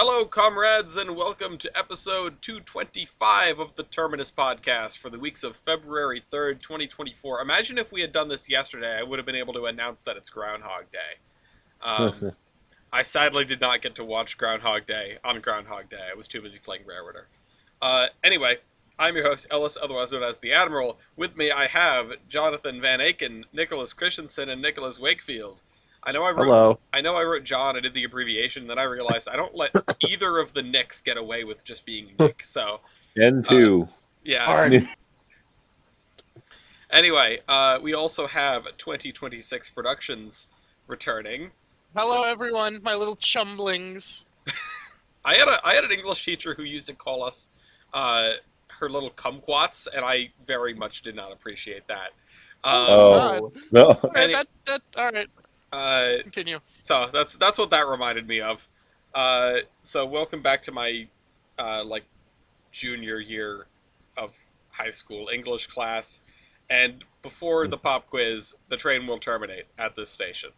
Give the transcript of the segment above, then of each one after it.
Hello, comrades, and welcome to episode 225 of the Terminus podcast for the weeks of February 3rd, 2024. Imagine if we had done this yesterday, I would have been able to announce that it's Groundhog Day. I sadly did not get to watch Groundhog Day on Groundhog Day. I was too busy playing Rarewater. Anyway, I'm your host, Ellis, otherwise known as the Admiral. With me, I have Jonathan Van Aken, Nicholas Christensen, and Nicholas Wakefield. I know I wrote John, I did the abbreviation, then I realized I don't let either of the Nicks get away with just being Nick, so... N2. Yeah. Anyway, we also have 2026 Productions returning. Hello everyone, my little chumblings. I had an English teacher who used to call us her little kumquats, and I very much did not appreciate that. No. Alright, alright. Continue. So that's what that reminded me of. So welcome back to my junior year of high school English class, and before the pop quiz, the train will terminate at this station.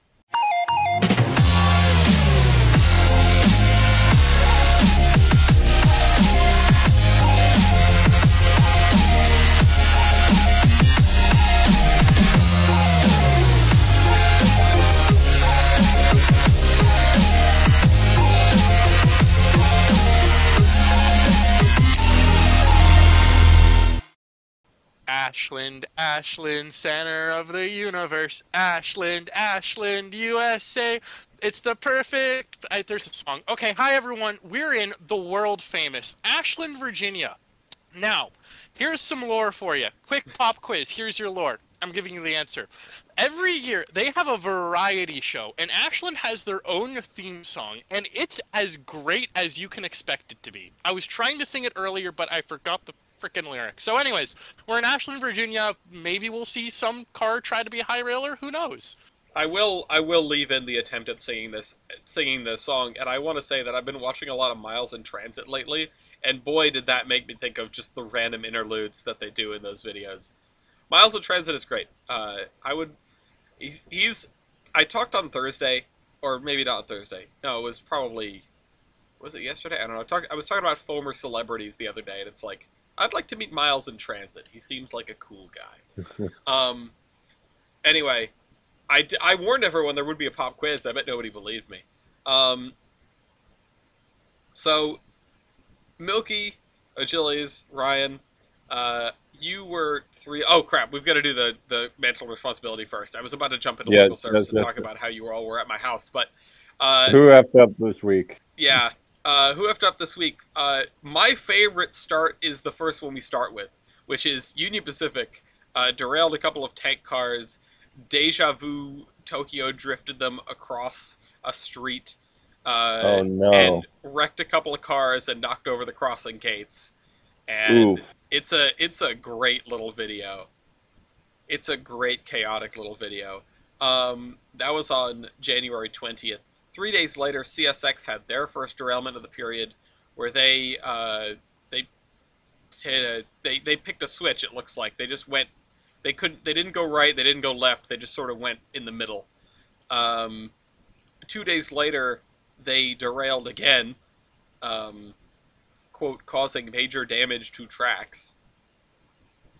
Ashland, Ashland, center of the universe. Ashland, Ashland, USA. It's the perfect... there's a song. Okay, hi everyone. We're in the world famous Ashland, Virginia. Now, here's some lore for you. Quick pop quiz. Here's your lore. I'm giving you the answer. Every year, they have a variety show, and Ashland has their own theme song, and it's as great as you can expect it to be. I was trying to sing it earlier, but I forgot the freaking lyrics. So anyways, we're in Ashland, Virginia. Maybe we'll see some car try to be a high railer. Who knows? I will leave in the attempt at singing this song, and I want to say that I've been watching a lot of Miles in Transit lately, and boy did that make me think of just the random interludes that they do in those videos. Miles in Transit is great. I talked on Thursday, or maybe not Thursday. No, it was probably, was it yesterday? I don't know. I was talking about former celebrities the other day, and it's like, I'd like to meet Miles in Transit. He seems like a cool guy. Anyway, I warned everyone there would be a pop quiz. I bet nobody believed me. So, Milky, Achilles, Ryan, you were three... Oh, crap. We've got to do the mantle responsibility first. I was about to jump into local service and talk about how you all were at my house, but... who effed up this week? Yeah. Who effed up this week? My favorite start is the first one we start with, which is Union Pacific derailed a couple of tank cars, Deja Vu Tokyo drifted them across a street, oh no, and wrecked a couple of cars and knocked over the crossing gates. And oof. It's a great little video. It's a great chaotic little video. That was on January 20th. 3 days later, CSX had their first derailment of the period, where they picked a switch. It looks like they just went. They didn't go right. They didn't go left. They just sort of went in the middle. 2 days later, they derailed again. Quote, causing major damage to tracks.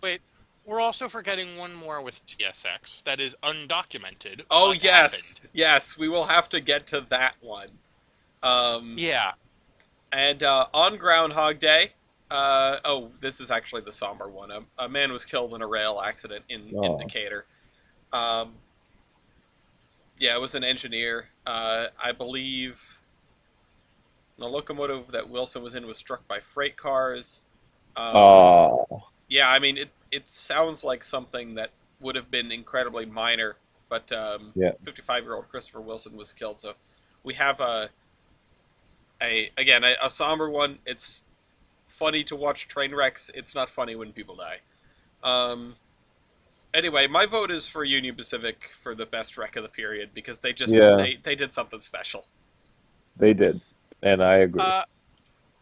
Wait, we're also forgetting one more with CSX that is undocumented. Oh, yes. Yes, we will have to get to that one. Yeah. And on Groundhog Day, this is actually the somber one. A man was killed in a rail accident in Decatur. Yeah, it was an engineer. I believe the locomotive that Wilson was in was struck by freight cars. Yeah, I mean, it sounds like something that would have been incredibly minor, but 55-year-old Christopher Wilson was killed. So we have a somber one. It's funny to watch train wrecks. It's not funny when people die. Anyway, my vote is for Union Pacific for the best wreck of the period, because they just they did something special. They did, and I agree.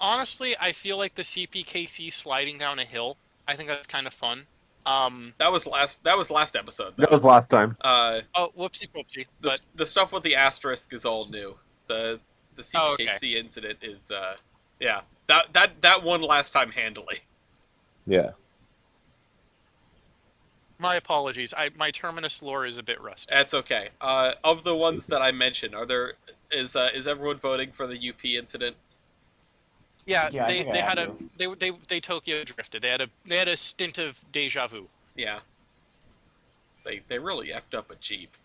Honestly, I feel like the CPKC sliding down a hill, I think that's kind of fun. That was last episode, though. That was last time. Oh, whoopsie poopsie. The stuff with the asterisk is all new. The the Oh, CPKC incident is yeah, that won last time handily. Yeah. My apologies. My Terminus lore is a bit rusty. That's okay. Of the ones that I mentioned, is everyone voting for the UP incident? Yeah, Yeah, I think I have they Tokyo drifted. They had a stint of deja vu. Yeah. They really effed up a Jeep.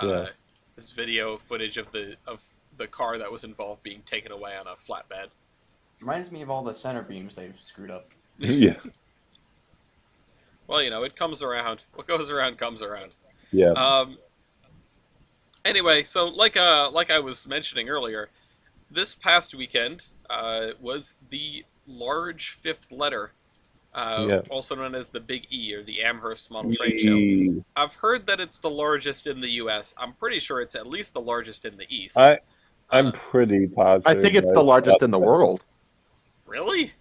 Yeah. This video footage of the car that was involved being taken away on a flatbed. Reminds me of all the center beams they've screwed up. Yeah. Well, it comes around. What goes around comes around. Yeah. Anyway, so like I was mentioning earlier, this past weekend was the large fifth letter, also known as the Big E, or the Amherst Model Train Show. I've heard that it's the largest in the U.S. I'm pretty sure it's at least the largest in the East. I'm pretty positive. I think it's the largest in the world. Really?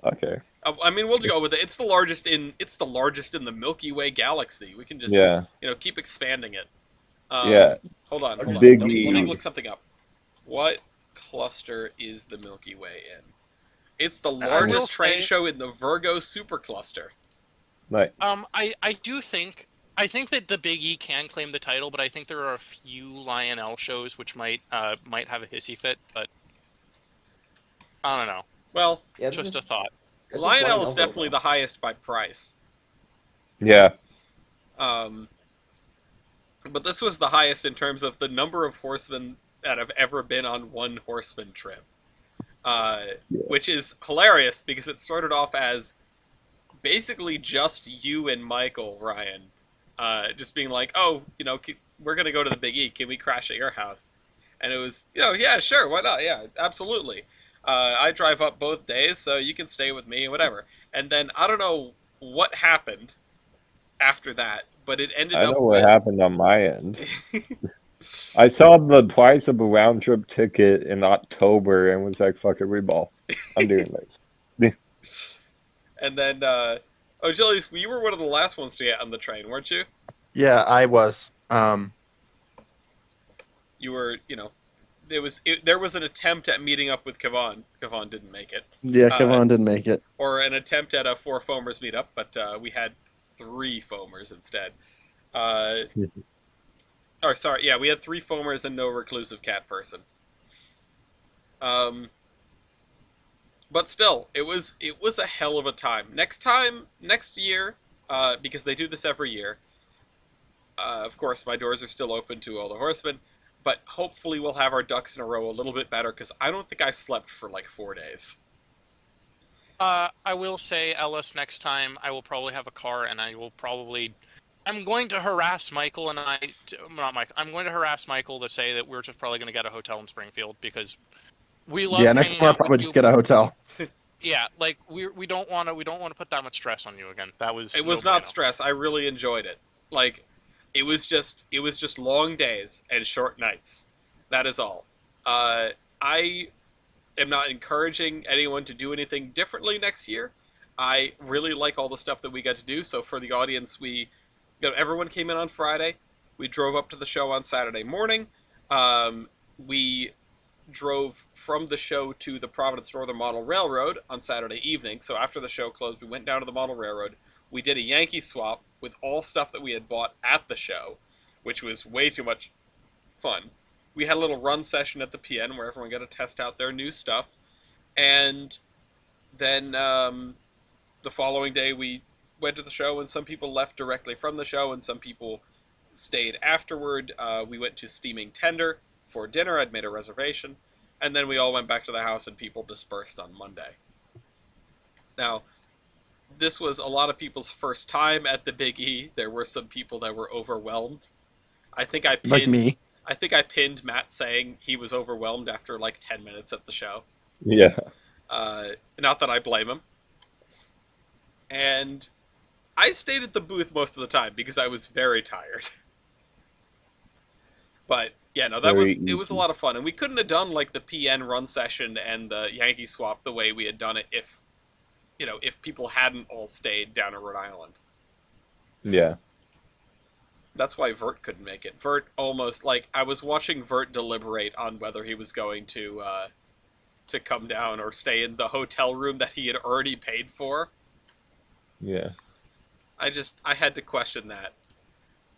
Okay. I mean, we'll go with it. It's the largest in the Milky Way galaxy. We can just keep expanding it. Yeah. Hold on. Big Let me E. look something up. What cluster is the Milky Way in? It's the largest train show in the Virgo Supercluster. Right. I think that the Big E can claim the title, but I think there are a few Lionel shows which might have a hissy fit, but I don't know. Well, Yeah, just a thought. Lionel is definitely the highest by price. Yeah. But this was the highest in terms of the number of horsemen that have ever been on one horseman trip. Which is hilarious because it started off as basically just you and Michael, Ryan, just being like, oh, we're going to go to the Big E. Can we crash at your house? And it was, yeah, sure, why not? Yeah, absolutely. I drive up both days, so you can stay with me, whatever. And then I don't know what happened after that, but it ended up. I know what happened on my end. I saw the price of a round trip ticket in October and was like, "Fuck it, we ball. I'm doing this." And then, Julius, you were one of the last ones to get on the train, weren't you? Yeah, I was. You were, there was an attempt at meeting up with Kevon. Kevon didn't make it. Yeah, Kevon didn't make it. Or an attempt at a 4 foamers meetup, but we had 3 foamers instead. We had 3 foamers and no reclusive cat person. But still, it was a hell of a time. Next year, because they do this every year. Of course, my doors are still open to all the horsemen, but hopefully we'll have our ducks in a row a little bit better, because I don't think I slept for like 4 days. I will say, Ellis, next time I will probably have a car, and I'm going to harass Michael I'm going to harass Michael to say that we're just probably going to get a hotel in Springfield, because we love. Yeah, next time I'll probably just get a hotel. Yeah, like we don't want to put that much stress on you again. It was not stress. I really enjoyed it. Like, it was just long days and short nights. That is all. I am not encouraging anyone to do anything differently next year. I really like all the stuff that we got to do. So for the audience, everyone came in on Friday. We drove up to the show on Saturday morning. We drove from the show to the Providence Northern Model Railroad on Saturday evening. So after the show closed, we went down to the Model Railroad. We did a Yankee swap with all stuff that we had bought at the show, which was way too much fun. We had a little run session at the PN where everyone got to test out their new stuff. And then the following day we went to the show, and some people left directly from the show and some people stayed afterward. We went to Steaming Tender for dinner. I'd made a reservation. And then we all went back to the house and people dispersed on Monday. Now, this was a lot of people's first time at the Big E. There were some people that were overwhelmed. I think I pinned Matt saying he was overwhelmed after like 10 minutes at the show. Yeah. Not that I blame him. And I stayed at the booth most of the time because I was very tired. But yeah, no, it was a lot of fun, and we couldn't have done like the PN run session and the Yankee swap the way we had done it if people hadn't all stayed down in Rhode Island. Yeah. That's why Vert couldn't make it. Vert almost like I was watching Vert deliberate on whether he was going to come down or stay in the hotel room that he had already paid for. Yeah. I had to question that.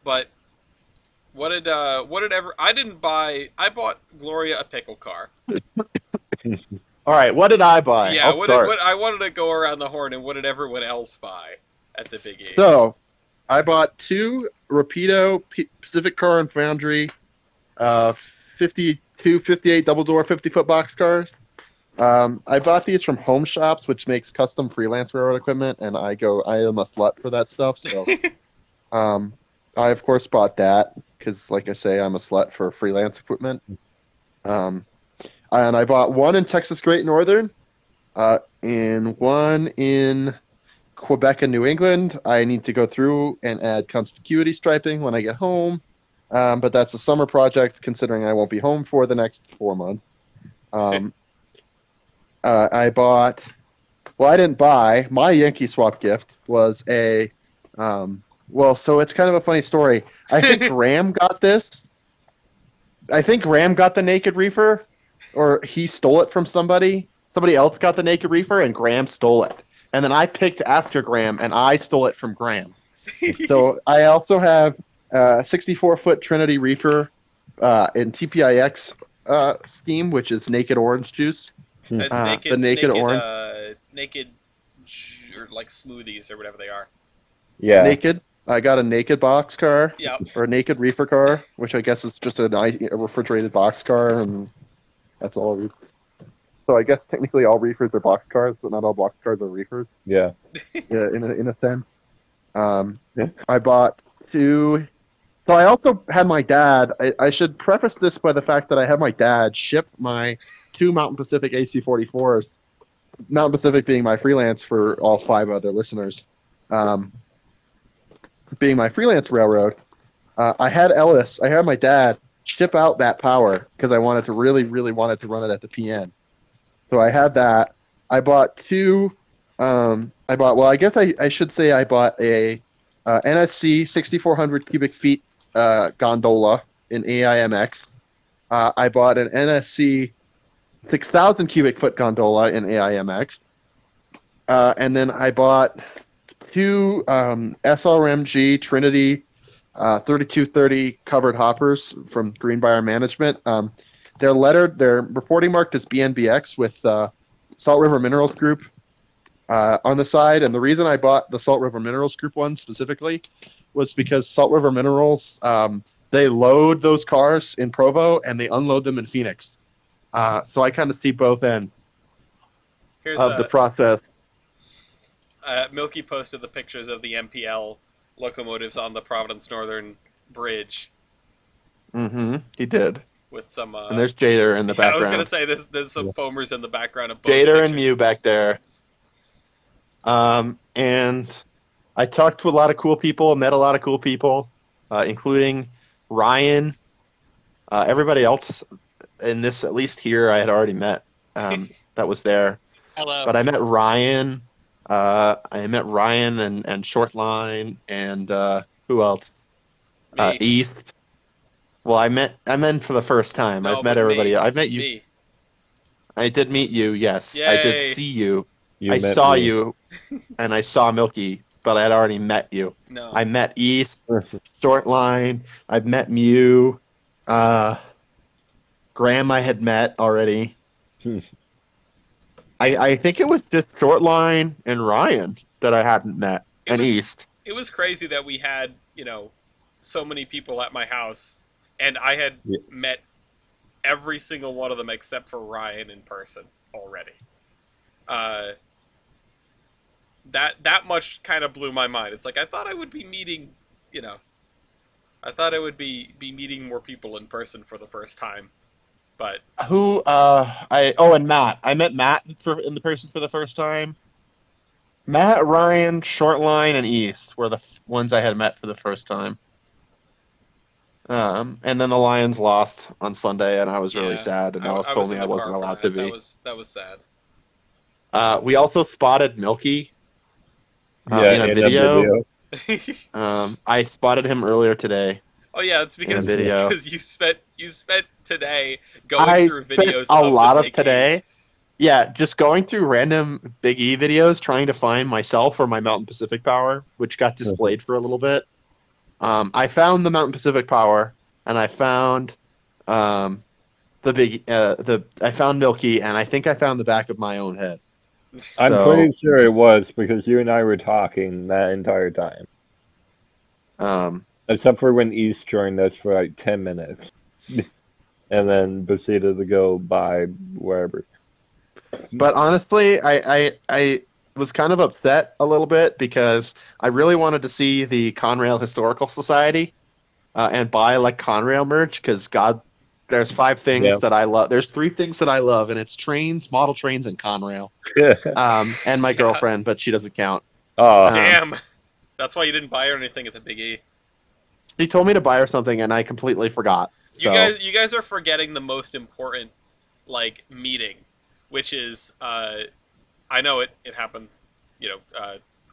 But what did ever I bought Gloria a pickle car. All right, what did I buy? Yeah, I'll start. I wanted to go around the horn, and what did everyone else buy at the Big E? So, I bought two Rapido Pacific Car and Foundry 52, 58 double door 50-foot box cars. I bought these from Home Shops, which makes custom freelance railroad equipment, and I am a slut for that stuff. So, I of course bought that because, like I say, I'm a slut for freelance equipment. And I bought one in Texas Great Northern, and one in Quebec and New England. I need to go through and add conspicuity striping when I get home, but that's a summer project considering I won't be home for the next 4 months. I bought, well, I didn't buy, my Yankee Swap gift was a, so it's kind of a funny story. I think Graham got this. I think Graham got the Naked Reefer, or he stole it from somebody. Somebody else got the Naked Reefer, and Graham stole it. And then I picked after Graham, and I stole it from Graham. So I also have a 64-foot Trinity Reefer in TPIX scheme, which is naked orange juice. It's the naked orange. Naked, or like smoothies or whatever they are. Yeah. Naked. I got a naked box car. Yeah. Or a naked reefer car, which I guess is just a refrigerated box car, and that's all. So I guess technically all reefers are box cars, but not all box cars are reefers. Yeah. Yeah, in a sense. Yeah. I bought two. So I also had my dad. I should preface this by the fact that I had my dad ship my two Mountain Pacific AC-44s. Mountain Pacific being my freelance for all 5 other listeners. Being my freelance railroad, I had my dad ship out that power because I really wanted to run it at the PN. So I had that. I bought two. I guess I should say I bought a NSC 6,400 cubic feet gondola in AIMX. I bought an NSC 6,000 cubic foot gondola in AIMX. And then I bought two SRMG Trinity 3230 covered hoppers from Greenbrier Management. They're lettered. They're reporting marked as BNBX with Salt River Minerals Group on the side. And the reason I bought the Salt River Minerals Group one specifically was because Salt River Minerals, they load those cars in Provo and they unload them in Phoenix. So I kind of see both ends of the process. Milky posted the pictures of the MPL locomotives on the Providence Northern Bridge. Mm-hmm. He did. With some. And there's Jader in the background. I was gonna say there's some foamers in the background of both Jader pictures. and Mew back there. And I talked to a lot of cool people, met a lot of cool people, including Ryan. Everybody else in this, at least here, I had already met. That was there. Hello. But I met Ryan. I met Ryan and Shortline and who else? Me. East. Well, I met for the first time. No, I've met but everybody. me. I've met you. Me. I did meet you. Yes, Yay. I did see you. I met saw me. you, and I saw Milky, but I had already met you. No. I met East, Shortline. I've met Mew. Graham, I had met already. I think it was just Shortline and Ryan that I hadn't met, and East. It was crazy that we had, so many people at my house, and I had met every single one of them except for Ryan in person already. That much kind of blew my mind. It's like I thought I would be meeting, I thought I would be meeting more people in person for the first time, but and Matt. I met Matt in the person for the first time. Matt, Ryan, Shortline, and East were the ones I had met for the first time. And then the Lions lost on Sunday, and I was really sad, and I was told me I wasn't allowed to be. That was sad. We also spotted Milky in a in video. I spotted him earlier today. Oh yeah, it's In a because video. you spent today going I through spent videos a of lot the of Big E. today. Yeah, just going through random Big E videos trying to find myself or my Mountain Pacific power, which got displayed for a little bit. I found the Mountain Pacific power, and I found I found Milky, and I think I found the back of my own head. I'm So- pretty sure it was because you and I were talking that entire time. Except for when East joined us for like 10 minutes. And then proceeded to go by wherever. But honestly, I was kind of upset a little bit because I really wanted to see the Conrail Historical Society and buy like Conrail merch because God, there's 5 things Yeah. that I love. There's 3 things that I love, and it's trains, model trains, and Conrail. And my Yeah. girlfriend, but she doesn't count. Oh, Damn. That's why you didn't buy her anything at the Big E. She told me to buy her something, and I completely forgot. You So- guys are forgetting the most important meeting, which is I know it happened,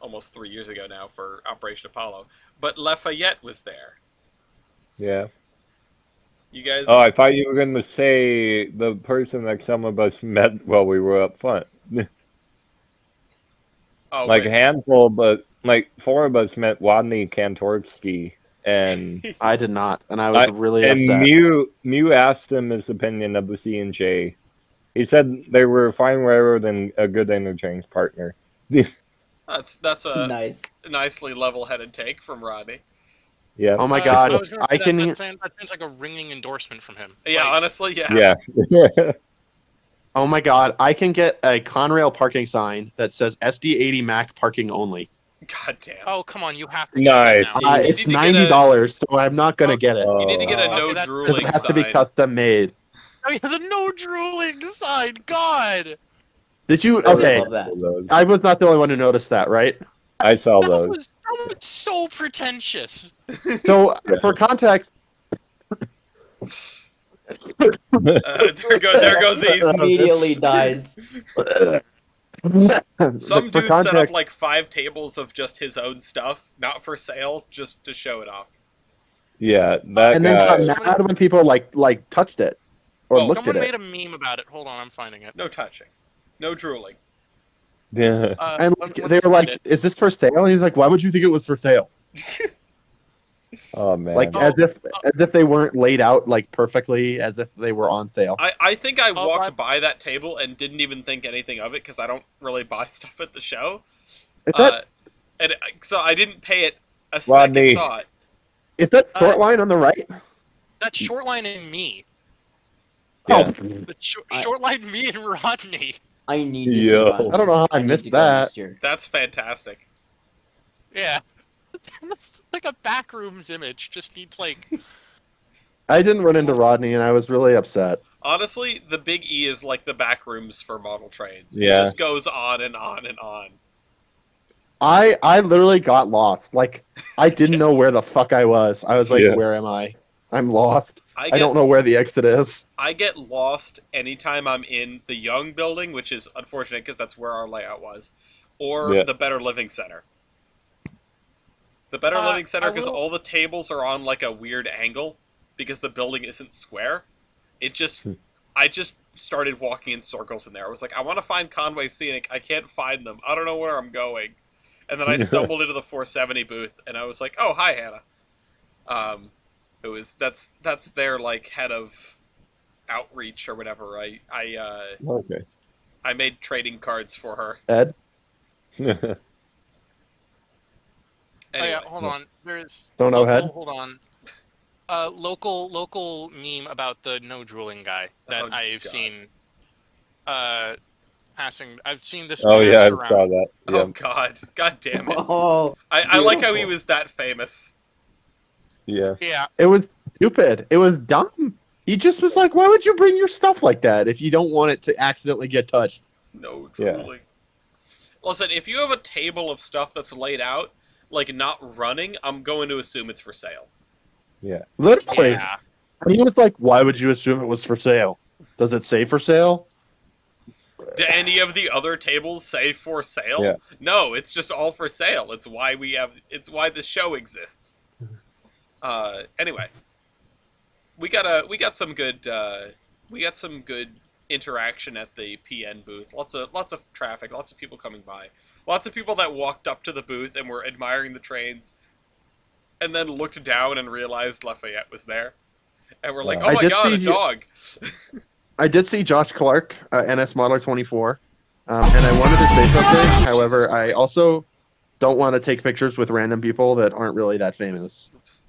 almost 3 years ago now for Operation Apollo, but Lafayette was there. yeah. You guys Oh, I thought you were going to say the person that some of us met while we were up front. oh, Like a wait. handful, but like 4 of us met Rodney Kantorski. And I did not, and I was really and upset. Mew asked him his opinion of the C&J. He said they were fine railroad and a good interchange partner. That's a Nice. nicely level-headed take from Rodney. Yeah. Oh my I God, was gonna I say can. that sounds like a ringing endorsement from him. Yeah, Like, honestly, yeah. Yeah. Oh my God, I can get a Conrail parking sign that says SD80 Mac parking only. God damn. Oh, come on, you have to get that Nice. now. You It's need to get $90, so I'm not gonna Oh, get it. You need to get a Oh. no Okay, that- Because drooling it has to be sign. custom made. Oh, yeah, the no drooling sign. God, Did you? I Okay, love that. Those. I was not the only one who noticed that, right? I saw that those. was so pretentious. So, for context, There goes East. Immediately dies. Some for dude set up context, like 5 tables of just his own stuff, not for sale, just to show it off. Yeah, that and then guy. got mad when people like touched it or Oh, looked Someone at made it. a meme about it. Hold on, I'm finding it. No touching. No drooling. Yeah. And let they me were find like, it. "Is this for sale?" And he's like, "Why would you think it was for sale?" Oh man. Like Oh, as if they weren't laid out like perfectly, as if they were on sale. I think I Oh, walked I- by that table and didn't even think anything of it because I don't really buy stuff at the show. Is that So I didn't pay it a Rodney. second thought. is that Uh, short line on the right? That's Shortline and me. Yeah. The I- Shortline, me and Rodney. I need to Yo. see Rodney. I don't know how I need missed to go that. next year. That's fantastic. Yeah. That's like a backrooms image. Just needs like I didn't run into Rodney, and I was really upset. Honestly, the Big E is like the back rooms for model trains. Yeah. It just goes on and on and on. I literally got lost. Like I didn't know Yes. where the fuck I was. I was like, Yeah. "Where am I? I'm lost. I I don't know where the exit is." I get lost anytime I'm in the Young building, which is unfortunate because that's where our layout was, or Yeah. the Better Living Center. The Better Uh, Living Center I because will- all the tables are on like a weird angle because the building isn't square. I just started walking in circles in there. I was like, I want to find Conway Scenic. I can't find them. I don't know where I'm going. And then I stumbled into the 470 booth, and I was like, "Oh, hi, Hannah." That's their like head of outreach or whatever. Okay. I made trading cards for her. Ed, Anyway, Oh yeah, hold on. There's Don't know head? Hold on. Local meme about the no drooling guy that Oh, I've God. seen. Passing. I've seen this. Oh yeah, passed I around. saw that. Oh Yeah. God damn it! Oh, I like how he beautiful. was that famous. Yeah. Yeah. it was stupid. It was dumb. He just was like, "Why would you bring your stuff like that if you don't want it to accidentally get touched?" No Yeah. drooling. Listen, if you have a table of stuff that's laid out, like not running, I'm going to assume it's for sale. Literally. Yeah. And he was like, "Why would you assume it was for sale? Does it say for sale?" Do any of the other tables say for sale? Yeah. No, it's just all for sale. It's why it's why the show exists. Anyway, we got some good interaction at the PN booth. Lots of traffic, lots of people coming by. Lots of people that walked up to the booth and were admiring the trains and then looked down and realized Lafayette was there. And we're like, Yeah. "Oh I my did god, a see- dog." I did see Josh Clark, NS Modeler 24, and I wanted to say something. However, I also don't want to take pictures with random people that aren't really that famous. Oops.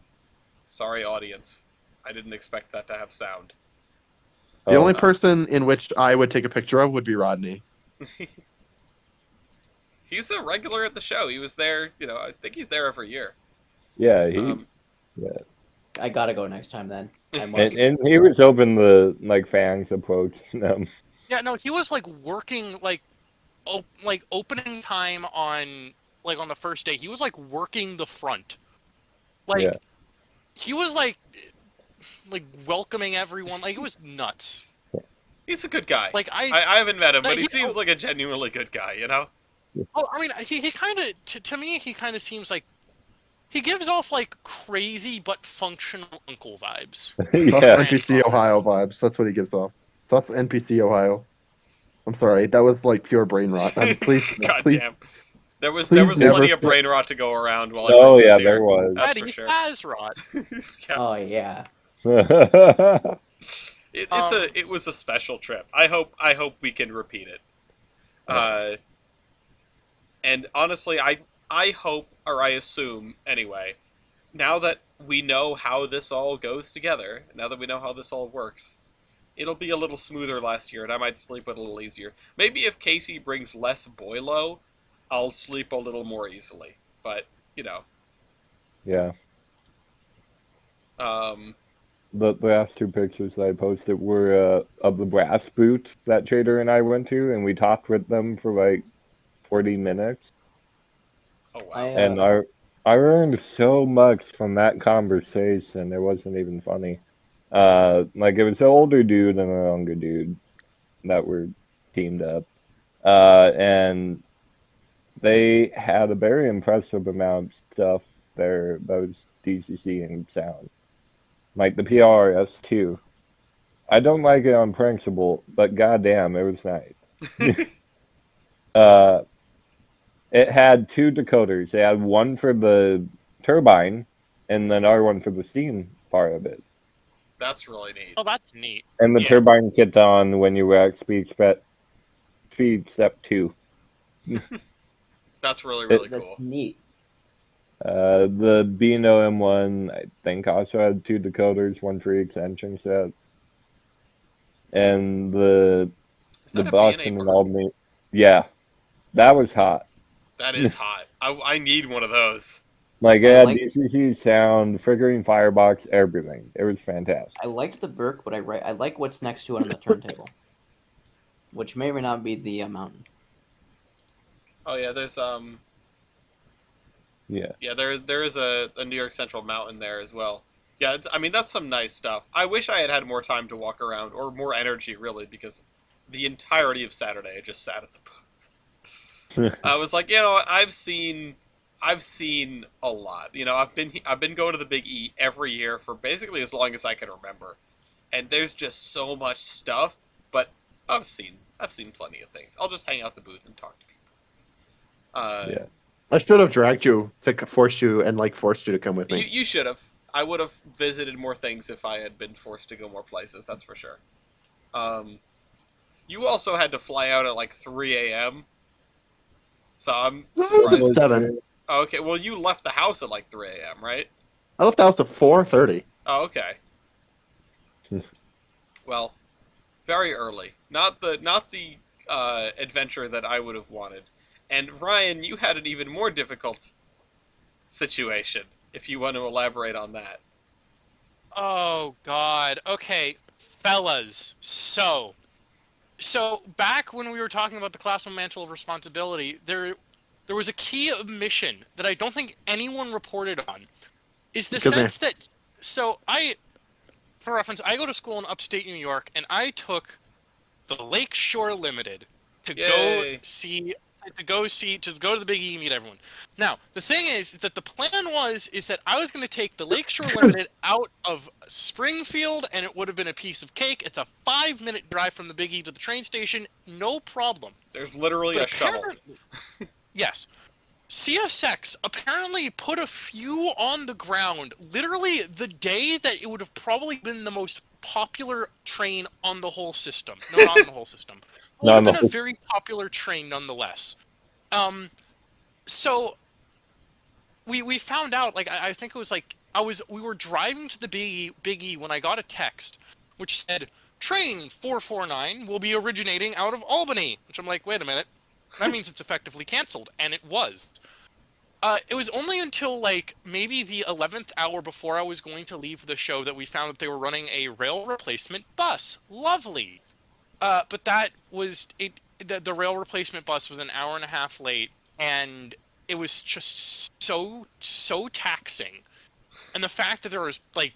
Sorry, audience. I didn't expect that to have sound. The Oh, only person in which I would take a picture of would be Rodney. He's a regular at the show. He was there, I think he's there every year. yeah, he Um, I gotta go next time then. I must. and he was open the like fans approaching them. Yeah, no, he was like working like opening time on on the first day. He was like working the front. Like Yeah. he was like welcoming everyone. Like it was nuts. he's a good guy. Like I haven't met him, but he he- seems like a genuinely good guy, you know? Oh, I mean, he kind of to me he kind of seems like he gives off like crazy but functional uncle vibes. That's Yeah, NPC Ohio vibes. That's what he gives off. That's NPC Ohio. I'm sorry, that was like pure brain rot. Please, God please. damn. There was please never plenty of flip- brain rot to go around while Oh, I yeah, here. there was. That's Daddy for sure. has rot. Yeah. Oh yeah. It was a special trip. I hope we can repeat it. And honestly, I hope, or I assume anyway, now that we know how this all goes together, now that we know how this all works, it'll be a little smoother last year, and I might sleep a little easier. Maybe if Casey brings less boilo, I'll sleep a little more easily. But yeah. um, The last two pictures that I posted were of the brass boots that Trader and I went to, and we talked with them for like 40 minutes. oh wow. And I learned so much from that conversation. It wasn't even funny. Like it was an older dude and a younger dude that were teamed up, and they had a very impressive amount of stuff there that was DCC and sound, like the PRS too. I don't like it on principle, but goddamn, it was nice. It had two decoders. They had one for the turbine, and then another one for the steam part of it. That's really neat. Oh, that's neat. And the Yeah. turbine kicked on when you were at speed step 2. That's really That's cool. neat. The Beano M1, I think, also had two decoders, one for each engine set. And the Is that a Boston B&A and bird? Albany, yeah, that was hot. That is hot. I need one of those. Like it I had like- DCC sound, flickering firebox, everything. It was fantastic. I liked the Burke, but I like what's next to it on the turntable, which may or may not be the mountain. Oh yeah, there's Yeah. there is a New York Central mountain there as well. Yeah, I mean that's some nice stuff. I wish I had more time to walk around or more energy really, because the entirety of Saturday I just sat at the booth. I was like, I've seen a lot. I've been going to the Big E every year for basically as long as I can remember, and there's just so much stuff. But I've seen plenty of things. I'll just hang out the booth and talk to people. Yeah. I should have dragged you to force you to come with me. You should have. I would have visited more things if I had been forced to go more places. That's for sure. You also had to fly out at like 3 a.m. So I'm It was surprised. at 7. Oh, okay, well you left the house at like 3 a.m., right? I left the house at 4:30. Oh, okay. Well, very early. Not the adventure that I would have wanted. And Ryan, you had an even more difficult situation. If you want to elaborate on that. Oh God. Okay, fellas. So back when we were talking about the class 1 mantle of responsibility, there was a key omission that I don't think anyone reported on. Is the Because sense that for reference, I go to school in upstate New York, and I took the Lakeshore Limited, to Yay. go to the Big E and meet everyone. Now, the thing is that the plan is that I was going to take the Lakeshore Limited out of Springfield, and it would have been a piece of cake. It's a 5-minute drive from the Big E to the train station, no problem. There's literally But a shovel. Yes. CSX apparently put a few on the ground literally the day that it would have probably been the most popular train on the whole system. No, not on the whole system. It would have been a very popular train nonetheless. So we found out, like, I think it was like we were driving to the Big E when I got a text which said train 449 will be originating out of Albany, which I'm like, wait a minute. That means it's effectively canceled, and it was. It was only until, like, maybe the 11th hour before I was going to leave the show that we found that they were running a rail replacement bus. Lovely! But that was... The rail replacement bus was an hour and a half late, and it was just so taxing. And the fact that there was, like...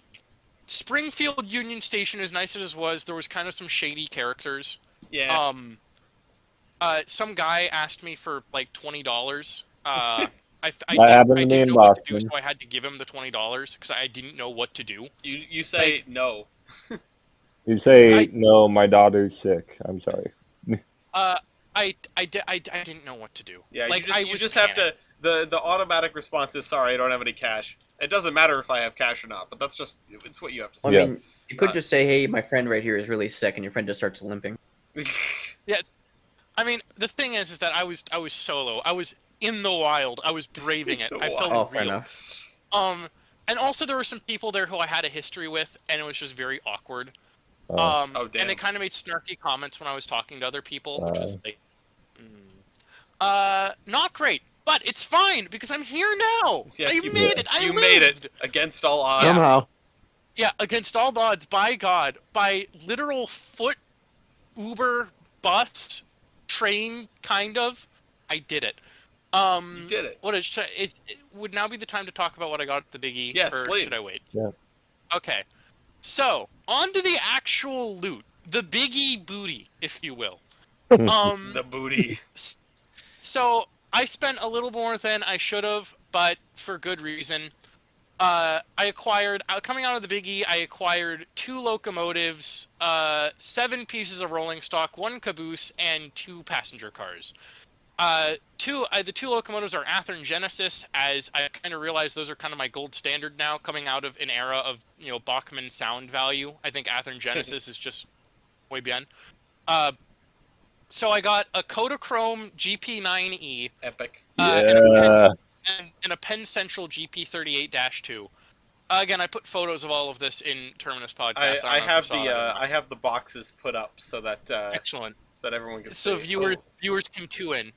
Springfield Union Station, as nice as it was, there was kind of some shady characters. Yeah. Some guy asked me for like $20. I happened to me in didn't know what to do, Boston. so I had to give him the $20 because I didn't know what to do. You say no. You say, no, my daughter's sick. I'm sorry. I didn't know what to do. Yeah, like, you just have to. The automatic response is sorry, I don't have any cash. It doesn't matter if I have cash or not, but that's just it's what you have to say. I mean, you could just say, "Hey, my friend right here is really sick," and your friend just starts limping. Yeah, I mean, the thing is that I was solo. I was in the wild. I was braving it. I felt fair real. enough. And also there were some people there who I had a history with, and it was just very awkward. Oh, damn. And they kind of made snarky comments when I was talking to other people, which was like, not great. But it's fine because I'm here now. Yes, I made it. You made it against all odds. Somehow. Yeah, against all odds, by God, by literal foot, Uber, bus, train, kind of, I did it. You did it. It would now be the time to talk about what I got at the Big E? Yes, or please. should I wait? Yeah. Okay. So, on to the actual loot. The Big E booty, if you will. The booty. So, I spent a little more than I should have, but for good reason. I acquired, coming out of the Big E, I acquired 2 locomotives, 7 pieces of rolling stock, 1 caboose, and 2 passenger cars. The 2 locomotives are Athearn Genesis, as I kind of realized those are kind of my gold standard now, coming out of an era of, Bachmann sound value. I think Athearn Genesis is just way beyond. So I got a Kodachrome GP9E. Epic. Yeah. And a Penn Central GP38-2. Again, I put photos of all of this in Terminus podcast. I have the boxes put up so that excellent. So that everyone can So see. viewers can tune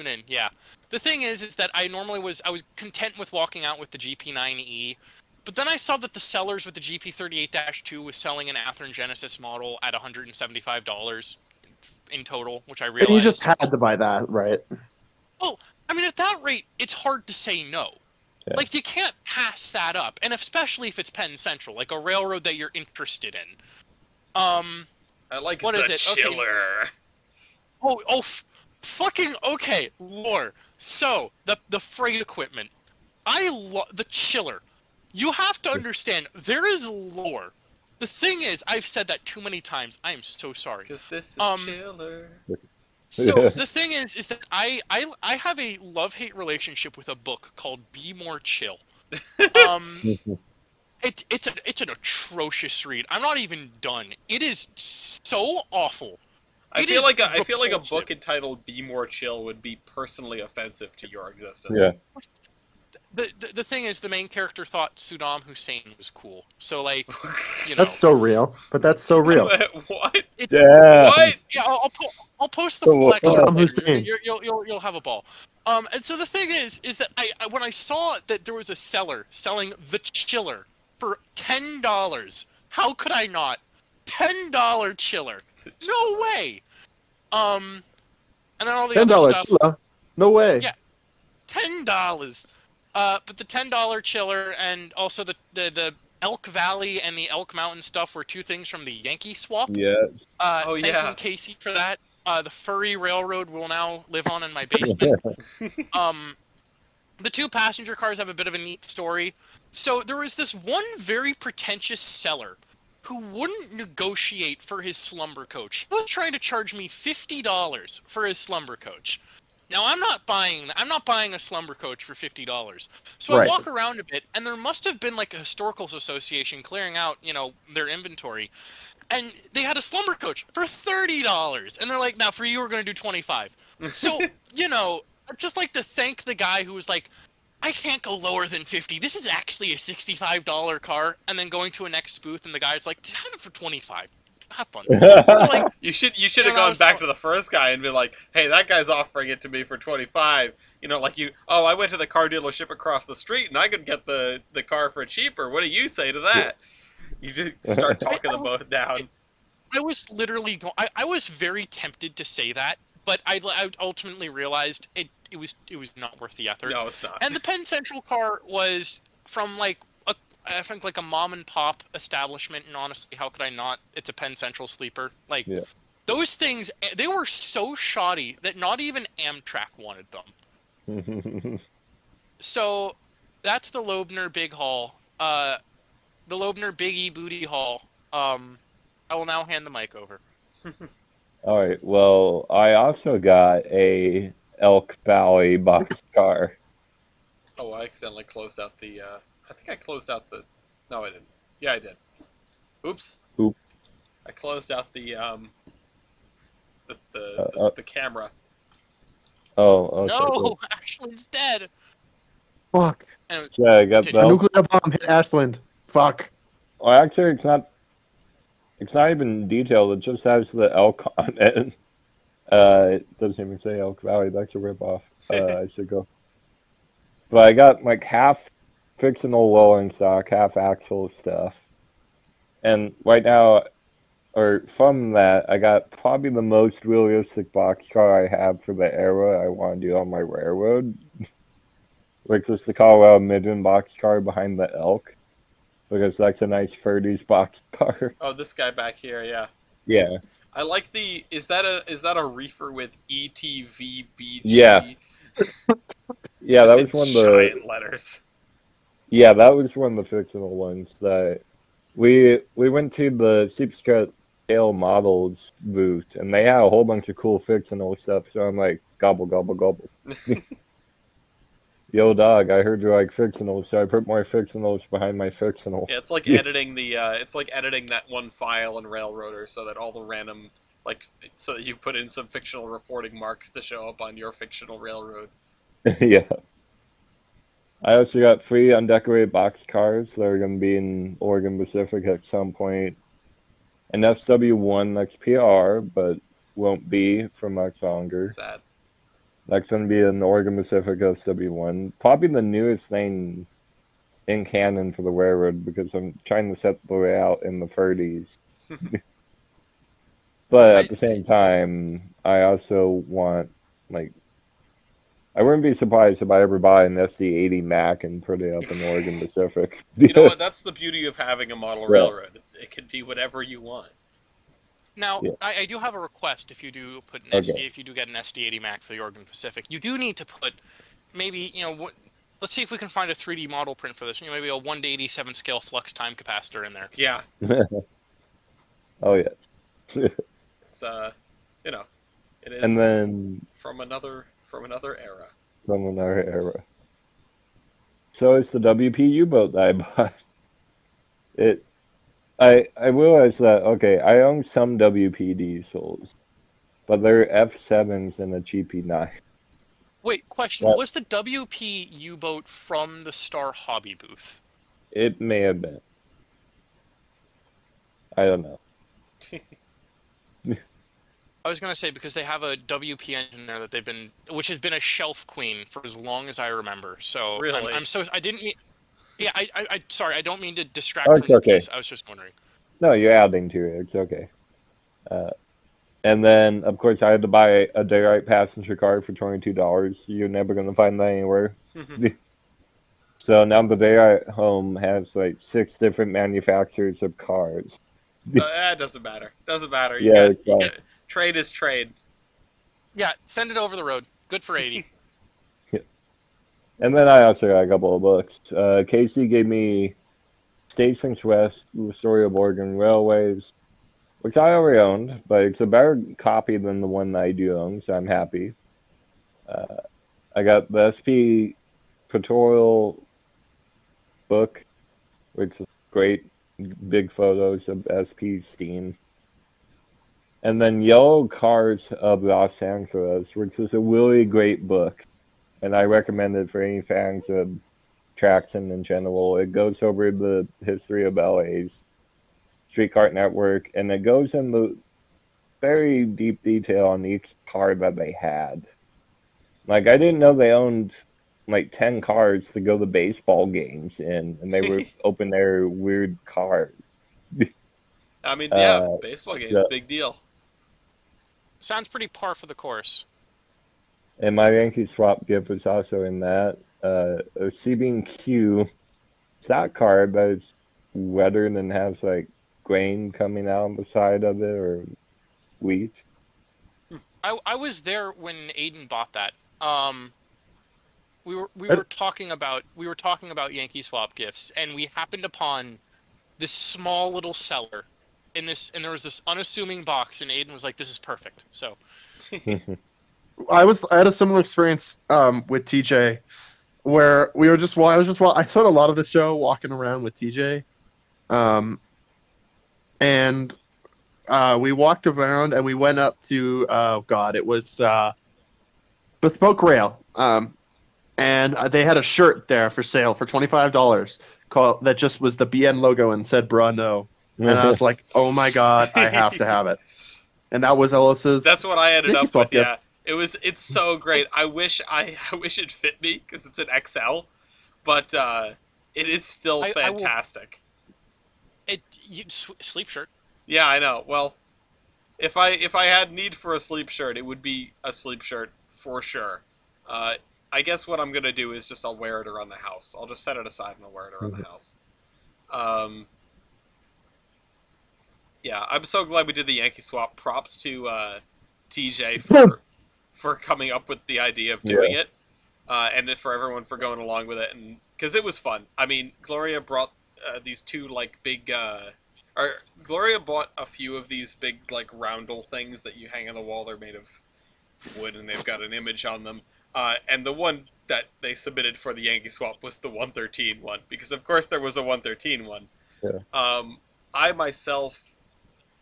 in. Yeah. The thing is that I was content with walking out with the GP9E, but then I saw that the sellers with the GP38-2 was selling an Athearn Genesis model at $175 in total, which I realized. And you just had to buy that, right? Well, I mean, at that rate, it's hard to say no. Yeah. Like, you can't pass that up, and especially if it's Penn Central, like a railroad that you're interested in. I like what the is it? chiller. Okay. Fucking okay, lore. So, the freight equipment. I love the chiller. You have to understand, there is lore. The thing is, I've said that too many times. I am so sorry. Because this is chiller. So the thing is that I have a love-hate relationship with a book called Be More Chill. It's an atrocious read. I'm not even done. It is so awful. I feel like a book entitled "Be More Chill" would be personally offensive to your existence. Yeah. The thing is, the main character thought Saddam Hussein was cool. So, like, That's so real. But that's so real. What? Yeah. What? Yeah, I'll post the full Saddam excerpt. Hussein. You'll have a ball. And so the thing is that I when I saw that there was a seller selling the chiller for $10, how could I not? $10 chiller? No way. And then all the other stuff. $10. No way. Yeah. $10. But the $10 chiller and also the Elk Valley and the Elk Mountain stuff were 2 things from the Yankee swap. Yeah. Thanking Casey for that. the furry railroad will now live on in my basement. The two passenger cars have a bit of a neat story. So there was this one very pretentious seller who wouldn't negotiate for his slumber coach. He was trying to charge me $50 for his slumber coach. Now I'm not buying a slumber coach for $50. So Right. I walk around a bit, and there must have been like a historical association clearing out, their inventory. And they had a slumber coach for $30. And they're like, now for you we're gonna do $25. So, I'd just like to thank the guy who was like, I can't go lower than 50. This is actually a $65 car. And then going to a next booth, and the guy's like, have it for 25. Have fun. So like, You should have gone back to the first guy and be like, hey, that guy's offering it to me for 25. I went to the car dealership across the street and I could get the car for cheaper. What do you say to that? You just start talking them both down. I was literally I was very tempted to say that, but I ultimately realized it was not worth the effort. No, it's not. And the Penn Central car was from I think like a mom and pop establishment, and honestly, how could I not? It's a Penn Central sleeper. Those things, they were so shoddy that not even Amtrak wanted them. So that's the Loebner Big Haul. The Loebner Biggie Booty Haul. I will now hand the mic over. All right. Well, I also got a Elk Valley boxcar. Oh, I accidentally closed out the. I think I closed out the. No, I didn't. Yeah, I did. Oops. Oop. I closed out the camera. Oh, okay. No, Cool. Ashland's dead. Fuck. And Yeah, I got A A the. nuclear bomb hit Ashland. Fuck. Well, actually, it's not. It's not even detailed. It just has the elk on it. It doesn't even say Elk Valley. That's a ripoff. I should go. But I got like half fictional rolling stock, half actual stuff. And right now, or from that, I got probably the most realistic boxcar I have for the era I want to do on my railroad, which is the Colorado Midland boxcar behind the elk, because that's a nice 30s boxcar. Oh, this guy back here, yeah. Yeah. I like the. Is that a reefer with ETVBG? Yeah. Yeah, that was one of the giant letters. Yeah, that was one of the fictional ones that we went to the Supercluster models booth, and they had a whole bunch of cool fictional stuff. So I'm like, gobble gobble gobble. Yo, dog, I heard you like fictional, so I put more fictionals behind my fictional. Yeah, it's like editing the. It's like editing that one file in Railroader so that all the random so that you put in some fictional reporting marks to show up on your fictional railroad. Yeah. I also got 3 undecorated boxcars that are going to be in Oregon Pacific at some point. An SW1 that's PR, but won't be for much longer. Sad. That's going to be an Oregon Pacific SW1. Probably the newest thing in canon for the railroad, because I'm trying to set the way out in the 30s. But at the same time, I also want, I wouldn't be surprised if I ever buy an SD80 Mac and put it up in Oregon Pacific. You know what? That's the beauty of having a model railroad. It can be whatever you want. Now, Yeah. I do have a request. If you do put an Okay. if you do get an SD80 Mac for the Oregon Pacific, you do need to put maybe, let's see if we can find a 3D model print for this. Maybe a 1:87 scale flux time capacitor in there. Yeah, Oh, yeah. it's it is And then from another era. from another era. So it's the WP U-boat that I bought. I realized that, okay, I own some WP diesels, but they're F7s and a GP9. Wait, question. What? Was the WP U-boat from the Star Hobby booth? It may have been. I don't know. I was going to say, because they have a WP engine there that which has been a shelf queen for as long as I remember. So Really? I didn't mean, yeah, sorry, I don't mean to distract Oh, from it's the okay. piece. I was just wondering. No, you're adding to it. It's okay. And then, of course, I had to buy a daylight passenger car for $22. You're never going to find that anywhere. So now the daylight home has like 6 different manufacturers of cars. It doesn't matter. Doesn't matter. Yeah, You get, trade is trade. Yeah, send it over the road. Good for 80. And then I also got a couple of books. Casey gave me Stations West, The Story of Oregon Railways, which I already owned, but it's a better copy than the one I do own, so I'm happy. I got the SP Pictorial book, which is great, big photos of SP Steam. And then Yellow Cars of Los Angeles, which is a really great book. And I recommend it for any fans of traction in general. It goes over the history of LA's streetcar network, and it goes into very deep detail on each car that they had. Like, I didn't know they owned like 10 cars to go to baseball games in, and they were open air weird cars. I mean, yeah, baseball games, big deal. Sounds pretty par for the course. And my Yankee swap gift was also in that. A CB&Q stock car that's weathered and has like grain coming out on the side of it, or wheat. I was there when Aiden bought that. We were talking about Yankee swap gifts, and we happened upon this small little cellar and there was this unassuming box, and Aiden was like, "This is perfect." So I had a similar experience with TJ, where I spent a lot of the show walking around with TJ, and we walked around and we went up to it was Bespoke Rail, and they had a shirt there for sale for $25 that just was the BN logo and said "Bruh, no," and I was like, "Oh my god, I have to have it." And that was Ellis's. That's what I ended up with. Gift. Yeah. It's so great. I wish it fit me because it's an XL, but it is still fantastic. Sleep shirt. Yeah, I know. Well, if I had need for a sleep shirt, it would be a sleep shirt for sure. I guess what I'm gonna do is just I'll wear it around the house. I'll just set it aside and I'll wear it around the house. Yeah, I'm so glad we did the Yankee swap. Props to TJ for coming up with the idea of doing it, and for everyone for going along with it, and because it was fun. I mean, Gloria brought these two like big. Gloria bought a few of these big like roundel things that you hang on the wall. They're made of wood and they've got an image on them. And the one that they submitted for the Yankee swap was the 113 one, because of course there was a 113 one. Yeah. I myself,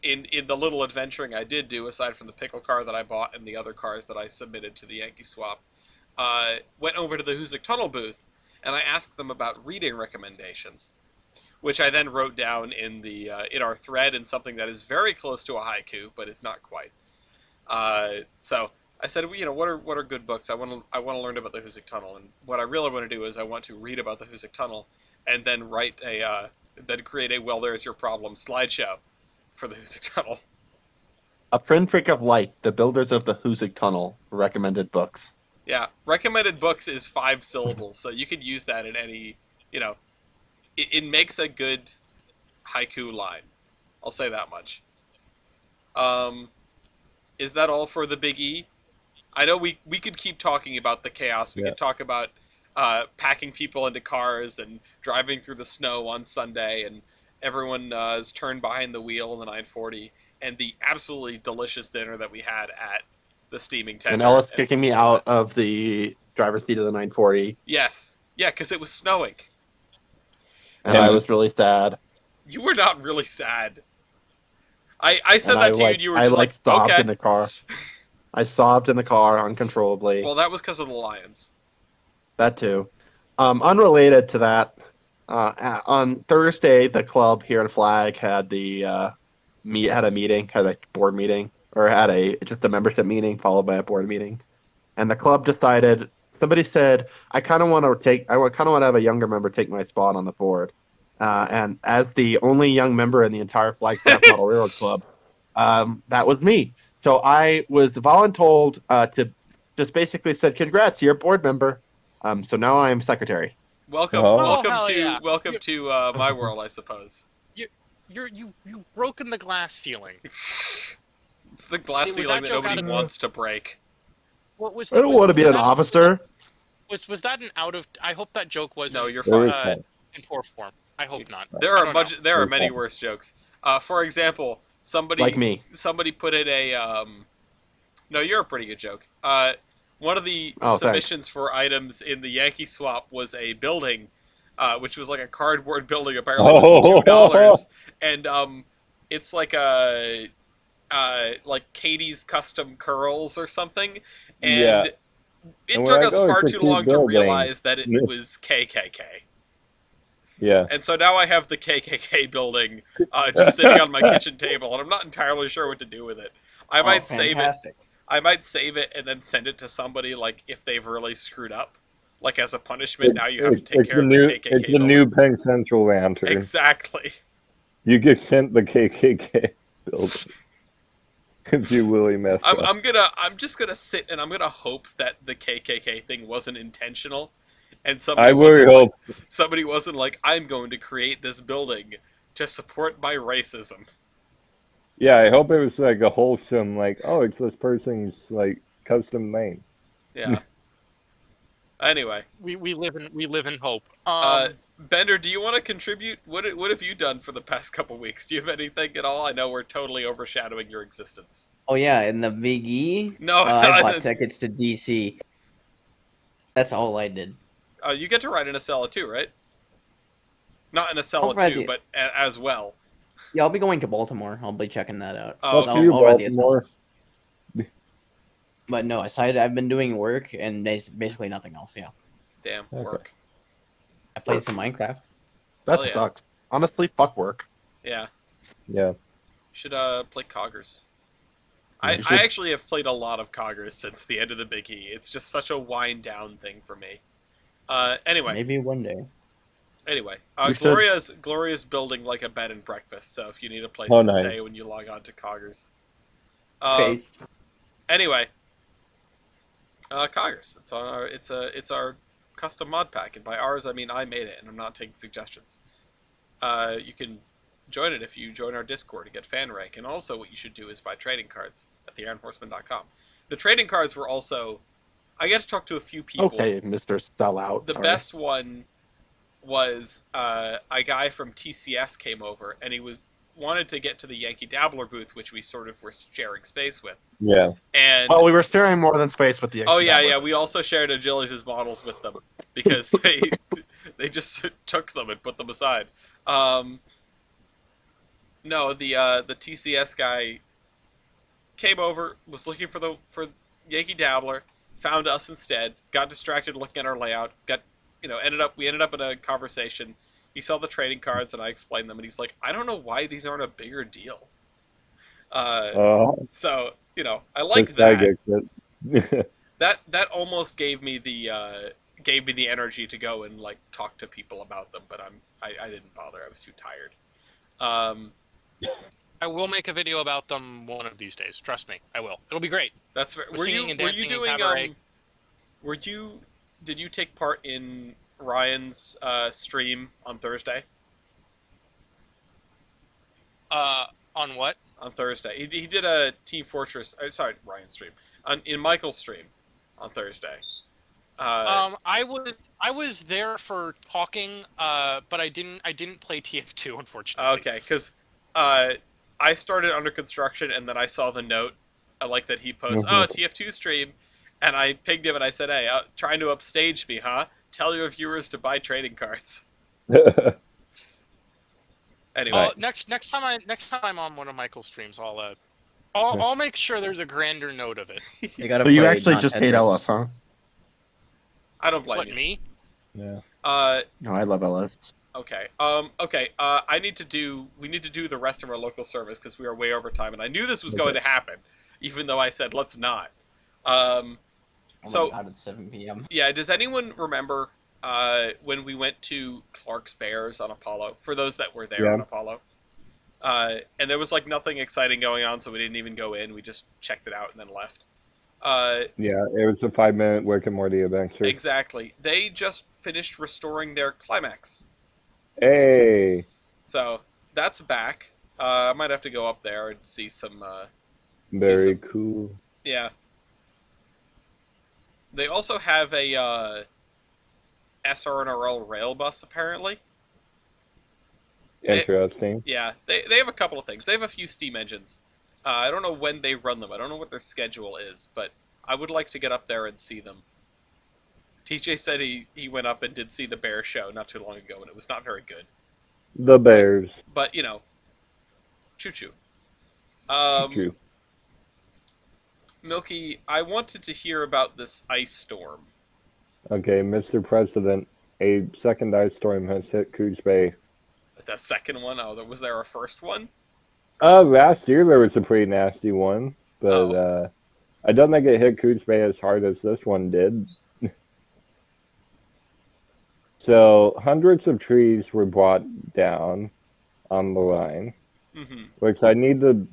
in the little adventuring I did do, aside from the pickle car that I bought and the other cars that I submitted to the Yankee swap, went over to the Hoosick Tunnel booth, and I asked them about reading recommendations, which I then wrote down in our thread in something that is very close to a haiku, but is not quite. So I said, what are good books? I want to learn about the Hoosick Tunnel, and what I really want to do is I want to read about the Hoosick Tunnel, and then create a "Well, There's Your Problem" slideshow for the Hoosick Tunnel. A Pinprick of Light, the builders of the Hoosick Tunnel, recommended books. Yeah, recommended books is 5 syllables, so you could use that in any, it makes a good haiku line. I'll say that much. Is that all for the Big E? I know we could keep talking about the chaos. We could talk about packing people into cars and driving through the snow on Sunday, and everyone is turned behind the wheel in the 940, and the absolutely delicious dinner that we had at the Steaming Tender. And Ellis kicking me out of the driver's seat of the 940. Yes. Yeah, because it was snowing. And I was really sad. You were not really sad. I said that to you, and you were just sobbed okay. in the car. I sobbed in the car uncontrollably. Well, that was because of the Lions. That too. Unrelated to that, on Thursday, the club here at Flag had a board meeting, or had just a membership meeting followed by a board meeting, and the club decided. Somebody said, I kind of want to have a younger member take my spot on the board. And as the only young member in the entire Flagstaff Model Railroad Club, that was me. So I was voluntold to just basically said, congrats, you're a board member. So now I'm secretary. Welcome to my world, I suppose. You've broken the glass ceiling. It's the glass ceiling that nobody wants to break. What was I don't want to be was an that- officer. Was that an out of? I hope that joke was No, you're There fine. is fun. in poor form. I hope not. There I are don't much. know. There are There's many fun. worse jokes. For example, somebody Like me. Somebody put in a. No, you're a pretty good joke. One of the Oh, thanks. submissions for items in the Yankee swap was a building, which was like a cardboard building. Apparently, it was $2, and it's like a like Katie's custom curls or something, and Yeah. it And took we're us like, oh, far it's a too cute long to building. realize that it Yeah. was KKK. Yeah. And so now I have the KKK building just sitting on my kitchen table, and I'm not entirely sure what to do with it. I might save it. Fantastic. I might save it and then send it to somebody, like, if they've really screwed up. Like, as a punishment, now you have to take care of the KKK It's the building. new Penn Central lantern. Exactly. You get sent the KKK building. If you really mess up. I'm just gonna sit and I'm gonna hope that the KKK thing wasn't intentional, and I really hope. somebody wasn't like, I'm going to create this building to support my racism. Yeah, I hope it was like a wholesome, like, oh, it's this person's like custom name. Yeah. Anyway, We live in hope. Bender, do you want to contribute? What have you done for the past couple weeks? Do you have anything at all? I know we're totally overshadowing your existence. Oh yeah, in the Big E, No, I bought tickets to DC. That's all I did. You get to ride in a Acela too, right? Not in a Acela ride too, the- but as well. Yeah, I'll be going to Baltimore. I'll be checking that out. Oh, Fuck okay. you, I'll ride the Acela. Baltimore. But no, aside, I've been doing work and basically nothing else. Yeah, Damn, Okay. work. I played some Minecraft. That Hell yeah. sucks. Honestly, fuck work. Yeah. Yeah. Should play Coggers. Yeah, I you should. actually have played a lot of Coggers since the end of the Big E. It's just such a wind down thing for me. Anyway, Maybe one day. You should. Gloria's building like a bed and breakfast. So if you need a place Oh, to nice. stay when you log on to Coggers. Faced. Anyway, Coggers. It's our custom mod pack, and by ours I mean I made it, and I'm not taking suggestions. You can join it if you join our Discord to get fan rank, and also what you should do is buy trading cards at theironhorseman.com. The trading cards were also. I got to talk to a few people. Okay, Mr. Sellout. The sorry. best one was a guy from TCS came over, and he wanted to get to the Yankee Dabbler booth, which we sort of were sharing space with. Yeah. And Well, we were sharing more than space with the. oh yeah, Dabbler. yeah, we also shared Agility's models with them because they just took them and put them aside. No, the TCS guy came over, was looking for Yankee Dabbler, found us instead, got distracted looking at our layout, we ended up in a conversation. He saw the trading cards and I explained them, and he's like, I don't know why these aren't a bigger deal. So, I like this guy that. gets it. That almost gave me the energy to go and like talk to people about them, but I didn't bother. I was too tired. I will make a video about them one of these days. Trust me, I will. It'll be great. That's fair. With singing and dancing and cabaret. Did you take part in Ryan's stream on Thursday? On what? On Thursday, he did a Team Fortress. Sorry, Ryan's stream. In Michael's stream on Thursday. I was there for talking, but I didn't play TF2 unfortunately. Okay, because I started under construction, and then I saw the note, like that he posts, TF2 stream, and I pinged him and I said, hey, trying to upstage me, huh? Tell your viewers to buy trading cards. Anyway, Next time I'm on one of Michael's streams, I'll make sure there's a grander note of it. You gotta So you play, actually not just hate Tetris. Ellis, huh? I don't blame What, you. me? Yeah. No, I love Ellis. Okay. We need to do the rest of our local service because we are way over time, and I knew this was going to happen, even though I said let's not. Oh my God, it's 7 p.m. Yeah, does anyone remember when we went to Clark's Bears on Apollo? For those that were there on Apollo, and there was like nothing exciting going on, so we didn't even go in. We just checked it out and then left. Yeah, it was a 5-minute Rick and Morty adventure. Exactly. They just finished restoring their climax. Hey. So that's back. I might have to go up there and see some. Very cool. Yeah. They also have a SRNRL rail bus, apparently. Interesting. Yeah, they have a couple of things. They have a few steam engines. I don't know when they run them. I don't know what their schedule is, but I would like to get up there and see them. TJ said he went up and did see the Bear show not too long ago, and it was not very good. The Bears. But, you know, choo-choo. True. Milky, I wanted to hear about this ice storm. Okay, Mr. President, a second ice storm has hit Coos Bay. The second one? Oh, was there a first one? Last year there was a pretty nasty one, but Oh. I don't think it hit Coos Bay as hard as this one did. So, hundreds of trees were brought down on the line, Mm-hmm. which I need to...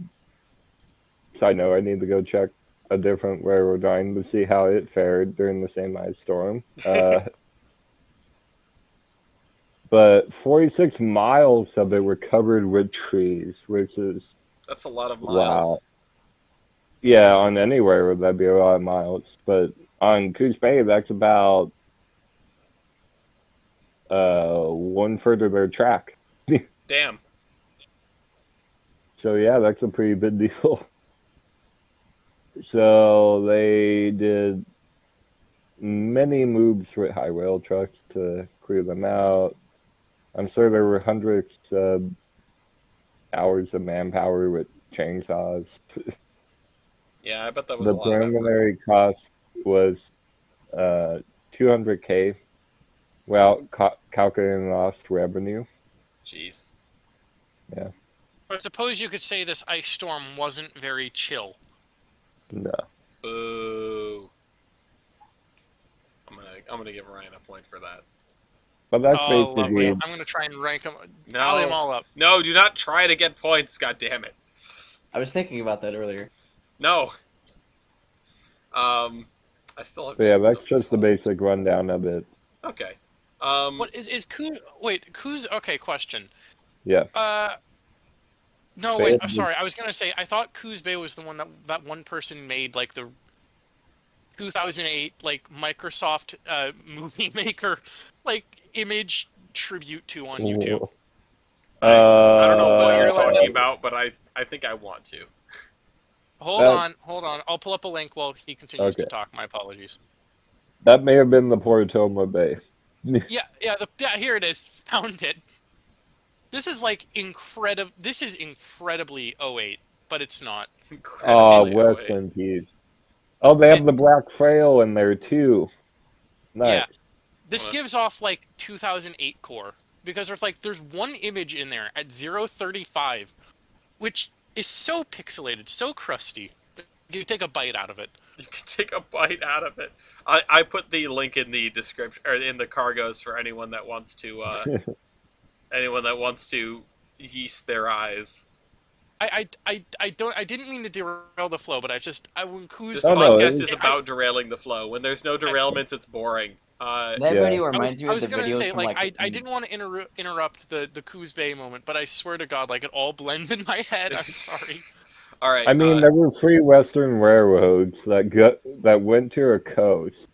Side note, I need to go check a different railroad line to see how it fared during the same ice storm. But 46 miles of it were covered with trees, which is... That's a lot of miles. Wow. Yeah, on any railroad, that'd be a lot of miles. But on Coos Bay, that's about 1/3 of their track. Damn. So yeah, that's a pretty big deal. So they did many moves with high rail trucks to clear them out. I'm sure there were hundreds of hours of manpower with chainsaws. Yeah, I bet that was The a lot of effort. preliminary cost was $200K. Well, calculating lost revenue. Jeez. I suppose you could say this ice storm wasn't very chill. No. Boo. I'm gonna give Ryan a point for that. But that's Oh, lovely. basically... I'm going to try and rank them, tally them all up. No, do not try to get points, goddammit. I was thinking about that earlier. No. I still have... Yeah, that's just the basic rundown of it. Okay. What is Coos? Wait, Coos. Okay, question. Yeah. No, wait. I'm sorry. I was gonna say I thought Coos Bay was the one that one person made, like the 2008 like Microsoft movie maker like image tribute to on YouTube. I don't know what you're realize talking that- about, but I think I want to. Hold on. I'll pull up a link while he continues to Okay. talk. My apologies. That may have been the Portoma Bay. Yeah. Here it is. Found it. This is like incredible. This is incredibly 08, but it's not. Incredibly West away. and Keys. Oh, they have the Black Trail in there too. Nice. Yeah. This What? gives off like 2008 core because there's one image in there at 0:35, which is so pixelated, so crusty. You take a bite out of it. You can take a bite out of it. I put the link in the description or in the cargoes for anyone that wants to yeast their eyes. I didn't mean to derail the flow, but when Coos This Oh, no, podcast it- is about derailing the flow. When there's no derailments, it's boring. That Yeah. video I reminds you was of the gonna videos say from like like I didn't want to interrupt the Coos Bay moment, but I swear to God, like it all blends in my head. I'm sorry. All right. I mean, there were 3 Western railroads that went to a coast.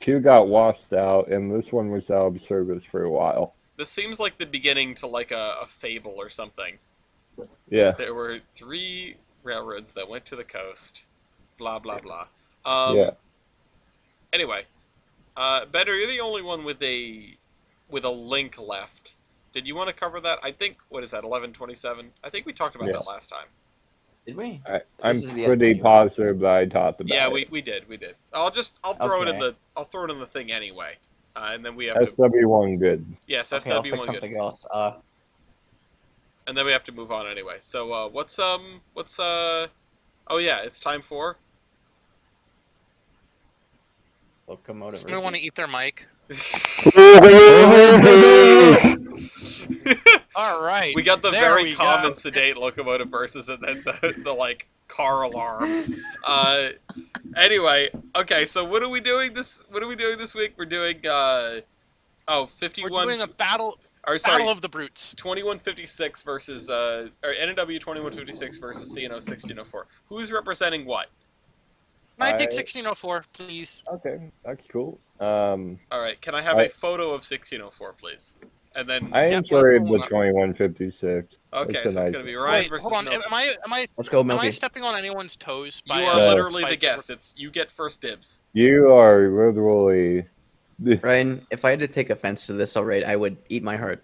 2 got washed out, and this one was out of service for a while. this seems like the beginning to like a fable or something. Yeah. There were 3 railroads that went to the coast. Blah blah blah. Yeah. Anyway, Better, you're the only one with a link left. Did you want to cover that? I think, what is that, 1127? I think we talked about Yes. that last time. Did we? I'm This is the pretty SW. positive that I talked about Yeah, it. we did. I'll throw it in Okay. I'll throw it in the thing anyway. And then we have to SW1 good. yes, Okay, I'll FW1 pick good. something else. And then we have to move on anyway. So what's oh yeah, it's time for Locomotive. Someone want to eat their mic? All right. we got the there very we calm go. and sedate locomotive versus and then the like car alarm. Anyway, okay, so what are we doing this week? We're doing 51 We're doing a battle sorry, of the brutes. 2156 versus or NW 2156 versus CNO 1604. Who's representing what? Can I take 1604, please? Okay, that's cool. All right, can I have a photo of 1604, please? And then I Yep, enjoyed well, the 2156. okay, It's a so it's nice gonna be one. Ryan Wait, versus hold on. Milky. Let's go, Am I Milky. stepping on anyone's toes? You By, are literally by the guest. It's you get first dibs. You are literally. Ryan, if I had to take offense to this already, I would eat my heart.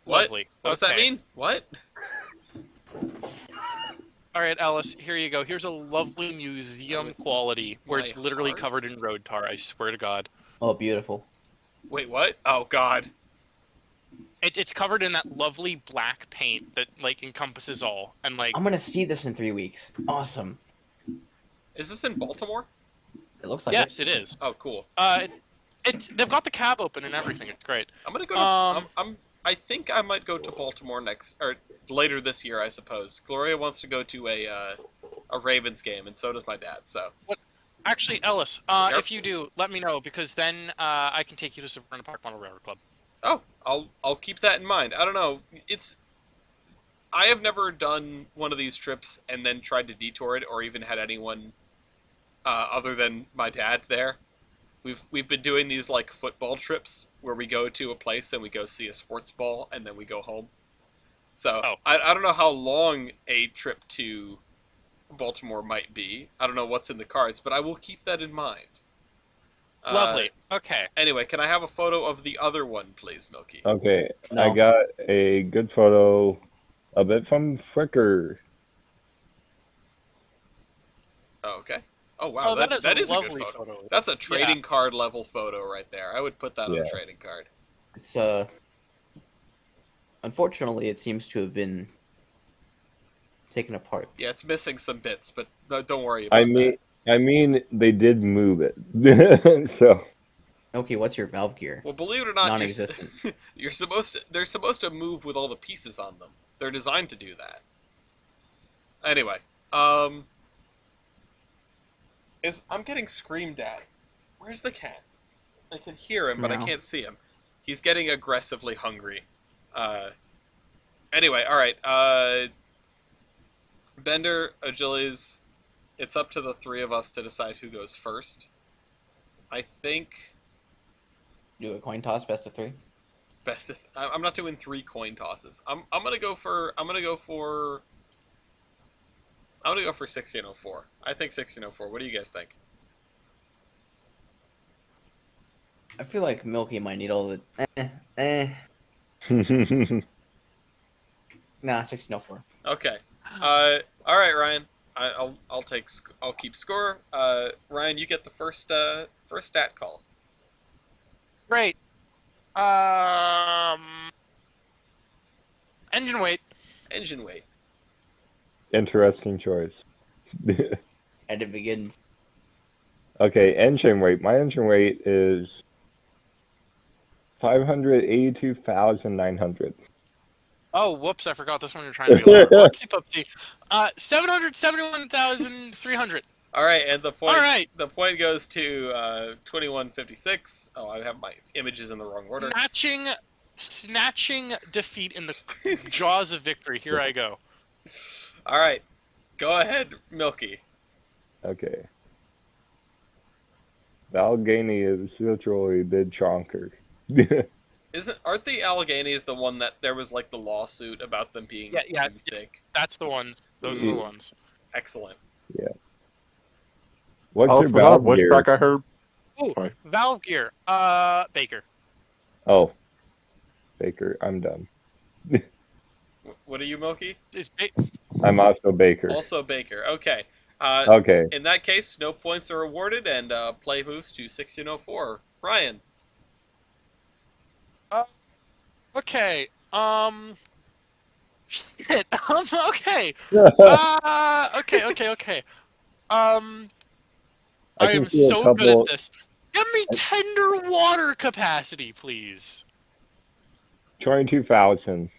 What? Lovely. What does that Okay. mean? What? All right, Alice, here you go. Here's a lovely museum quality where it's My literally heart? covered in road tar. I swear to God. Oh, beautiful. Wait, what? Oh God. It's covered in that lovely black paint that like encompasses all, and like I'm gonna see this in 3 weeks. Awesome. Is this in Baltimore? It looks like yes, it. it is. Oh, cool. It's they've got the cab open and everything. It's great. I'm gonna go to. I think I might go to Baltimore later this year, I suppose. Gloria wants to go to a Ravens game, and so does my dad. So. Actually, Ellis, Yep. if you do, let me know because then I can take you to Savannah Park Model Railroad Club. Oh, I'll keep that in mind. I don't know. I have never done one of these trips and then tried to detour it, or even had anyone other than my dad there. We've been doing these like football trips where we go to a place and we go see a sports ball and then we go home. So I don't know how long a trip to Baltimore might be. I don't know what's in the cards, but I will keep that in mind. Lovely. Okay. Anyway, can I have a photo of the other one, please, Milky? Okay, No. I got a good photo of it from Flickr. Oh, okay. Oh wow, that is a lovely good photo. photo. That's a trading card level photo right there. I would put that on Yeah. a trading card. It's unfortunately, it seems to have been taken apart. Yeah, it's missing some bits, but don't worry about that. I mean, they did move it. So Okay, what's your valve gear? Well, believe it or not, Non-existent. they're supposed to move with all the pieces on them. They're designed to do that. Anyway, I'm getting screamed at. Where's the cat? I can hear him, but I Meow. can't see him. He's getting aggressively hungry. Anyway, all right. Bender, Achilles, it's up to the three of us to decide who goes first. I think Do a coin toss, best of 3. I'm not doing 3 coin tosses. I'm gonna go for 1604. I think 1604. What do you guys think? I feel like Milky might need all the. Nah, 1604. Okay. All right, Ryan. I'll keep score. Ryan, you get the first stat call. Great. Engine weight. Engine weight. interesting choice. And it begins. Okay, engine weight. My engine weight is 582,900. Oh, whoops! I forgot this one. You're trying to be lower. Whoopsie poopsie. 771,300. All right, and the point. All right. The point goes to 2156. Oh, I have my images in the wrong order. Snatching defeat in the jaws of victory. Here I go. All right, go ahead, Milky. Okay. The Allegheny is literally the chonker. Aren't the Alleghenies the one that there was like the lawsuit about them being too thick? That's the ones. Those are the ones. Excellent. What's Oh, your forgot valve which gear? track I heard. Ooh, Sorry. valve gear. Baker. Oh, Baker. I'm done. What are you, Milky? I'm also Baker. Also Baker. Okay. Okay. In that case, no points are awarded, and play moves to 1604. Ryan. Okay. Shit. Okay. Okay. I can am see a so good couple- at this. Give me tender water capacity, please. 22,000.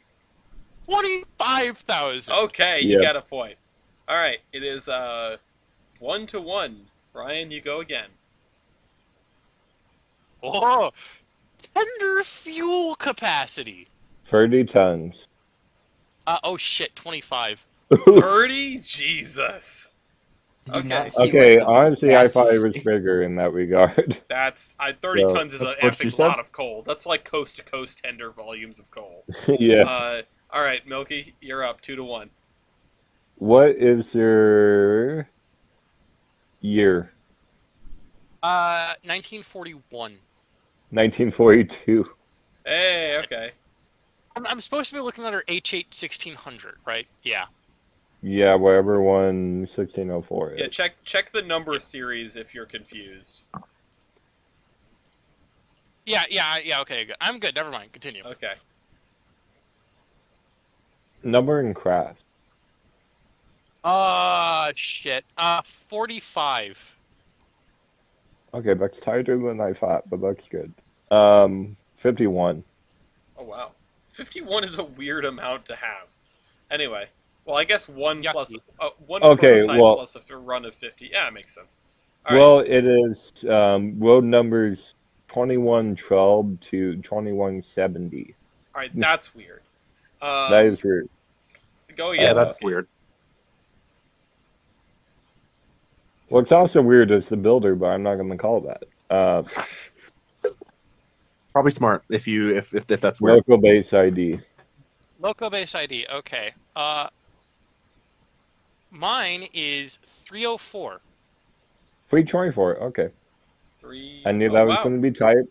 25,000. Okay, you Yep. got a point. All right, it is 1-1. Ryan, you go again. Oh, tender fuel capacity. 30 tons. Oh shit, 25. 30? Jesus. Did you Okay. not see Okay, what the honestly, I thought it massive- was bigger in that regard. 30 So, tons is an that's what she epic said. lot of coal. That's like coast to coast tender volumes of coal. Yeah. All right, Milky, you're up 2-1. What is your year? 1941. 1942. Hey, okay. I'm supposed to be looking at her H8 1600, right? Yeah. Yeah, whatever one 1604 is. Yeah, check the number series if you're confused. Yeah, okay, good. I'm good. Never mind. Continue. Okay. Number and craft. Shit. 45. Okay, that's tighter than I thought, but that's good. 51. Oh, wow. 51 is a weird amount to have. Anyway. Well, I guess one Yucky. plus... one Okay, prototype well- plus a run of 50. Yeah, it makes sense. All right. Well, it is road numbers 2112 to 2170. All right, that's weird. That is weird. Go Yeah, again. that's weird. What's also weird is the builder, but I'm not going to call that. Probably smart if that's weird. Local base ID. Loco base ID. Okay. Mine is 304. 324. Okay. I knew Oh, that was wow. going to be tight,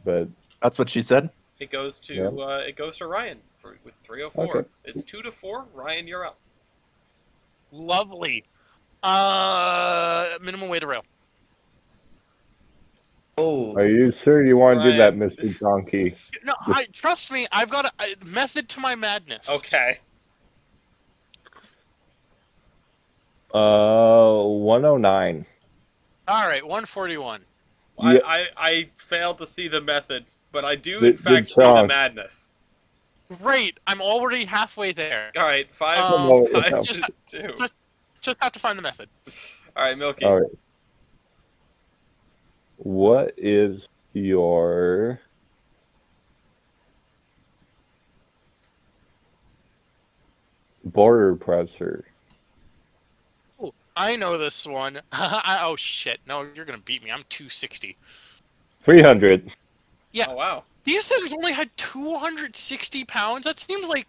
but That's what she said. It goes to Yeah. Ryan with 304. Okay. It's 2-4. Ryan, you're up. Lovely. Minimum weight of rail. Oh, are you sure you want to do that, Ryan. Mr. Donkey? No, trust me. I've got a method to my madness. Okay. 109. All right, 141. Yeah. I failed to see the method, but I do The- in fact the see the chunk. madness. Great. I'm already halfway there. All right, five, Um, five just- to 2. Just have to find the method. All right, Milky. All right. What is your border pressure? Ooh, I know this one. Oh shit! No, you're gonna beat me. I'm 260. 300. Yeah. Oh wow. These things only had 260 pounds. That seems like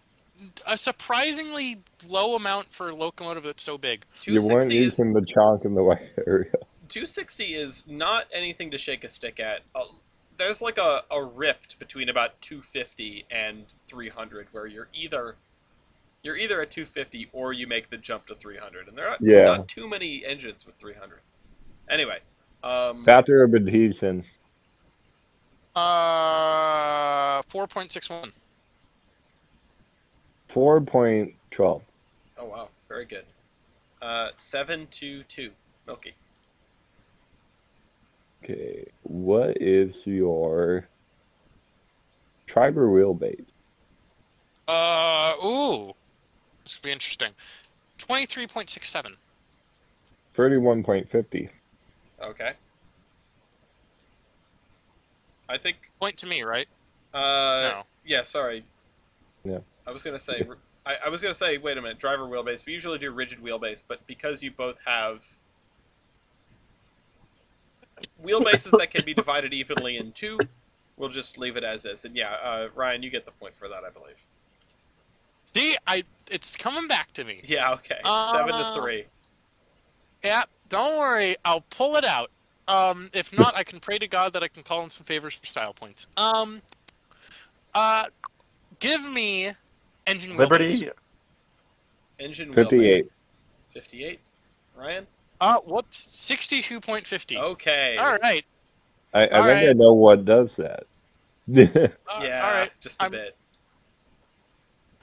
a surprisingly low amount for a locomotive that's so big. You weren't 260 is using the chunk in the right area. 260 is not anything to shake a stick at. There's like a rift between about 250 and 300 where you're either at 250 or you make the jump to 300, and there are Yeah. not too many engines with 300. Anyway, Factor of adhesion. 4.61. 4.12. oh wow, very good. 7-2. Milky. Okay. What is your Triber wheelbase? Ooh. This could be interesting. 23.67. 31.50. Okay. I think. Point to me, right? No. Yeah. Sorry. Yeah. I was gonna say. I was gonna say. Wait a minute. Driver wheelbase. We usually do rigid wheelbase, but because you both have wheelbases that can be divided evenly in two, we'll just leave it as is. And yeah, Ryan, you get the point for that, I believe. See, it's coming back to me. Yeah. Okay. 7-3. Yeah, don't worry. I'll pull it out. If not, I can pray to God that I can call in some favors for style points. Give me engine Liberty. wheelbase. Engine 58. wheelbase. 58. Ryan. Whoops. 62.50. Okay. All right. I think I Alright. know what does that. Yeah. All right. Just a I'm- bit.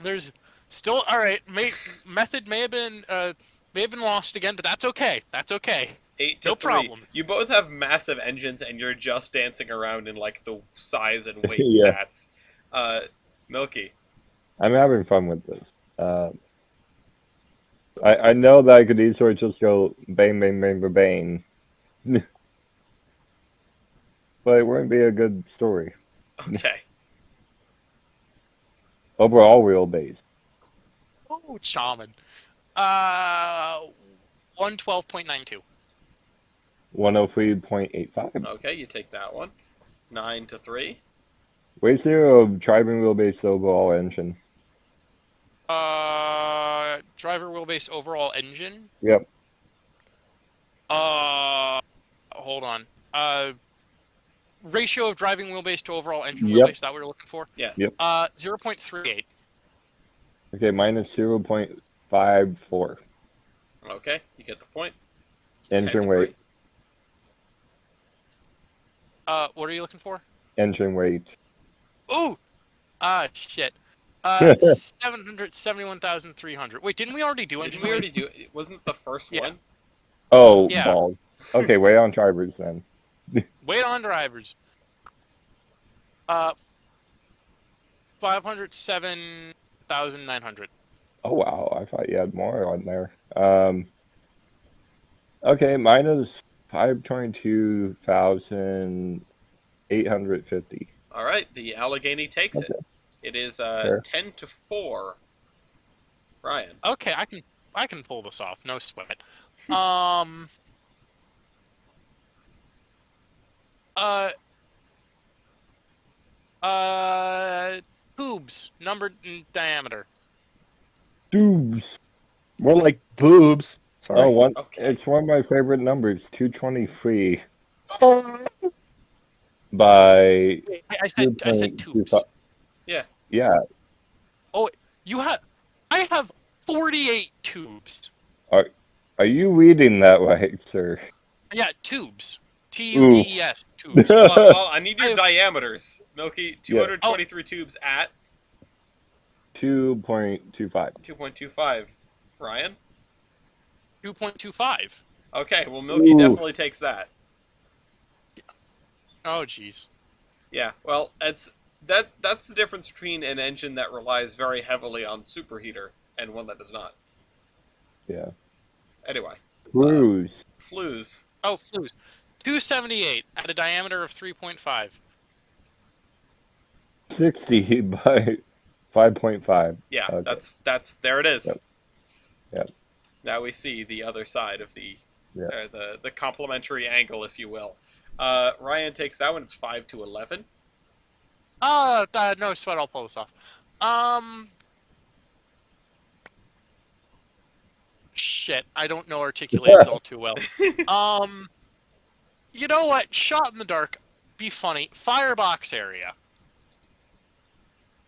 There's still all right. Method may have been lost again, but that's okay. That's okay. 8-3. No problem. You both have massive engines, and you're just dancing around in like the size and weight Yeah. stats. Milky. I'm having fun with this. I know that I could easily just go bang, bang, bang, bang, bang. But it wouldn't be a good story. Okay. Overall wheelbase. Oh, shaman. 112.92. 103.85. Okay, you take that one. 9 to 3. Ratio of driving wheelbase to overall engine. Driver wheelbase overall engine. Yep. Hold on. Ratio of driving wheelbase to overall engine Yep. wheelbase. Is that what you're looking for? Yes. Yep. 0.38. Okay, minus 0.54. Okay, you get the point. Engine 10 to weight. 3. What are you looking for? Engine weight. Ooh! Shit. 771,300. Wait, didn't we already do engine Didn't we already weight? do it? Wasn't it the first Yeah. one? Oh, Yeah. balls. Okay, wait on drivers then. Wait on drivers. 507,900. Oh, wow. I thought you had more on there. Okay, minus 522,850. All right, the Allegheny takes it. Okay. It is Fair. 10 to 4. Ryan. Okay, I can pull this off. No sweat. Tubes, numbered in diameter. Tubes. More like boobs. Sorry. Oh, one. Okay. It's one of my favorite numbers, 223. By I said tubes. 2.25. Yeah. Yeah. I have 48 tubes. Are you reading that right, sir? Yeah, tubes. Tubes. Tubes. Well, I need your I- diameters. Milky, 223 tubes at 2.25. 2.25. Ryan? 2.25. Okay, well, Milky Ooh. definitely takes that. Oh, jeez. Yeah, well, that's the difference between an engine that relies very heavily on superheater and one that does not. Yeah. Anyway, Cruise. flues. Oh, flues. 278 at a diameter of 3.5. 60 by 5.5. Yeah, Okay. that's there it is. Yep. Yep. Now we see the other side of the Yeah. the complementary angle, if you will. Ryan takes that one. It's 5 to 11. No sweat. I'll pull this off. Shit. I don't know articulates all too well. You know what? Shot in the dark. Be funny. Firebox area.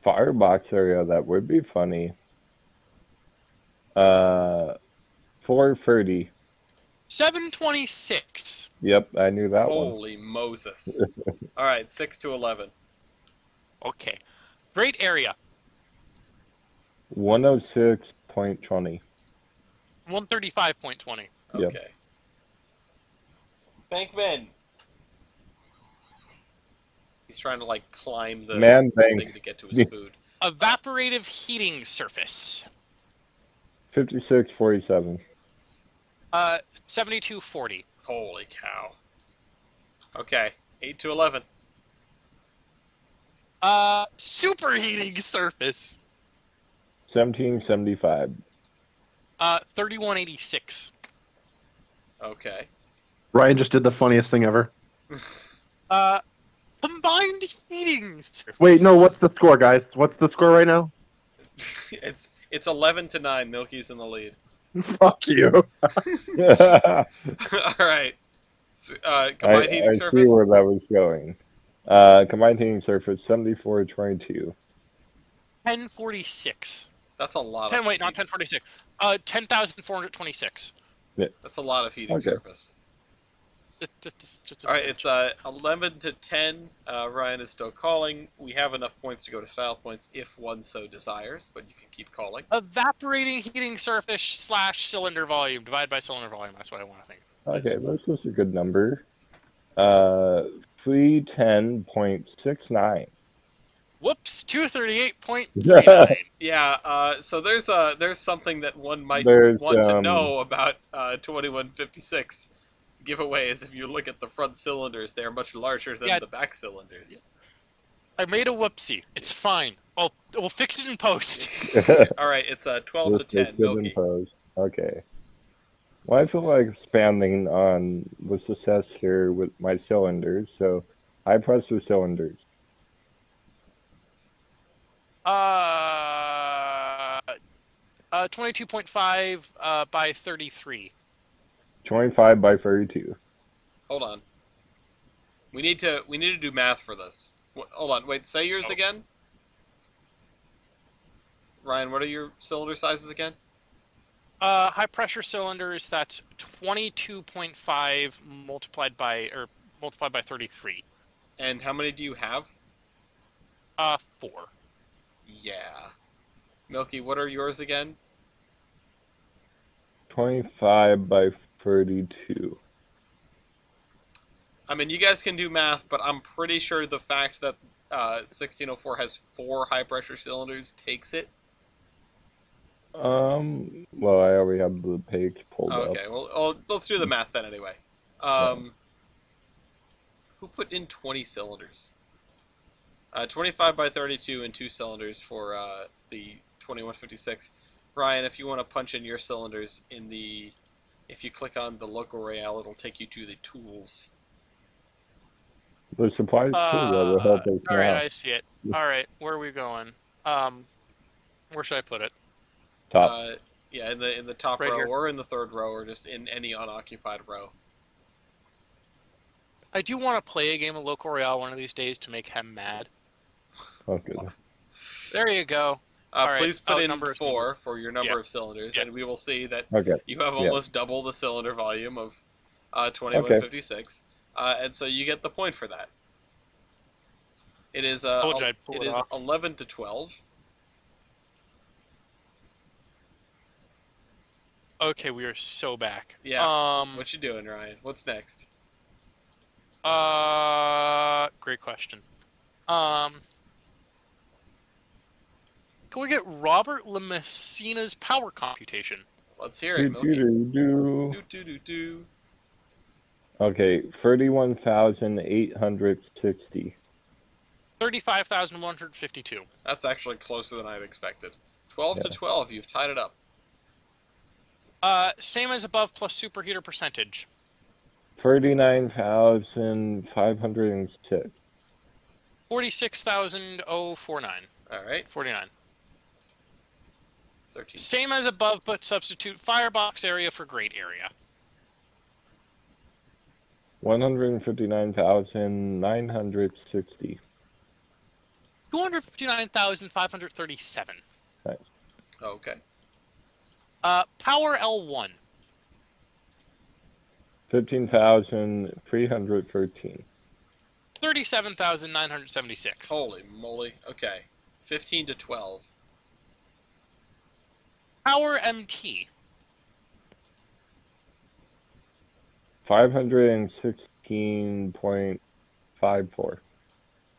Firebox area, that would be funny. 430. 726. Yep, I knew that one. Holy Moses! All right, 6 to 11. Okay. Great area. 106.20. 135.20. Yep. Okay. Bankman. He's trying to like climb the Man bank. thing to get to his food. Evaporative heating surface. 56.47. 7240. Holy cow. Okay, 8 to 11. Superheating surface. 1775. 3186. Okay. Ryan just did the funniest thing ever. Combined heating surface. Wait, no, what's the score, guys? What's the score right now? It's 11 to 9. Milky's in the lead. Fuck you. All right. So, combined I heating see surface. where that was going. Combined heating surface, 74.22. 1046. That's a lot. 10. Of Wait, not heating. 1046. 10,426. That's a lot of heating Okay. surface. All right, it's 11 to 10. Ryan is still calling. We have enough points to go to style points if one so desires, but you can keep calling. Evaporating heating surface / cylinder volume divided by cylinder volume. That's what I want to think. Okay, that's just a good number. 310.69. Whoops, 238.39. Yeah. So there's something that one might There's, want to know about 2156 giveaways. If you look at the front cylinders, they are much larger than Yeah. the back cylinders. I made a whoopsie. It's fine. We'll fix it in post. All right, it's 12 to 10. Milky. Okay. Well, I feel like expanding on the success here with my cylinders, so high pressure cylinders. Uh, 22.5 by 33. 25 by 32. Hold on. We need to do math for this. Hold on. Wait. Say yours again. Ryan, what are your cylinder sizes again? High pressure cylinders, that's 22.5 multiplied by 33. And how many do you have? 4. Yeah. Milky, what are yours again? 25 by 32. I mean, you guys can do math, but I'm pretty sure the fact that 1604 has 4 high pressure cylinders takes it. Well, I already have the page pulled up. Okay, well, let's do the math then anyway. Who put in 20 cylinders? 25 by 32 and 2 cylinders for the 2156. Ryan, if you want to punch in your cylinders if you click on the local royale, it'll take you to the tools. The supplies too that will help us All right, now. I see it. All right, where are we going? Where should I put it? Top. Yeah, in the top Right row here. or in the third row or just in any unoccupied row. I do want to play a game of Local Royale one of these days to make him mad. Okay. There you go. All right. Please put in number is 4 for your number Yeah. of cylinders, Yeah. and we will see that Okay. you have Yeah. almost double the cylinder volume of 2156, and so you get the point for that. It is Told you I'd pull it it is off. 11 to 12. Okay, we are so back. Yeah. What you doing, Ryan? What's next? Great question. Can we get Robert Lemessina's power computation? Let's hear it, Milky. Do. Do. Okay, 31,860. 35,152. That's actually closer than I'd expected. 12 to Yeah. 12. You've tied it up. Same as above plus superheater percentage. 39,506. 46,049. All right. 49. 13. Same as above, but substitute firebox area for great area. 159,960. 259,537. Nice. Okay. Power L1. 15,313. 37,976. Holy moly. Okay. 15 to 12. Power MT. 516.54.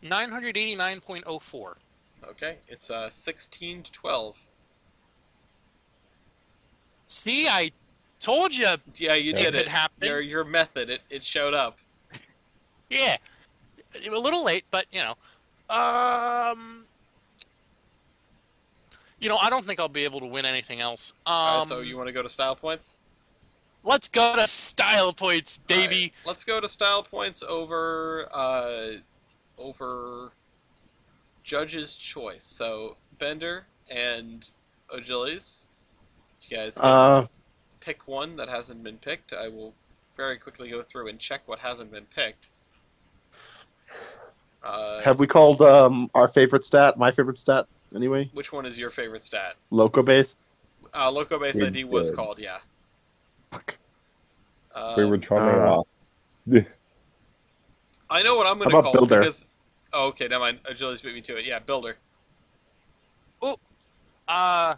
989.04. Okay. It's 16 to 12. See, I told you. Yeah, you It did could it. happen. Your method, it showed up. Yeah. A little late, but, I don't think I'll be able to win anything else. All right, so you want to go to style points? Let's go to style points, baby. All right, let's go to style points over judge's choice. So Bender and Ogilis, you guys can pick one that hasn't been picked. I will very quickly go through and check what hasn't been picked. Have we called our favorite stat, my favorite stat, anyway? Which one is your favorite stat? Loco base? Loco base We ID was did. called, yeah. Fuck. We were turning off. I know what I'm going How to about call it Builder? because... Oh, okay, never mind. Agility's beat me to it. Yeah, Builder. I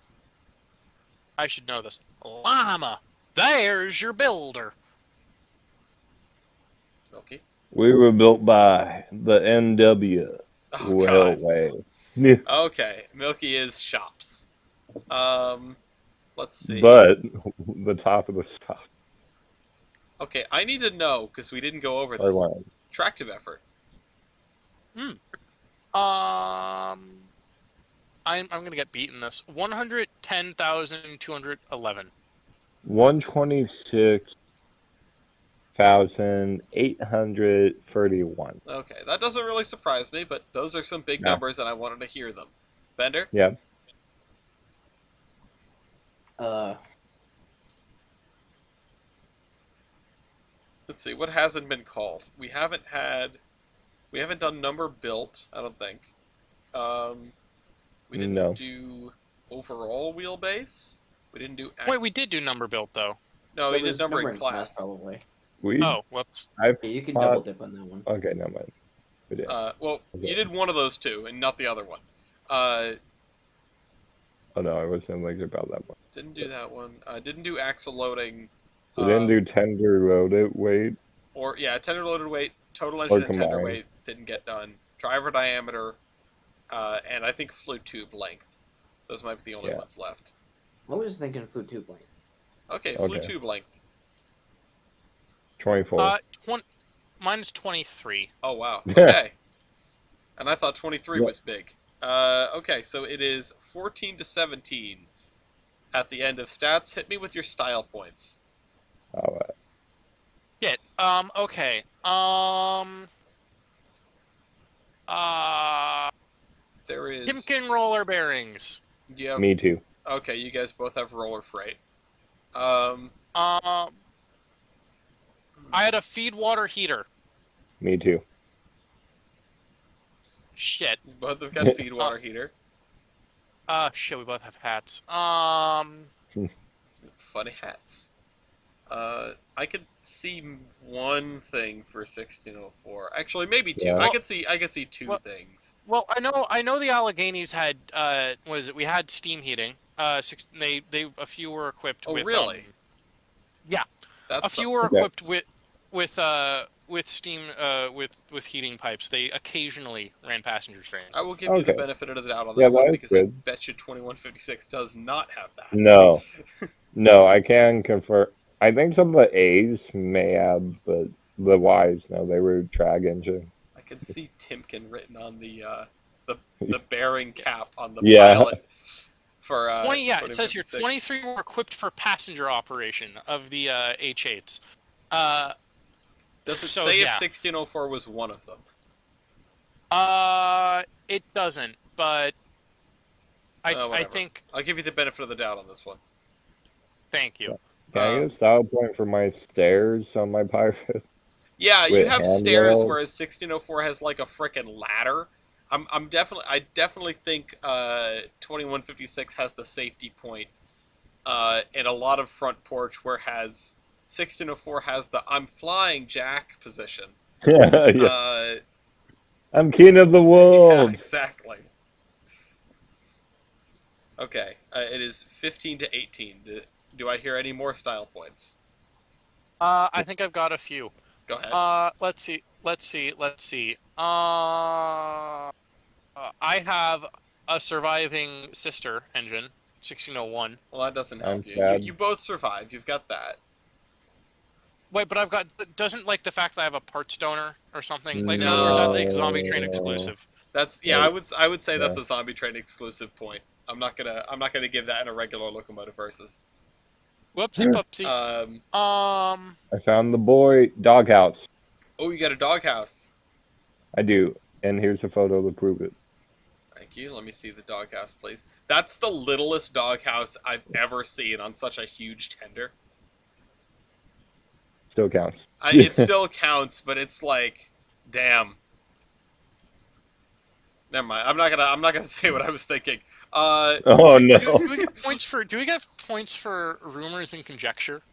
should know this. Llama. There's your builder. Okay. We were built by the NW Oh, God. Railway. Okay, Milky is shops. Let's see. But the top of the stop. Okay, I need to know, because we didn't go over Or this. line. Tractive effort. I'm gonna get beaten this. 110,211. 126,831. Okay, that doesn't really surprise me, but those are some big No. numbers, and I wanted to hear them. Bender? Yeah. Let's see, what hasn't been called? We haven't done number built, I don't think. We didn't No. do overall wheelbase. We didn't do Wait, we did do number built though. No, It we did was number in numbering class. probably. Oh, whoops. I Yeah, you can thought- double dip on that one. Okay, never mind. We did. Well, Okay. you did one of those two, and not the other one. Oh no, I wasn't thinking about that one. Didn't do that one. Didn't do axle loading. We didn't do tender loaded weight. Or, yeah, tender loaded weight, total engine and tender combined. weight didn't get done. Driver diameter, and I think flute tube length. Those might be the only Yeah. ones left. I was thinking flute tube length. Okay, flute Okay. tube length. 24. Mine is 23. Oh, wow. Okay. And I thought 23 Yeah. was big. Okay, so it is 14 to 17 at the end of stats. Hit me with your style points. All right. Shit. Okay. There is... Timken roller bearings. You have... Me too. Okay, you guys both have roller freight. I had a feed water heater. Me too. Shit. Both have got feed water heater. Shit, we both have hats. Funny hats. I could see one thing for 1604. Actually, maybe two. Yeah. I could see two Well- things. Well, I know the Alleghenies had, what is it? We had steam heating. A few were equipped Oh, with. really? Yeah. That's A few were Okay. equipped with steam with heating pipes. They occasionally ran passenger trains. I will give you the Okay. benefit of the doubt on Yeah, that one that is because I good. bet you 2156 does not have that. No. No, I can confirm. I think some of the A's may have, but the Y's, no, they were drag engine. I can see Timken written on the bearing cap on the Yeah. pilot. For 20, yeah, it says here 2056. 23 were equipped for passenger operation of the H8s. Does it so, say yeah. if 1604 was one of them? It doesn't, but I Whatever. think. I'll give you the benefit of the doubt on this one. Thank you. Can I get a style point for my stairs on my pirate? Yeah, you With have stairs, handrails? whereas 1604 has like a frickin' ladder. I definitely think 2156 has the safety point, and a lot of front porch, whereas 1604 has the I'm flying Jack position. Yeah. I'm king of the world. Yeah, exactly. Okay, it is 15 to 18. Do I hear any more style points? I think I've got a few. Go ahead. Let's see. I have a surviving sister engine, 1601. Well, that doesn't I'm help you. sad. You both survived. You've got that. Wait, but I've got doesn't like the fact that I have a parts donor or something like No. or is that the zombie train exclusive? That's yeah. Right. I would say that's Yeah. a zombie train exclusive point. I'm not gonna give that in a regular locomotive versus. Whoopsie poopsie. I found the boy doghouse. Oh, you got a doghouse. I do. And here's a photo to prove it. Thank you. Let me see the doghouse, please. That's the littlest doghouse I've ever seen on such a huge tender. Still counts. It still counts, but it's like, damn. Never mind. I'm not gonna say what I was thinking. Oh no. Do we get points for rumors and conjecture?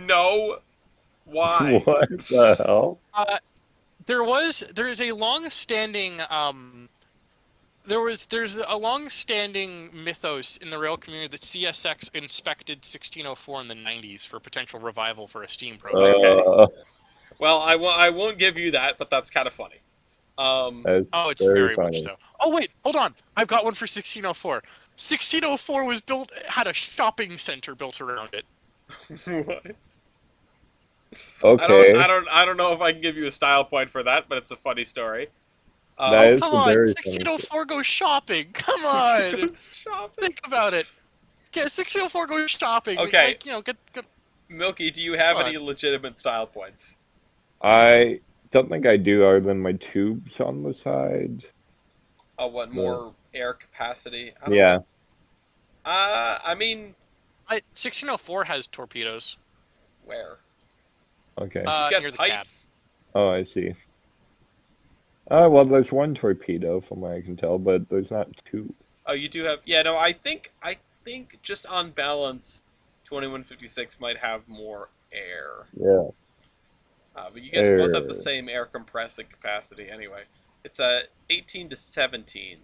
No. Why? What the hell? There's a long-standing there's a long-standing mythos in the rail community that CSX inspected 1604 in the 90s for potential revival for a steam program. Well, I won't give you that, but that's kind of funny. That's Oh, it's very funny. much so. Oh wait, hold on. I've got one for 1604. 1604 had a shopping center built around it. What? Okay. I don't know if I can give you a style point for that, but it's a funny story. That is Come a on, very 1604 goes shopping. Come on, Shopping. think about it. Yeah, 1604 goes shopping. Okay. Like, you know, get. Milky, do you have Come any legitimate style points? I don't think I do, other than my tubes on the side. What, more air capacity? I don't Yeah. know. I mean, 1604 has torpedoes. where? Okay. You get Near the cab. pipes. Oh, I see. Well, there's one torpedo from what I can tell, but there's not two. Oh, you do have. Yeah, no, I think just on balance, 2156 might have more air. Yeah. But you guys both have the Air. same air compressing capacity anyway. It's 18 to 17.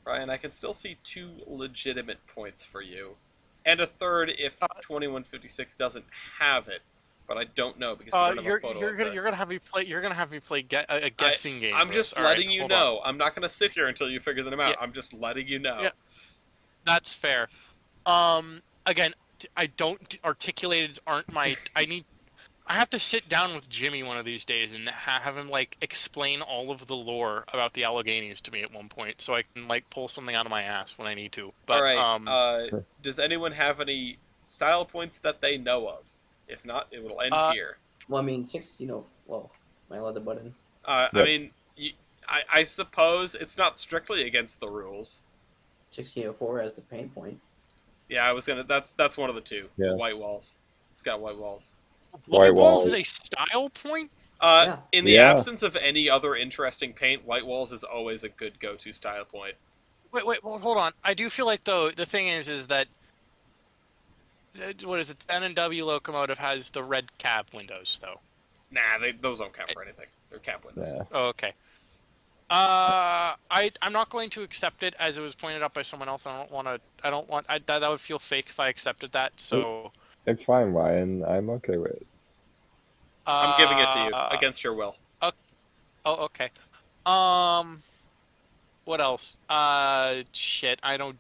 Ryan, I can still see 2 legitimate points for you, and a third if 2156 doesn't have it. But I don't know because we don't have a photo of it. You're gonna have me play. You're gonna have me play a guessing game. I'm for just this. All right, letting you hold know. on. I'm not gonna sit here until you figure them out. Yeah. I'm just letting you know. Yeah. That's fair. Again, I don't articulated aren't my. I have to sit down with Jimmy one of these days and have him like explain all of the lore about the Alleghenies to me at one point, so I can like pull something out of my ass when I need to. But, All right. Does anyone have any style points that they know of? If not, it will end here. Well, I mean, 16. Well, am I allowed the button? I mean, I suppose it's not strictly against the rules. 1604 has the paint point. Yeah, I was gonna. That's one of the two. Yeah. White walls. It's got white walls. White walls walls. is a style point. Yeah. In the Yeah. absence of any other interesting paint, white walls is always a good go-to style point. Wait, well, hold on. I do feel like though the thing is that what is it? The N&W locomotive has the red cab windows though. Nah, those don't count for anything. They're cap windows. Yeah. Oh, okay. I'm not going to accept it as it was pointed out by someone else. I don't want. That would feel fake if I accepted that. So. It's fine, Ryan. I'm okay with it. I'm giving it to you against your will. Oh, okay. What else? Shit. I know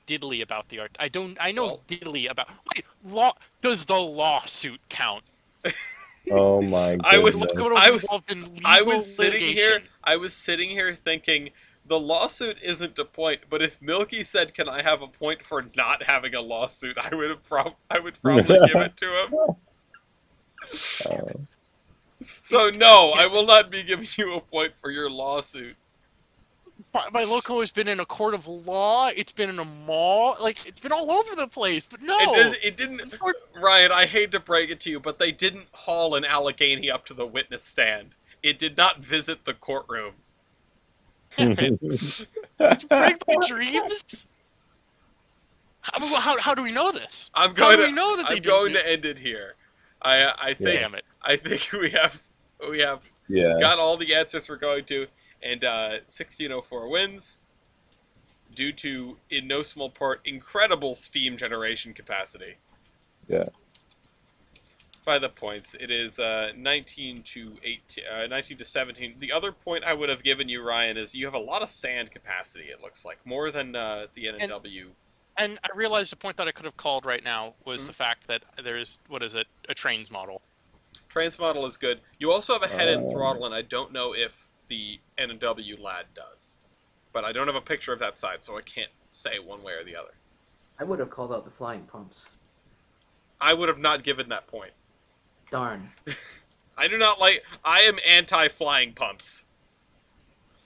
diddly about the art. I know diddly about. Wait, does the lawsuit count? Oh my I was- goodness. I was sitting here thinking the lawsuit isn't a point, but if Milky said, "Can I have a point for not having a lawsuit?" I would probably give it to him. So no, I will not be giving you a point for your lawsuit. My loco has been in a court of law. It's been in a mall. Like it's been all over the place. But no, It didn't. Ryan, I hate to break it to you, but they didn't haul an Allegheny up to the witness stand. It did not visit the courtroom. Did you break my dreams? How do we know this? I'm going How do we know that they I'm going did to end it here. I think. Damn it. I think we have Yeah. got all the answers we're going to, and 1604 wins due to, in no small part, incredible steam generation capacity. Yeah. By the points, it is 19 to 17. The other point I would have given you, Ryan, is you have a lot of sand capacity. It looks like more than the N&W. And I realized the point that I could have called right now was the fact that there's a trains model. Trains model is good. You also have a head-end throttle, and I don't know if the N&W lad does, but I don't have a picture of that side, so I can't say one way or the other. I would have called out the flying pumps. I would have not given that point. Darn. I am anti-flying pumps.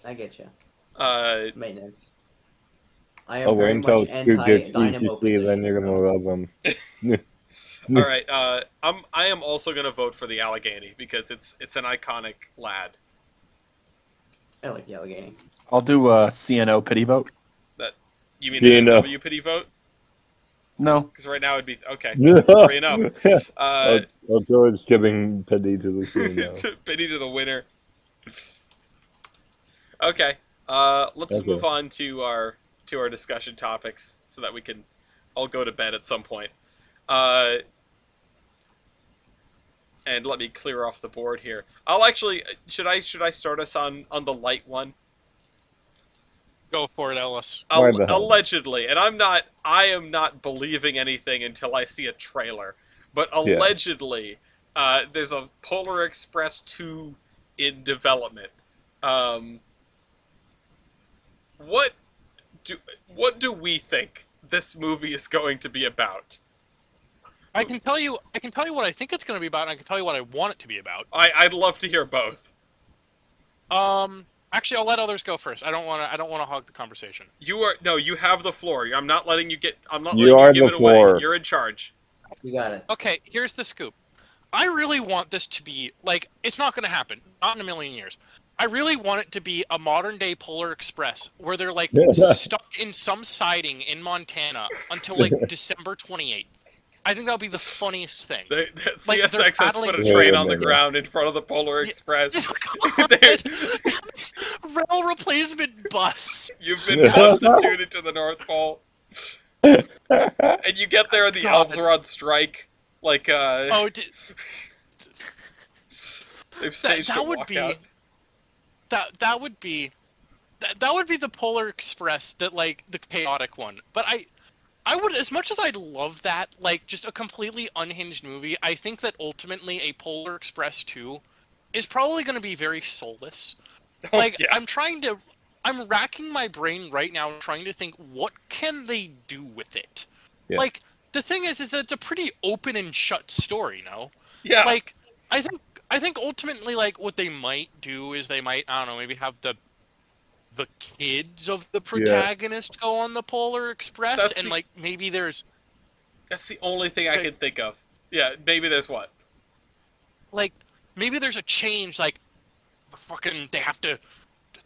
I get you. Maintenance. I am Oh, wait very until much Scoot gets anti-dynamo UCC, then you're gonna love them. All right. I am also gonna vote for the Allegheny because it's an iconic lad. I like the Allegheny. I'll do a CNO pity vote. You mean the N&W pity vote? No. Because right now it'd be okay. Yeah. It's 3-0. I'll always giving pity to the scene. Pity to the winner. Okay. Let's move on to our discussion topics so that we can all go to bed at some point. And let me clear off the board here. I'll actually should I start us on the light one? Go for it, Ellis. Allegedly, and I am not believing anything until I see a trailer. But allegedly, there's a Polar Express 2 in development. What do we think this movie is going to be about. I can tell you what I think it's going to be about, and I can tell you what I want it to be about. I'd love to hear both. Actually, I'll let others go first. I don't want to hog the conversation. You have the floor. I'm not letting you give it floor. away. You're in charge. You got it. Okay, here's the scoop. I really want this to be, like, it's not going to happen. Not in a million years. I really want it to be a modern-day Polar Express, where they're, like, stuck in some siding in Montana until, like, December 28th. I think that would be the funniest thing. CSX has put a train on the ground in front of the Polar Express. Rail replacement bus. You've been constituted to the North Pole. And you get there and the elves are on strike. Like, they've staged a walkout. That would be the Polar Express, that, like, the chaotic one. But I would, as much as I'd love that, like, just a completely unhinged movie, I think that ultimately a Polar Express 2 is probably going to be very soulless. Like, yeah. I'm racking my brain right now trying to think, what can they do with it? Yeah. Like, the thing is that it's a pretty open and shut story, no? Yeah. Like, I think ultimately, like, what they might do is they might, I don't know, maybe have the kids of the protagonist go on the Polar Express, like, maybe there's... That's the only thing I can think of. Yeah, maybe there's what? Like, maybe there's a change, like, fucking, they have to...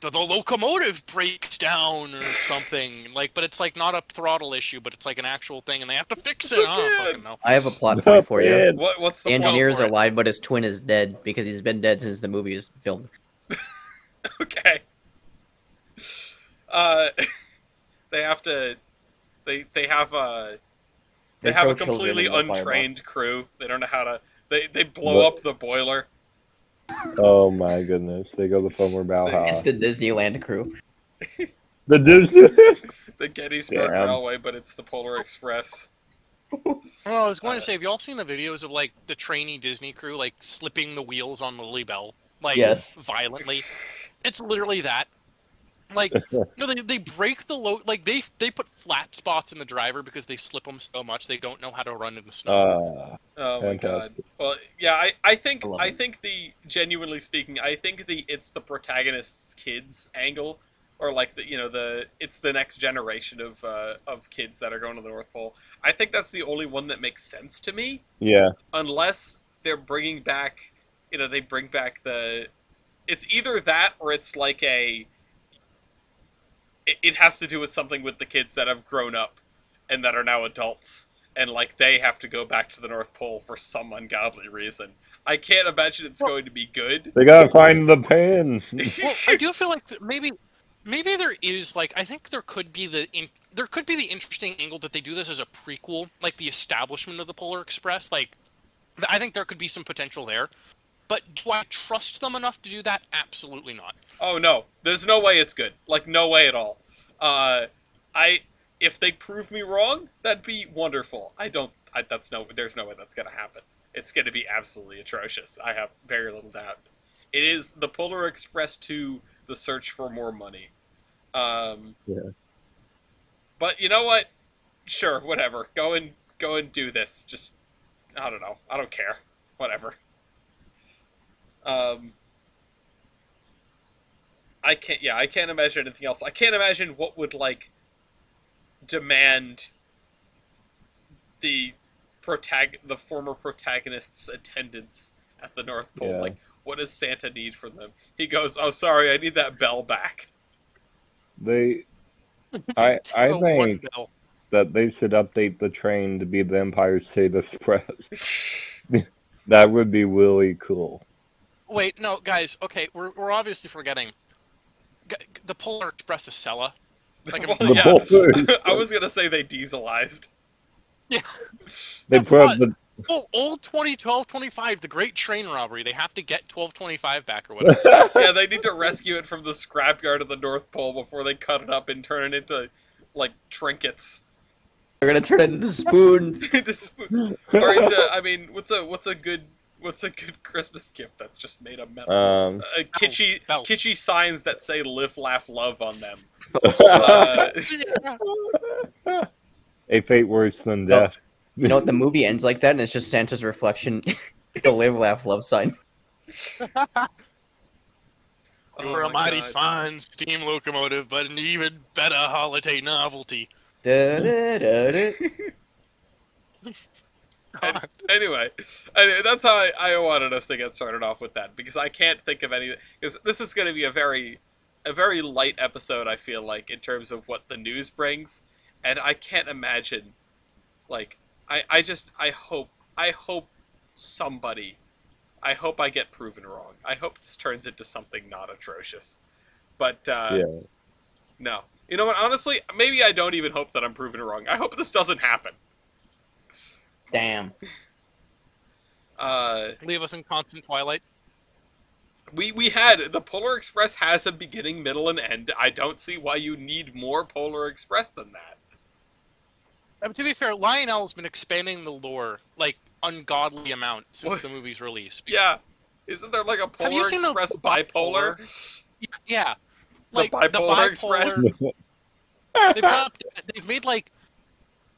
The locomotive breaks down or something, like, but it's, like, not a throttle issue, but it's, like, an actual thing, and they have to fix it. I don't fucking know. I have a plot point for you. What's the Engineers plot for are it? alive, but his twin is dead because he's been dead since the movie was filmed. Okay. They have to. They have a completely untrained crew. They don't know how to. They blow up the boiler. Oh my goodness! They go the former It's Valhalla. the Disneyland crew. The Disney. The Gettysburg Damn. Railway, but it's the Polar Express. Oh, I was going to say, have you all seen the videos of, like, the trainee Disney crew, like, slipping the wheels on Lily Bell? Like, Yes. violently? It's literally that. Like, no, they break the load, like, they put flat spots in the driver because they slip them so much they don't know how to run in the snow. Oh my god. Well, yeah, I think genuinely speaking, I think it's the protagonist's kids angle, or like it's the next generation of kids that are going to the North Pole. I think that's the only one that makes sense to me. Yeah. Unless they're bringing back, they bring back it's either that or it's like it has to do with something with the kids that have grown up and that are now adults, and like they have to go back to the North Pole for some ungodly reason. I can't imagine it's going to be good. They gotta find the pin. Well, I do feel like maybe there is, like, I think there could be the interesting angle that they do this as a prequel, like the establishment of the Polar Express. Like, I think there could be some potential there. But do I trust them enough to do that? Absolutely not. Oh no, there's no way it's good. Like, no way at all. If they prove me wrong, that'd be wonderful. There's no way that's gonna happen. It's gonna be absolutely atrocious. I have very little doubt. It is the Polar Express 2, The Search for More Money. Yeah. But you know what? Sure, whatever. Go and do this. Just, I don't know. I don't care. Whatever. I can't imagine anything else. I can't imagine what would, like, demand the former protagonist's attendance at the North Pole. Yeah. Like, what does Santa need from them? He goes, "Oh, sorry, I need that bell back." I One think bell. that they should update the train to be the Empire State Express. That would be really cool. Wait, no, guys. Okay, we're obviously forgetting. The Polar Express is Sella. Like, Well, The yeah. Polar I was gonna say they dieselized. yeah. They Yeah, put up the old 2012-25, the Great Train Robbery. They have to get 1225 back or whatever. Yeah, they need to rescue it from the scrapyard of the North Pole before they cut it up and turn it into, like, trinkets. They're gonna turn it into spoons. Into spoons. Or into, I mean, what's a good Christmas gift that's just made of metal? Bells. Kitschy signs that say "Live, Laugh, Love" on them. A fate worse than No. death. You know what? The movie ends like that, and it's just Santa's reflection, the live, laugh, love sign. You're a my mighty God. fine steam locomotive, but an even better holiday novelty. Da-da-da-da. Anyway, that's how I wanted us to get started off with that, because I can't think of any. Because this is going to be a very light episode. I feel like in terms of what the news brings, and I can't imagine. Like, I hope somebody. I hope I get proven wrong. I hope this turns into something not atrocious. But Yeah. no, you know what? Honestly, maybe I don't even hope that I'm proven wrong. I hope this doesn't happen. Damn. Leave us in constant twilight. We had the Polar Express has a beginning, middle, and end. I don't see why you need more Polar Express than that. To be fair, Lionel's been expanding the lore like ungodly amount since What? the movie's release. Yeah, isn't there like a Have you Polar seen the Express bipolar? Yeah, The like bipolar Express? they've made like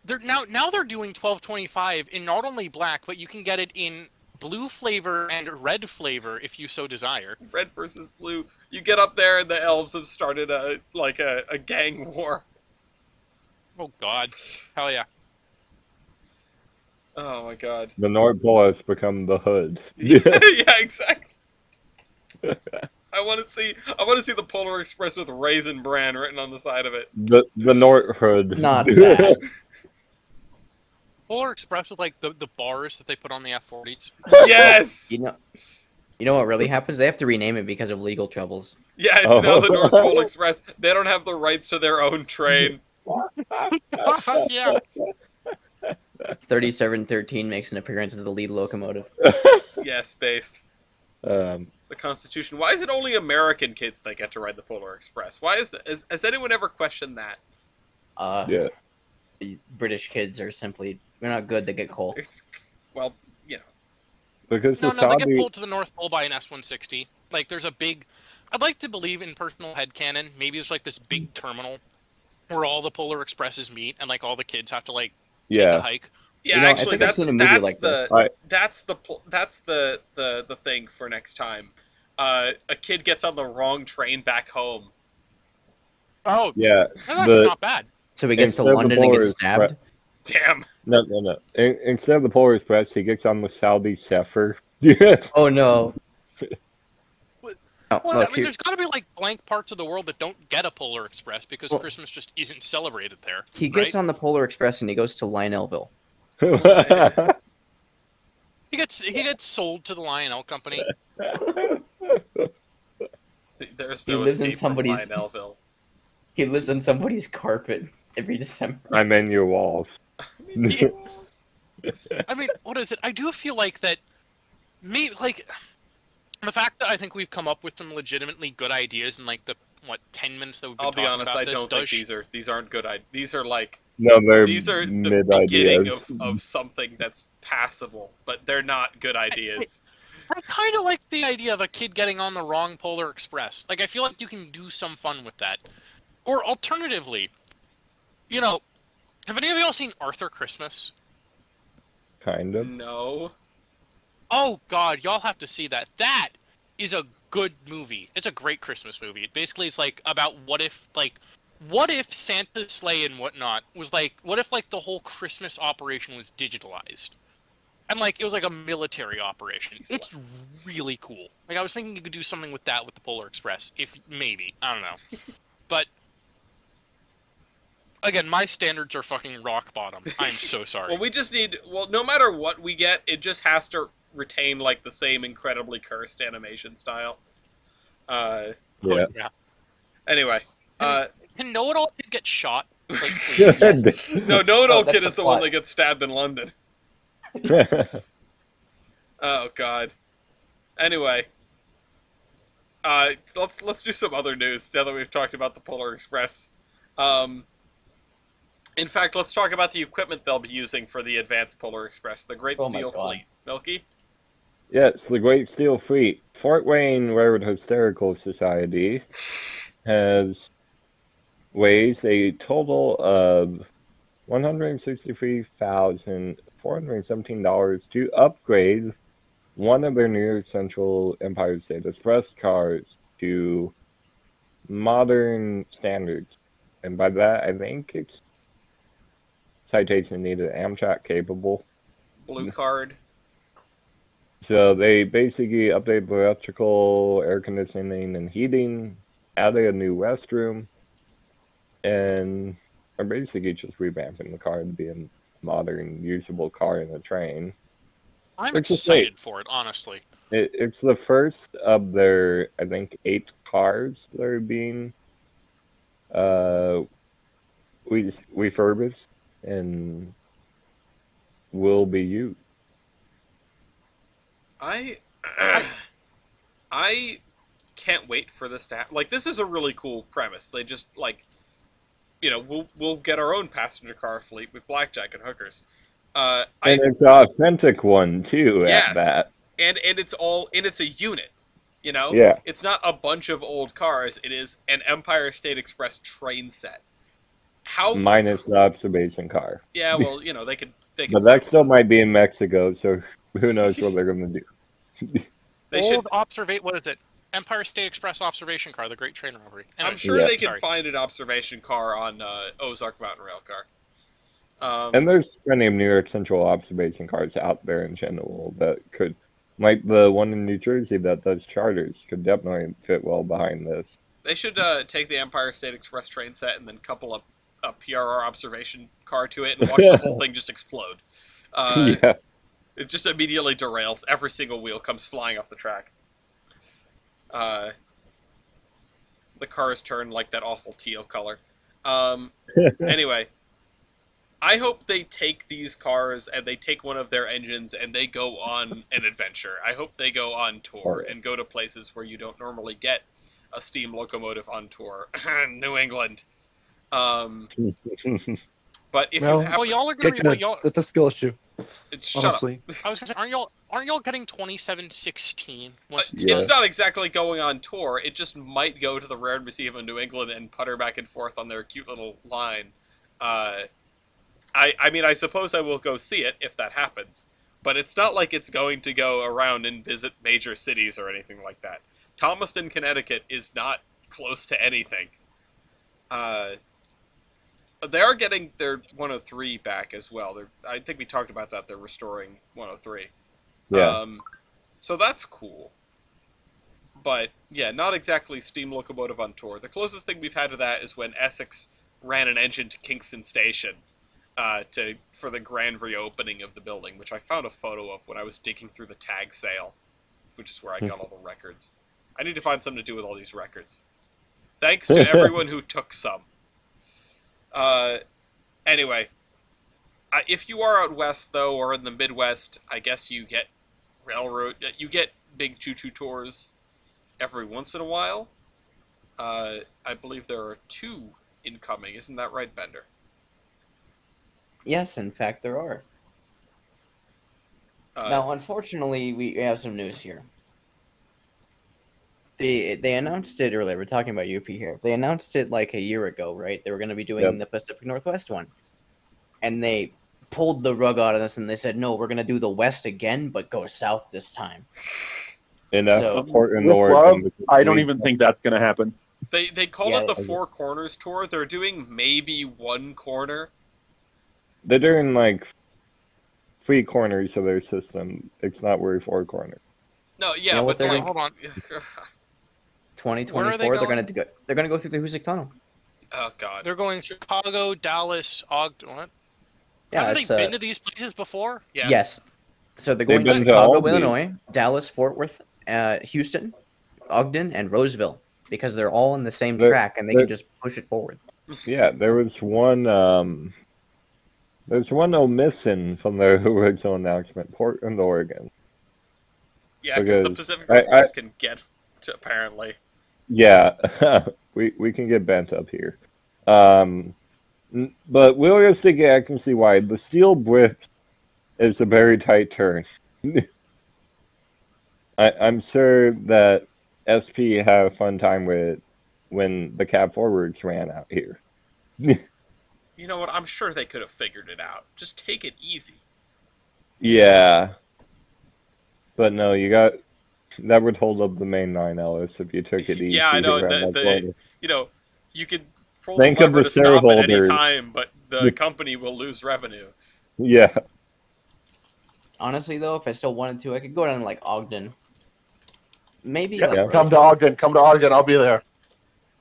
they're now they're doing 1225 in not only black, but you can get it in blue flavor and red flavor if you so desire. Red versus blue. You get up there, and the elves have started a gang war. Oh God, hell yeah! Oh my God. The North Pole has become the hood. Yeah, exactly. I want to see the Polar Express with Raisin Bran written on the side of it. The North Hood. Not bad. Polar Express with like the bars that they put on the F40s. Yes. You know what really happens? They have to rename it because of legal troubles. Yeah, it's now the North Pole Express. They don't have the rights to their own train. Yeah. 3713 makes an appearance as the lead locomotive. Yes, based. Um, The Constitution. Why is it only American kids that get to ride the Polar Express? Why has anyone ever questioned that? yeah. The British kids are simply they're not good. They get coal. Well, you know. Because No, the they get Saudi... pulled to the North Pole by an S-160. Like, there's a big... I'd like to believe in personal headcanon, maybe there's, like, this big terminal where all the Polar Expresses meet and, like, all the kids have to, like, take a Yeah. hike. Yeah, You know, I actually, think I've that's seen a movie that's like the this. that's the thing for next time. A kid gets on the wrong train back home. Oh, Yeah. that's actually not bad. So he gets to Instead of the London and Polar gets stabbed. Damn. No. Instead of the Polar Express, he gets on the Saudi Zephyr. Oh no. No, Well, look, I mean, there's got to be, like, blank parts of the world that don't get a Polar Express because Well- Christmas just isn't celebrated there. he gets right? on the Polar Express and he goes to Lionelville. He gets sold to the Lionel Company. There's He no lives in escape from somebody's- Lionelville. He lives on somebody's carpet every December. I'm in your walls. Yeah. I mean, what is it? I do feel like that. Me, like the fact that I think we've come up with some legitimately good ideas in like the 10 minutes that we've been I'll be talking honest, about I this. don't think these aren't good ideas. These are like No, they're these are the mid beginning ideas. of something that's passable, but they're not good ideas. I kind of like the idea of a kid getting on the wrong Polar Express. Like, I feel like you can do some fun with that. Or alternatively, you know, have any of y'all seen Arthur Christmas? Kind of. No. Oh God, y'all have to see that. That is a good movie. It's a great Christmas movie. It basically is like about what if Santa's sleigh and whatnot was like, what if like the whole Christmas operation was digitalized? And like it was like a military operation. It's really cool. Like I was thinking you could do something with that with the Polar Express, if maybe. I don't know. But again, my standards are fucking rock bottom. I'm so sorry. Well, we just need. Well, no matter what we get, it just has to retain like the same incredibly cursed animation style. Yeah. Yeah. Anyway. Can Know-It-All Kid get shot? Like, please. No, Know-It-All that's Kid the is the one plot. that gets stabbed in London. Oh God. Anyway, let's do some other news now that we've talked about the Polar Express. In fact, let's talk about the equipment they'll be using for the Advanced Polar Express, the Great Oh my Steel God. Fleet. Milky? Yes, the Great Steel Fleet. Fort Wayne Railroad Historical Society weighs a total of $163,417 to upgrade one of their New York Central Empire State Express cars to modern standards. And by that, I think it's citation needed Amtrak capable. Blue card. So they basically updated the electrical, air conditioning, and heating, added a new restroom, and are basically just revamping the car to be a modern, usable car in a train. I'm Which is excited for it, honestly. It's the first of their, I think, 8 cars that are being refurbished and will be used. I can't wait for this to happen. Like, this is a really cool premise. They just, like, you know, we'll get our own passenger car fleet with blackjack and hookers. And it's an authentic one too. Yes. At that. And it's a unit. You know? Yeah. It's not a bunch of old cars. It is an Empire State Express train set. How Minus the observation car. Yeah, well, you know, they could. But that still might be in Mexico, so who knows what they're going to do. They Old should. observate. What is it? Empire State Express observation car, the Great Train Robbery. I'm Anyways, sure Yeah. they can sorry. find an observation car on Ozark Mountain Rail Car. And there's plenty of New York Central observation cars out there in general that could, like the one in New Jersey that does charters, could definitely fit well behind this. They should take the Empire State Express train set and then couple a PRR observation car to it and watch the whole thing just explode. Yeah. It just immediately derails. Every single wheel comes flying off the track. The cars turn like that awful teal color. Anyway, I hope they take these cars and they take one of their engines and they go on an adventure. I hope they go on tour and go to places where you don't normally get a steam locomotive on tour. New England. But if Well, you have, Well, y'all are gonna be. Well, y'all, That's a skill issue, shut up. honestly. I was gonna say, aren't y'all getting 2716 once it's Yeah. It's done? not exactly going on tour. It just might go to the Rare Museum of New England and putter back and forth on their cute little line. I mean, I suppose I will go see it if that happens. But it's not like it's going to go around and visit major cities or anything like that. Thomaston, Connecticut is not close to anything. They are getting their 103 back as well. I think we talked about that. They're restoring 103. Yeah. So that's cool. But, yeah, not exactly steam locomotive on tour. The closest thing we've had to that is when Essex ran an engine to Kingston Station for the grand reopening of the building, which I found a photo of when I was digging through the tag sale, which is where I got all the records. I need to find something to do with all these records. Thanks to everyone who took some. Anyway, if you are out west, though, or in the Midwest, I guess you get you get big choo-choo tours every once in a while. I believe there are 2 incoming. Isn't that right, Bender? Yes, in fact, there are. Now, unfortunately, we have some news here. They announced it earlier. We're talking about UP here. They announced it like a year ago, right? They were going to be doing the Pacific Northwest one. And they pulled the rug out of this and they said, no, we're going to do the West again, but go south this time. Enough So- Portland, With Oregon. love, I don't even think that's going to happen. They call Yeah, it the I- Four Corners Tour. They're doing maybe 1 corner. They're doing like 3 corners of their system. It's not really 4 corners. No, yeah, You know what but they're like, Hold on. 2024, Where are they they're going to go. They're going to go through the Hoosic Tunnel. oh god, They're going Chicago, Dallas, Ogden. What? Yeah, Haven't it's, they been to these places before? yes. So they're They've going to been to all Chicago, these. Illinois, Dallas, Fort Worth, Houston, Ogden, and Roseville because they're all on the same They're- track and they they're- can just push it forward. Yeah, there was one. There's one omission from their original announcement. Portland, Oregon. yeah, because the because Pacific I- Northwest can get to, apparently. Yeah, we can get bent up here. But realistically, I can see why. The steel bricks is a very tight turn. I'm sure that SP had a fun time with it when the cab forwards ran out here. You know what? I'm sure they could have figured it out. Just take it easy. Yeah. But no, that would hold up the main 9 Ellis if you took it easy. Yeah, I know. around that corner. You know, you could pull Think the of lever the to stop at any shareholders. time, but the company will lose revenue. Yeah. Honestly, though, if I still wanted to, I could go down to, like, Ogden. Maybe, Yeah, like, come to Roseville. Ogden. Come to Ogden. I'll be there.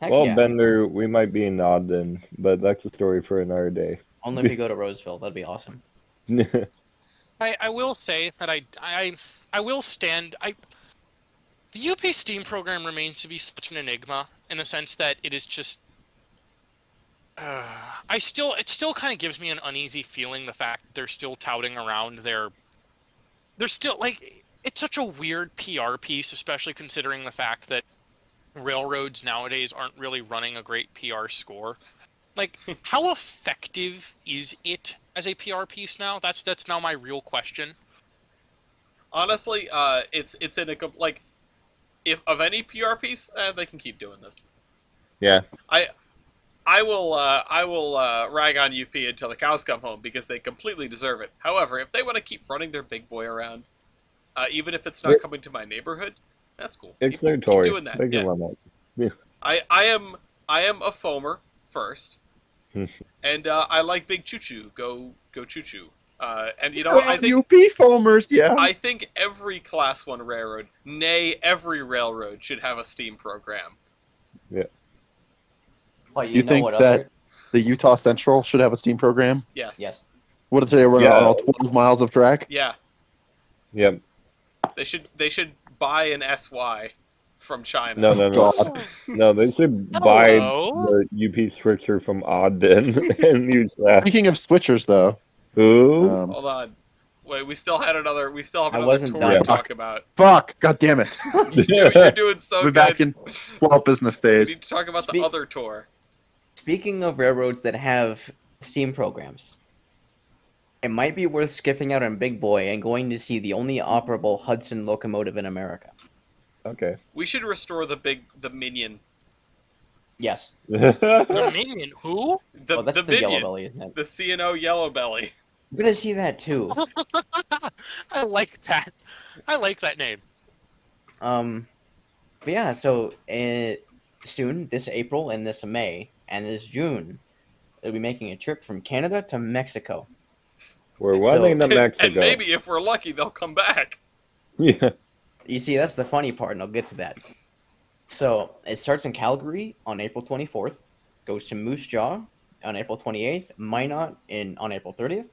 Heck Well, yeah. Bender, we might be in Ogden, but that's a story for another day. Only if you go to Roseville. That'd be awesome. I will say that I will stand. The UP Steam program remains to be such an enigma in the sense that it is just. It still kind of gives me an uneasy feeling, the fact that they're still touting around they're still, like, it's such a weird PR piece, especially considering the fact that railroads nowadays aren't really running a great PR score. Like, how effective is it as a PR piece now? That's now my real question. Honestly, it's in a like, if of any PR piece, they can keep doing this. Yeah. I will rag on UP until the cows come home because they completely deserve it. However, if they want to keep running their big boy around, even if it's not coming to my neighborhood, that's cool. It's Keep their toy. doing that. They can Yeah. run that. Yeah. I am a foamer first, and I like big choo choo. Go choo choo. And you know, I think UP foamers, yeah. I think every Class 1 railroad, nay, every railroad, should have a steam program. But You know think what that other... the Utah Central should have a steam program? Yes. Yes. What if they run Yeah. on all 12 miles of track? Yeah. Yep. They should buy an SY from China. No. God. No, they should buy Hello? the UP switcher from Ogden and use that. Speaking of switchers, though, Ooh. Hold on. Wait, we still have another I tour wasn't to done. talk about. fuck, god damn it. You're doing so We'll be good. back in 12 business We days. need to talk about the Speak- other tour. Speaking of railroads that have steam programs, it might be worth skipping out on Big Boy and going to see the only operable Hudson locomotive in America. Okay. We should restore the Minion. Yes. The Minion, who? Well, that's the Minion. Yellow Belly, isn't it? The C&O Yellow Belly. I'm gonna see that too. I like that. I like that name. But yeah, so soon, this April and this May and this June, they'll be making a trip from Canada to Mexico. We're running to And Mexico. maybe if we're lucky, they'll come back. Yeah. You see, that's the funny part, and I'll get to that. So it starts in Calgary on April 24th, goes to Moose Jaw on April 28th, Minot on April 30th,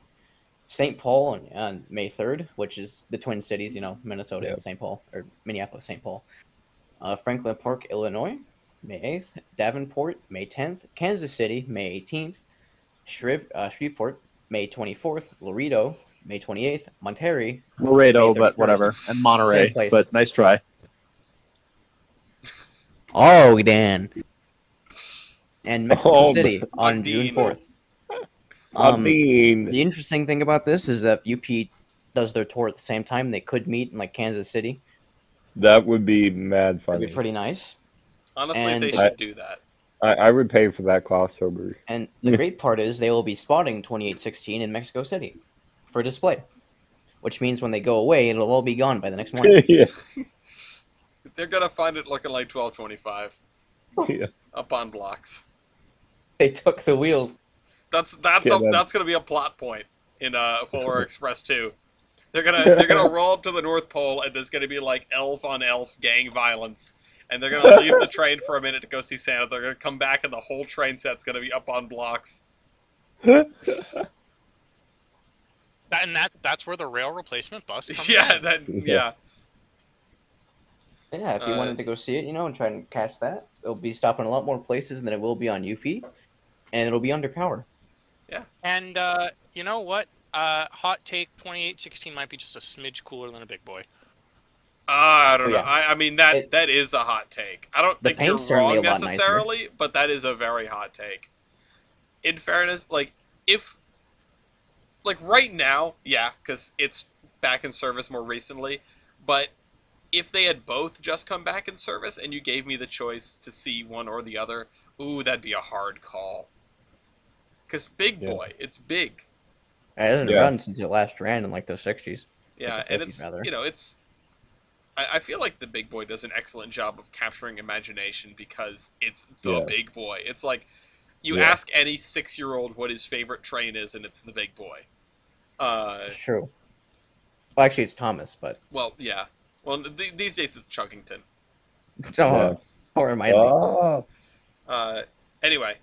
St. Paul on May 3rd, which is the Twin Cities, Minnesota Yep. and St. Paul, or Minneapolis, St. Paul. Franklin Park, Illinois, May 8th, Davenport, May 10th, Kansas City, May 18th, Shreveport, May 24th, Laredo, May 28th, Monterrey, Laredo, May but 31st. whatever. And Monterey, Same place. but nice try. Ogden, and Mexico Oh, City on June Ogden. 4th. I mean, The interesting thing about this is that UP does their tour at the same time. They could meet in like Kansas City. that would be mad That'd funny. be pretty nice. Honestly, And- they should do that. I would pay for that crossover. And the great part is they will be spotting 2816 in Mexico City for display, which means when they go away, it'll all be gone by the next morning. Yeah. They're gonna find it looking like 1225 Yeah. up on blocks. They took the wheels. That's Yeah, man. that's gonna be a plot point in Polar Express 2. They're gonna roll up to the North Pole and there's gonna be like elf on elf gang violence, and they're gonna leave the train for a minute to go see Santa. They're gonna come back and the whole train set's gonna be up on blocks. That's where the rail replacement bus comes Yeah, in. yeah. Yeah, if you wanted to go see it, and try and catch that, it'll be stopping a lot more places than it will be on UP, and it'll be under power. And you know what? Hot take: 2816 might be just a smidge cooler than a Big Boy. I don't Oh, know. yeah. I mean that is a hot take. I don't The think you're paint's certainly wrong a lot nicer. necessarily, but that is a very hot take. In fairness, if right now, yeah, because it's back in service more recently, but if they had both just come back in service and you gave me the choice to see one or the other, ooh, that'd be a hard call. Because big Yeah. boy, it's big. It hasn't Yeah. run since it last ran in like the 60s. Yeah, Like the and 50s, it's rather. it's. I feel like the big boy does an excellent job of capturing imagination because it's the Yeah. big boy. It's like you Yeah. ask any 6-year-old what his favorite train is, and it's the big boy. It's true. Well, actually, it's Thomas, but Well, yeah. Well, these days it's Chuggington. don't remind me. Oh, Anyway,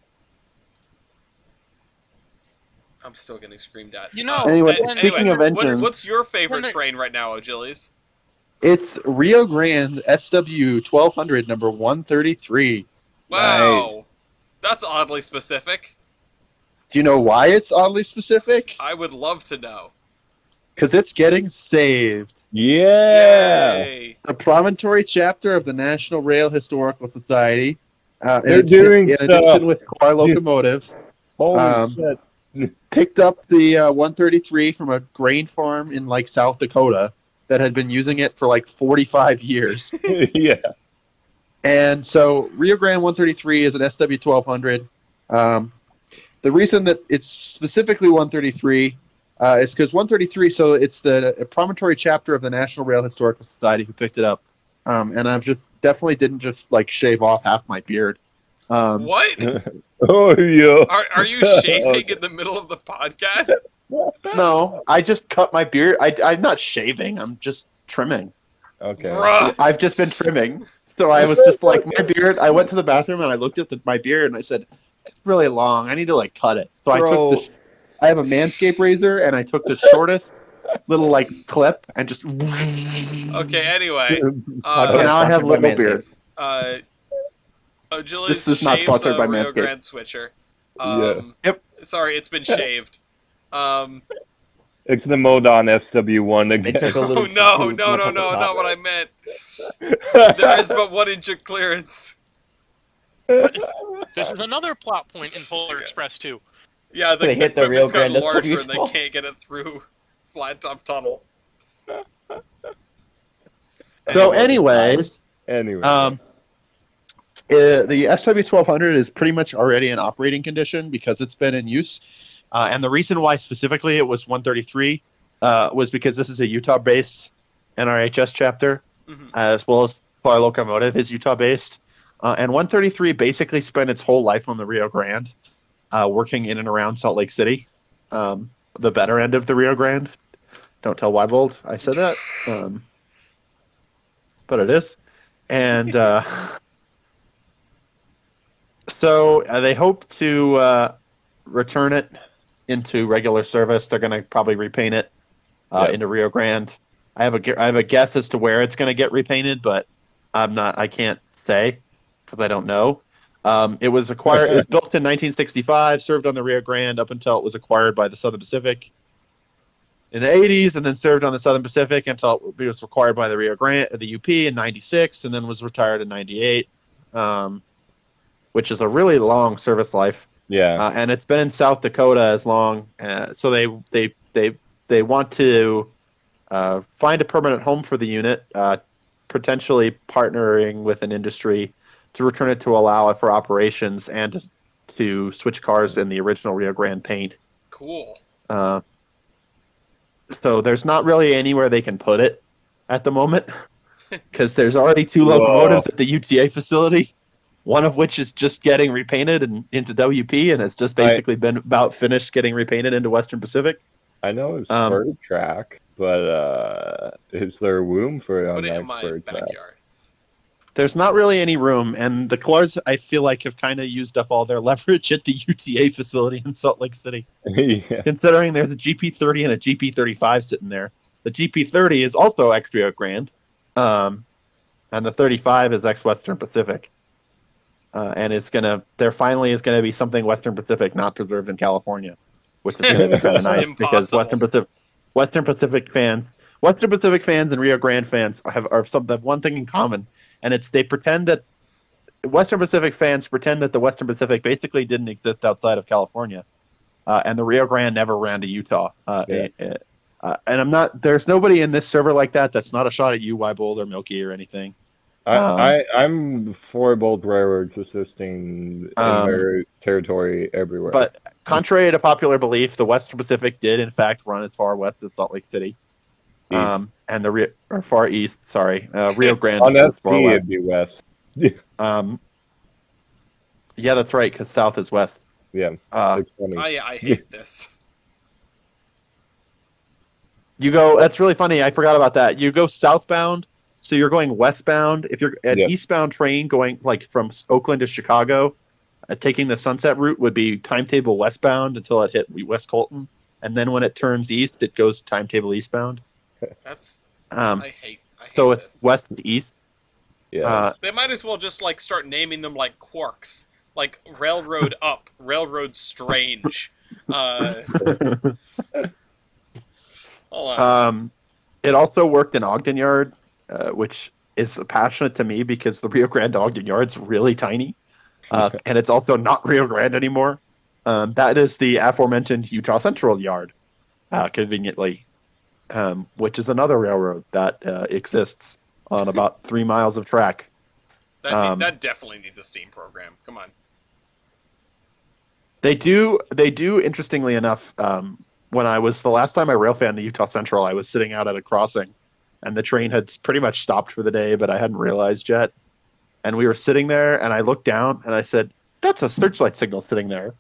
I'm still getting screamed at. You know, Anyway, when- speaking of engines, what's your favorite when- train right now, O'Gillies? it's Rio Grande SW 1200 number 133. Wow, that's oddly specific. Do you know why it's oddly specific? I would love to know. Because it's getting saved. yeah. Yay! The promontory chapter of the National Rail Historical Society. They're doing in stuff. addition with car locomotive, Holy shit. picked up the 133 from a grain farm in like South Dakota that had been using it for like 45 years. Yeah. And so Rio Grande 133 is an SW 1200. The reason that it's specifically 133 is because 133, so it's the promontory chapter of the National Rail Historical Society who picked it up. And I've just definitely didn't just like shave off half my beard. What? Oh, yeah. Are you shaving in the middle of the podcast? No, I just cut my beard. I'm not shaving. I'm just trimming. Okay. Bruh. I've just been trimming. So I was just like, my beard, I went to the bathroom and I looked at my beard and I said, it's really long. I need to like cut it. So Bro. I have a Manscaped razor and I took the shortest little like clip and just. Okay. Anyway, now I have Sponsored by little Manscaped. beard. O'Gillies This is not shaves sponsored a by Rio Manscaped. Grande switcher. Yep. Sorry, it's been shaved. It's the Modon SW1 They again. took a little. Oh no, too no, much no, on the no, top. not what I meant. There is but 1 inch of clearance. This is another plot point in Polar Express 2. Yeah, They hit the Rio equipment's gotten Grande larger and they SW12. can't get it through Flat Top Tunnel. So, anyways, Anyway. the SW1200 is pretty much already in operating condition because it's been in use. And the reason why specifically it was 133 was because this is a Utah-based NRHS chapter, as well as Car Locomotive is Utah-based. And 133 basically spent its whole life on the Rio Grande, working in and around Salt Lake City, the better end of the Rio Grande. Don't tell Weibold I said that, but it is. And so they hope to return it into regular service. They're going to probably repaint it into Rio Grande. I have a guess as to where it's going to get repainted, but I can't say because I don't know. It was acquired. It was built in 1965, served on the Rio Grande up until it was acquired by the Southern Pacific in the 80s, and then served on the Southern Pacific until it was acquired by the Rio Grande, the UP in 96, and then was retired in 98, which is a really long service life. Yeah. And it's been in South Dakota as long, so they want to find a permanent home for the unit, potentially partnering with an industry to return it to allow it for operations and to switch cars in the original Rio Grande paint. Cool. So there's not really anywhere they can put it at the moment because there's already 2 locomotives at the UTA facility, one of which is just getting repainted and into WP and has just basically been about finished getting repainted into Western Pacific. I know it's bird track, but is there room for it on Put it in next my bird track? backyard. There's not really any room, and the Claws, I feel like, have kind of used up all their leverage at the UTA facility in Salt Lake City. Yeah. Considering there's a GP30 and a GP35 sitting there. The GP30 is also ex-Rio Grande, and the 35 is ex-Western Pacific. And there finally is going to be something Western Pacific not preserved in California, which is going to be kind of nice because Impossible. Western Pacific fans and Rio Grande fans have one thing in common, and it's they pretend that Western Pacific fans pretend that the Western Pacific basically didn't exist outside of California, and the Rio Grande never ran to Utah. And there's nobody in this server like that. That's not a shot at you, Weibold or Milky or anything. I'm for both railroads existing in their territory everywhere. But contrary to popular belief, the Western Pacific did in fact run as far west as Salt Lake City. East. And the far east, sorry. Rio Grande On is far SP, west. it'd be west. Yeah, that's right, because south is west. Yeah, it's funny. I hate this. You go, that's really funny, I forgot about that. You go southbound, so you're going westbound. If you're an eastbound train going like from Oakland to Chicago, taking the Sunset route would be timetable westbound until it hit West Colton. And then when it turns east, it goes timetable eastbound. That's I hate so this. it's west to east. Yeah. They might as well just like start naming them like quarks, like Railroad Up, Railroad Strange. Hold on. It also worked in Ogden Yard, which is passionate to me because the Rio Grande Ogden Yard's really tiny, and it's also not Rio Grande anymore. That is the aforementioned Utah Central Yard, conveniently, which is another railroad that exists on about 3 miles of track. That definitely needs a steam program. Come on. They do. Interestingly enough, when I was the last time I railfanned the Utah Central, I was sitting out at a crossing, and the train had pretty much stopped for the day, but I hadn't realized yet. And we were sitting there, and I looked down, and I said, "That's a searchlight signal sitting there."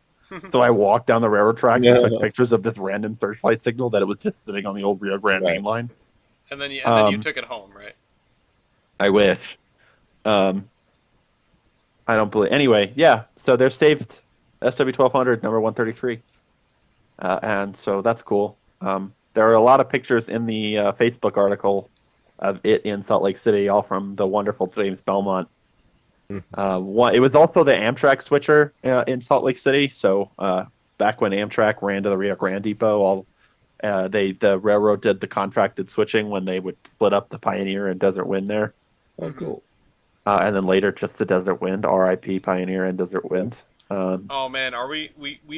So I walked down the railroad tracks and took pictures of this random searchlight signal that it was just sitting on the old Rio Grande main line. And then you took it home, right? I wish. I don't believe. Anyway, yeah. So they're saved SW1200 number 133, and so that's cool. There are a lot of pictures in the Facebook article of it in Salt Lake City, all from the wonderful James Belmont. It was also the Amtrak switcher in Salt Lake City. So back when Amtrak ran to the Rio Grande Depot, the railroad did the contracted switching when they would split up the Pioneer and Desert Wind there. Oh, cool. And then later just the Desert Wind, R.I.P. Pioneer and Desert Wind. Oh man, are we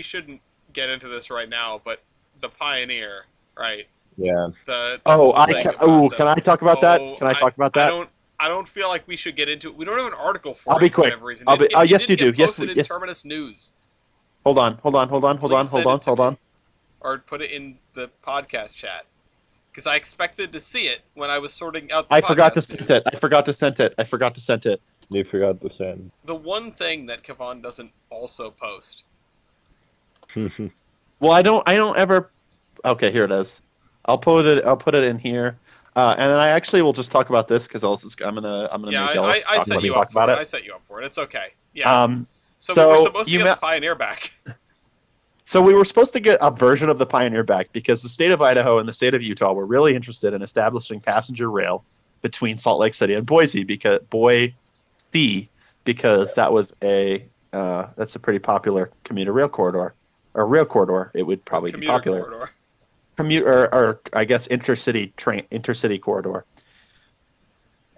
shouldn't get into this right now, but the Pioneer, right? Yeah. Can I talk about that? Can I talk about that? I don't feel like we should get into it. We don't have an article for I'll it be for quick. whatever reason. Yes, you do. Yes, in Terminus News. Hold on. Or put it in the podcast chat. Because I expected to see it when I was sorting out the I forgot to news. send it. I forgot to send it. You forgot to send. The one thing that Kevon doesn't also post. Well, I don't ever. Okay, here it is. I'll put it in here, and then I actually will just talk about this because I'm gonna make Ellis talk about it. I set you up for it. It's okay. Yeah. So we were supposed to get the Pioneer back. So we were supposed to get a version of the Pioneer back because the state of Idaho and the state of Utah were really interested in establishing passenger rail between Salt Lake City and Boise because that was that's a pretty popular commuter rail corridor. Or rail corridor, it would probably be popular. Corridor. Or I guess intercity corridor.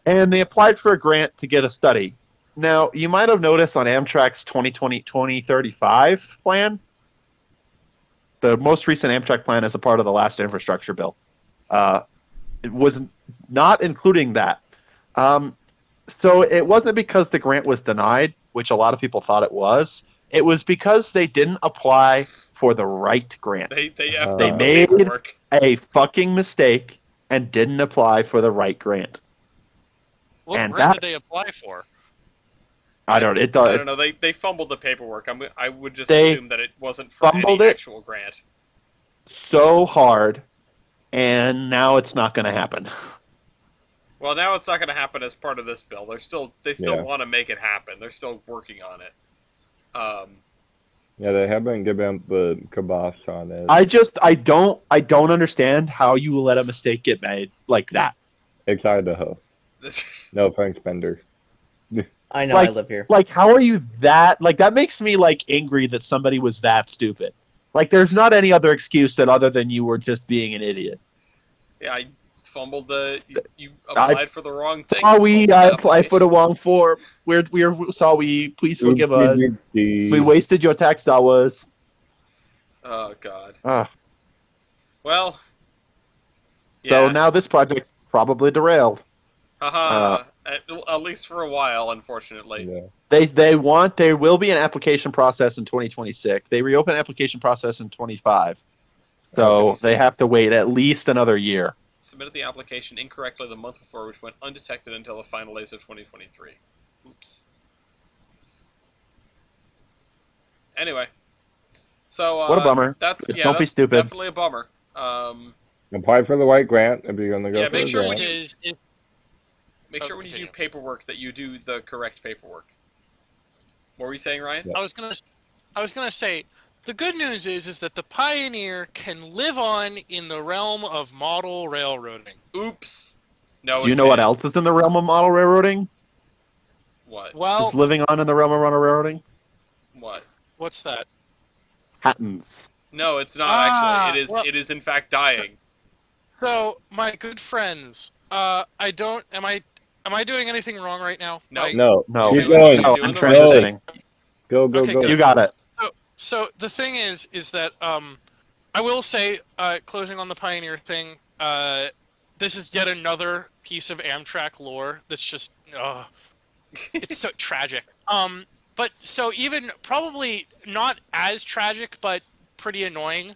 And they applied for a grant to get a study. Now, you might have noticed on Amtrak's 2035 plan, the most recent Amtrak plan is a part of the last infrastructure bill. It was not including that. So it wasn't because the grant was denied, which a lot of people thought it was. It was because they didn't apply for the right grant. They made a fucking mistake and didn't apply for the right grant. What grant did they apply for? I don't know. They fumbled the paperwork. I would just assume that it wasn't for any actual grant. So hard, and now it's not going to happen. Well, now it's not going to happen as part of this bill. They still want to make it happen. They're still working on it. Yeah, they haven't given up the kibosh on it. I don't understand how you let a mistake get made like that. It's Idaho. No thanks, Bender. I know, I live here. Like, how are you that? Like, that makes me, like, angry that somebody was that stupid. Like, there's not any other excuse other than you were just being an idiot. Yeah, I fumbled you applied for the wrong thing. I applied for the wrong form. We're sorry. Please forgive us. We wasted your tax dollars. Oh, God. Well. Yeah. So now this project probably derailed. Haha. at least for a while, unfortunately. Yeah. There will be an application process in 2026. They reopen application process in 25. So Okay. they have to wait at least another year. Submitted the application incorrectly the month before, which went undetected until the final days of 2023. Oops. Anyway, so What a bummer. That's Don't be that's stupid. definitely a bummer. Apply for the white grant if you're going to go Yeah, for make the sure grant. Make sure when you do paperwork that you do the correct paperwork. What were you saying, Ryan? I was gonna say, the good news is that the Pioneer can live on in the realm of model railroading. Oops. No. Do you know what else is in the realm of model railroading? What? Well, Is living on in the realm of model railroading? What? what's that? Patents. No, it's not actually. It is. Well, It is in fact dying. So, my good friends, am I doing anything wrong right now? No. Like, No, No, keep You're going. no, doing I'm the right transitioning. Go, go, Okay, go. good. You got it. So the thing is that I will say, closing on the Pioneer thing, this is yet another piece of Amtrak lore that's just, it's so tragic. But so even probably not as tragic, but pretty annoying.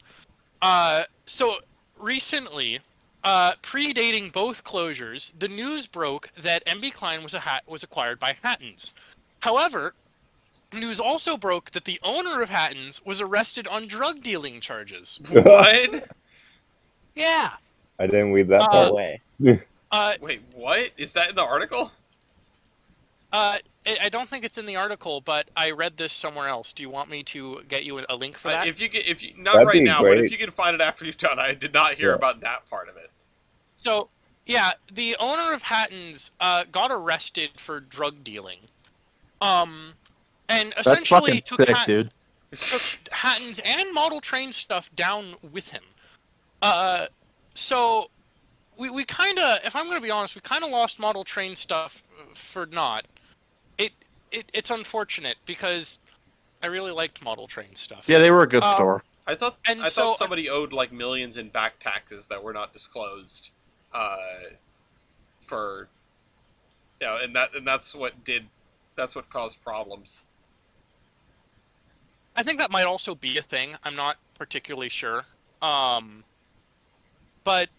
So recently, predating both closures, the news broke that MB Klein was acquired by Hattons. However, news also broke that the owner of Hattons was arrested on drug dealing charges. What? Yeah. I didn't read that No part. way. Wait, what? Is that in the article? I don't think it's in the article, but I read this somewhere else. Do you want me to get you a link for that? If you not That'd right be now, but great. if you can find it after you've done, I did not hear Yeah. about that part of it. So, yeah, the owner of Hattons got arrested for drug dealing. And That's essentially fucking sick, dude. took Hattons and model train stuff down with him. So we kind of, if I'm going to be honest, we kind of lost model train stuff for naught. It's unfortunate because I really liked model train stuff. Yeah, they were a good store. I thought And I so- thought somebody owed like millions in back taxes that were not disclosed. For and that's what caused problems. I think that might also be a thing. I'm not particularly sure. But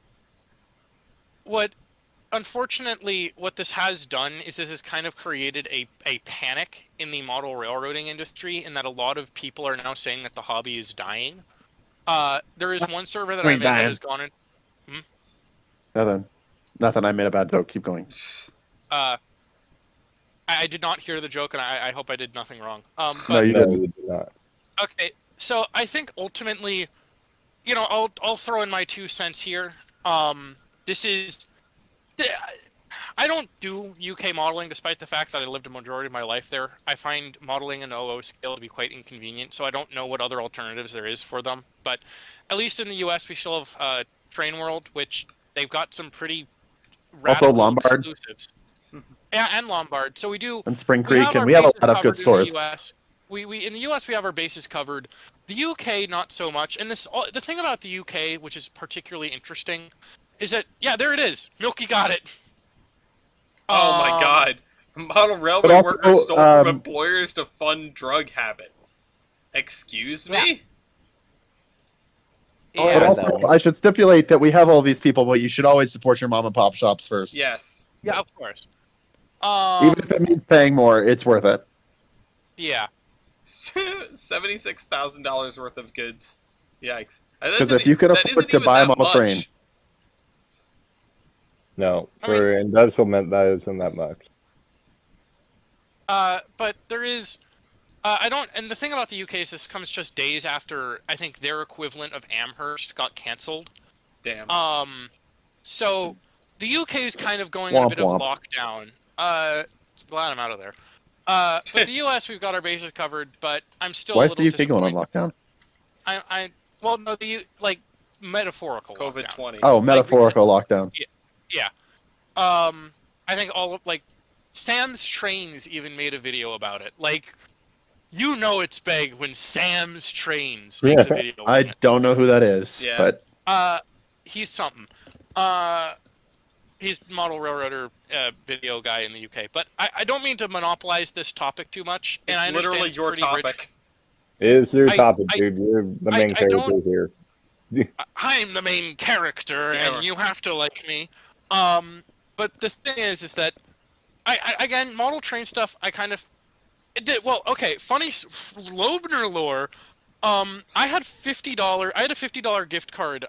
unfortunately, what this has done is this has kind of created a panic in the model railroading industry, in that a lot of people are now saying that the hobby is dying. There is one server that I made that has gone in. Nothing. I made a bad joke. Keep going. I did not hear the joke, and I hope I did nothing wrong. No, But, you No, didn't. you did not. okay, so I think ultimately, I'll throw in my 2 cents here. This is, I don't do UK modeling, despite the fact that I lived a majority of my life there. I find modeling in OO scale to be quite inconvenient, so I don't know what other alternatives there is for them. But at least in the US, we still have Train World, which they've got some pretty radical Lombard. exclusives. Yeah, and Lombard. So we do. And Spring We Creek, have and our we have a bases lot of good covered stores. in the US. We in the US we have our bases covered. The UK not so much. And the thing about the UK, which is particularly interesting, is that there it is. Milky got it. Oh my god! Model railway But also, workers stole from employers to fund drug habit. Excuse me? But Yeah, also, though. I should stipulate that we have all these people, but you should always support your mom and pop shops first. Yes. Yeah, of course. Even if it means paying more, it's worth it. Yeah. $76,000 worth of goods. Yikes! Because if you could afford to buy a model train, No, for embezzlement, that isn't that much. But there is. And the thing about the UK is this comes just days after I think their equivalent of Amherst got cancelled. Damn. So the UK is kind of going in a Womp bit womp. of lockdown. Glad I'm out of there. But the US, we've got our bases covered, but I'm still why a is little the UK going on disappointed. lockdown? Well, no, metaphorical lockdown. COVID-20. Oh, metaphorical lockdown. Yeah. I think Sam's Trains even made a video about it. It's big when Sam's Trains makes a video. I don't know who that is, Yeah. but He's something. He's the model railroader video guy in the UK. But I don't mean to monopolize this topic too much, and It's I understand literally it's your pretty topic. rich. It is your I- topic, I- dude. You're the main I character don't- here. I'm the main character, Damn. and you have to like me. But the thing is that I again, model train stuff. I kind of it did well. Okay, funny Loebner lore. I had $50. I had a $50 gift card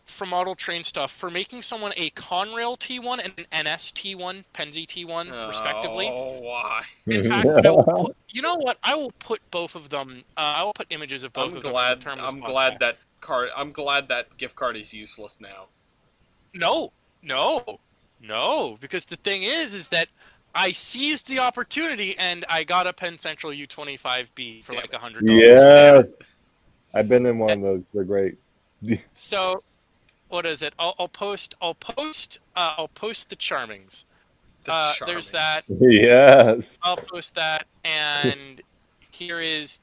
from Model Train Stuff for making someone a Conrail T1 and an NS T1, Penzi T1, respectively. Oh, why? In fact, I will put, you know what? I will put both of them. I will put images of both of them. I'm glad that card. I'm glad that gift card is useless now. No, because the thing is that I seized the opportunity and I got a Penn Central U25B for like $100. Yeah. I've been in one of those. They're great. So, what is it? I'll post the Charmings. There's that. Yes. I'll post that, and here's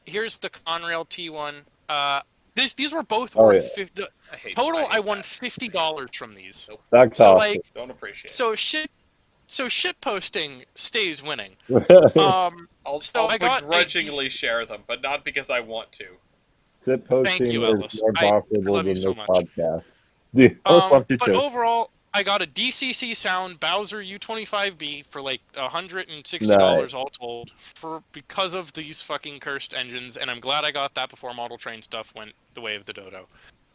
the Conrail T1. These were both Oh, worth yeah. 50. I hate Total, I hate won that. $50 from these. That's So awesome. like, Don't appreciate. so shit posting stays winning. I'll I got begrudgingly share them, but not because I want to. Sit posting you, is Ellis. more I profitable love you than so this much. podcast. love you But too. overall, I got a DCC Sound Bowser U25B for like $160 Nice. all told because of these fucking cursed engines, and I'm glad I got that before Model Train stuff went the way of the dodo.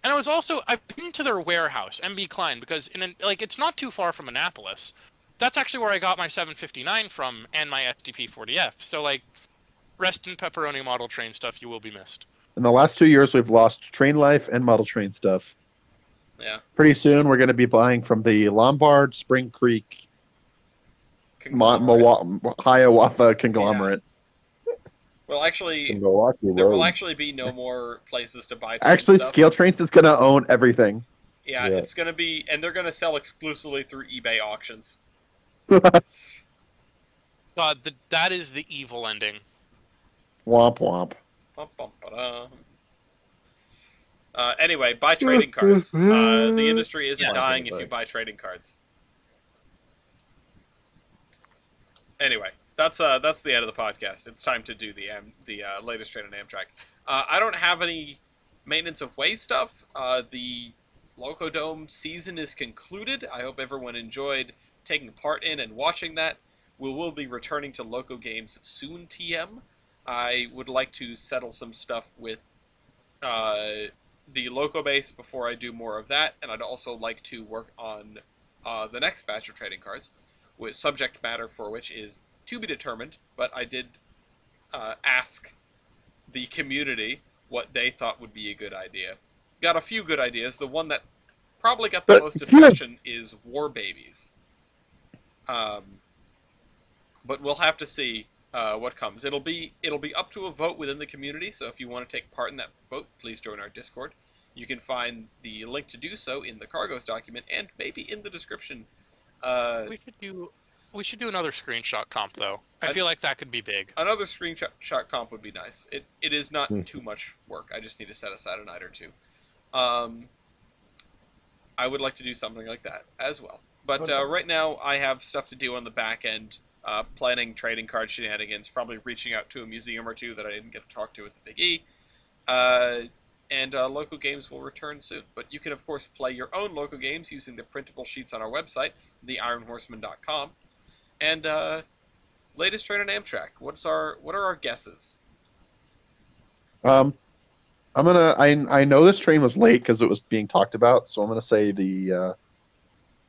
And I've been to their warehouse, MB Klein, because it's not too far from Annapolis. That's actually where I got my 759 from and my SDP 40F. So like, rest in pepperoni Model Train stuff. You will be missed. In the last 2 years, we've lost Train Life and Model Train Stuff. Yeah. Pretty soon, we're going to be buying from the Lombard, Spring Creek, Hiawatha conglomerate. Well, actually, In Milwaukee there will Road. actually be no more places to buy train Actually, stuff. Scale Trains is going to own everything. Yeah, Yeah. it's gonna be, and they're gonna sell exclusively through eBay auctions. God, that is the evil ending. Womp womp. Bum, bum, ba-dum. Anyway, buy trading cards. The industry isn't Yes. dying if you buy trading cards. Anyway, that's the end of the podcast. It's time to do the latest train on Amtrak. I don't have any maintenance of way stuff. The Locodome season is concluded. I hope everyone enjoyed taking part in and watching that. We will be returning to Loco Games soon, TM. I would like to settle some stuff with the Loco base before I do more of that, and I'd also like to work on the next batch of trading cards, with subject matter for which is to be determined, but I did ask the community what they thought would be a good idea. Got a few good ideas. The one that probably got the most discussion is War Babies. But we'll have to see what comes. It'll be up to a vote within the community, so if you want to take part in that vote, please join our Discord. You can find the link to do so in the Cargos document and maybe in the description. We should do another screenshot comp though. I feel like that could be big. Another screenshot comp would be nice. It is not too much work. I just need to set aside a night or two. I would like to do something like that as well. But right now, I have stuff to do on the back end, planning trading card shenanigans, probably reaching out to a museum or two that I didn't get to talk to at the Big E. And Loco Games will return soon. But you can, of course, play your own Loco Games using the printable sheets on our website, theironhorseman.com. And latest train on Amtrak. What are our guesses? I know this train was late because it was being talked about, so I'm gonna say the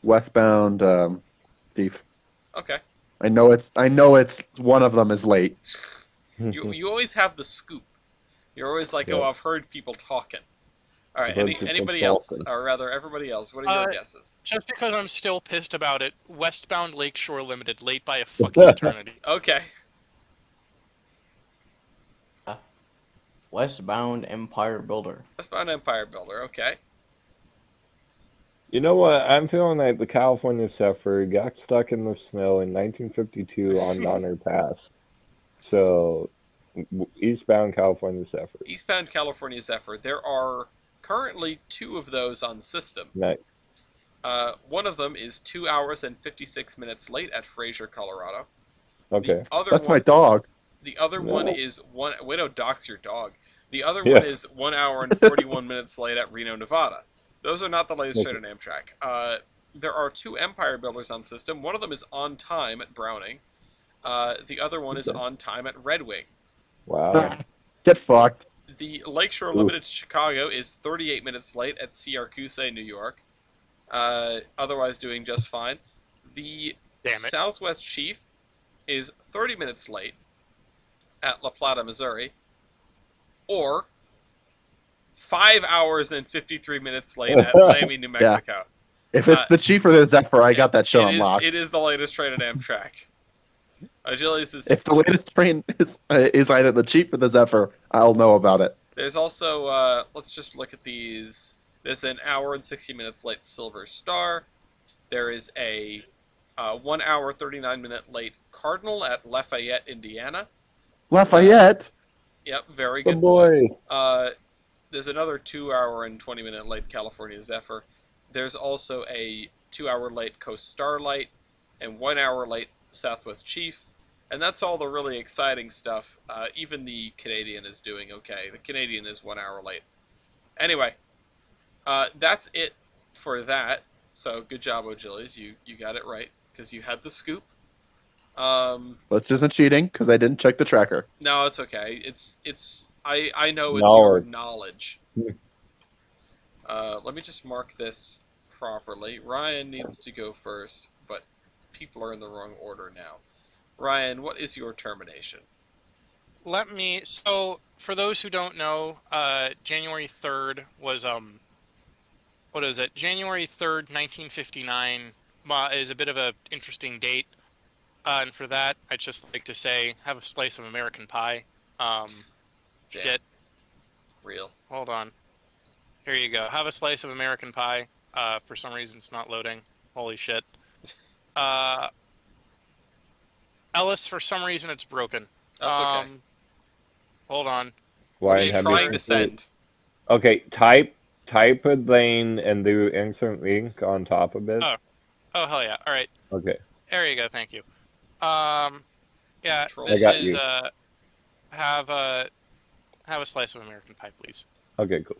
westbound thief. Okay. I know it's one of them is late. You always have the scoop. You're always like, Yeah. oh, I've heard people talking. All right. I've heard people Anybody else, talking. or rather, everybody else? What are your guesses? Just because I'm still pissed about it, westbound Lakeshore Limited, late by a fucking eternity. Okay. Westbound Empire Builder. Westbound Empire Builder. Okay. You know what? I'm feeling like the California Zephyr got stuck in the snow in 1952 on Donner Pass. So, eastbound California Zephyr. Eastbound California Zephyr. There are currently 2 of those on system. Nice. One of them is 2 hours and 56 minutes late at Fraser, Colorado. Okay. The other That's my one, dog. the other one No. is one. Wait, no, dox your dog. The other Yeah. one is 1 hour and 41 minutes late at Reno, Nevada. Those are not the latest Okay. train on Amtrak. There are 2 Empire builders on system. One of them is on time at Browning. The other one is Okay. on time at Red Wing. Wow. Get fucked. The Lakeshore Oof. Limited to Chicago is 38 minutes late at Syracuse, New York. Otherwise doing just fine. The Damn it. Southwest Chief is 30 minutes late at La Plata, Missouri. Or 5 hours and 53 minutes late at Miami, New Mexico. If it's the Chief or the Zephyr, I got that show unlocked. It is the latest train at Amtrak. Achilles is. If the latest train is either the Chief or the Zephyr, I'll know about it. There's also, let's just look at these. There's an hour and 60 minutes late Silver Star. There is a 1 hour 39 minute late Cardinal at Lafayette, Indiana. Lafayette. Yep, very Good good boy. There's another 2 hour and 20 minute late California Zephyr. There's also a 2 hour late Coast Starlight and 1 hour late Southwest Chief. And that's all the really exciting stuff. Even the Canadian is doing okay. The Canadian is 1 hour late. Anyway, that's it for that. So good job, O'Gillies. You got it right because you had the scoop. This isn't cheating because I didn't check the tracker. No, it's okay. I know it's Knowledge. your knowledge. Let me just mark this properly. Ryan needs to go first, but people are in the wrong order now. Ryan, what is your termination? So, for those who don't know, January 3rd was, what is it? January 3rd, 1959 is a bit of an interesting date. And for that, I'd just like to say, have a slice of American pie. Damn. Real. Hold on. Here you go. Have a slice of American pie. For some reason, it's not loading. Holy shit. Ellis, for some reason, it's broken. That's okay. Hold on. What are Ryan, you have trying you- to send? Okay, type a lane and do instant link on top of it. Oh, hell yeah. All right. Okay. There you go. Thank you. Yeah, Control. this I got is, you. have a slice of American pie, please. Okay, cool.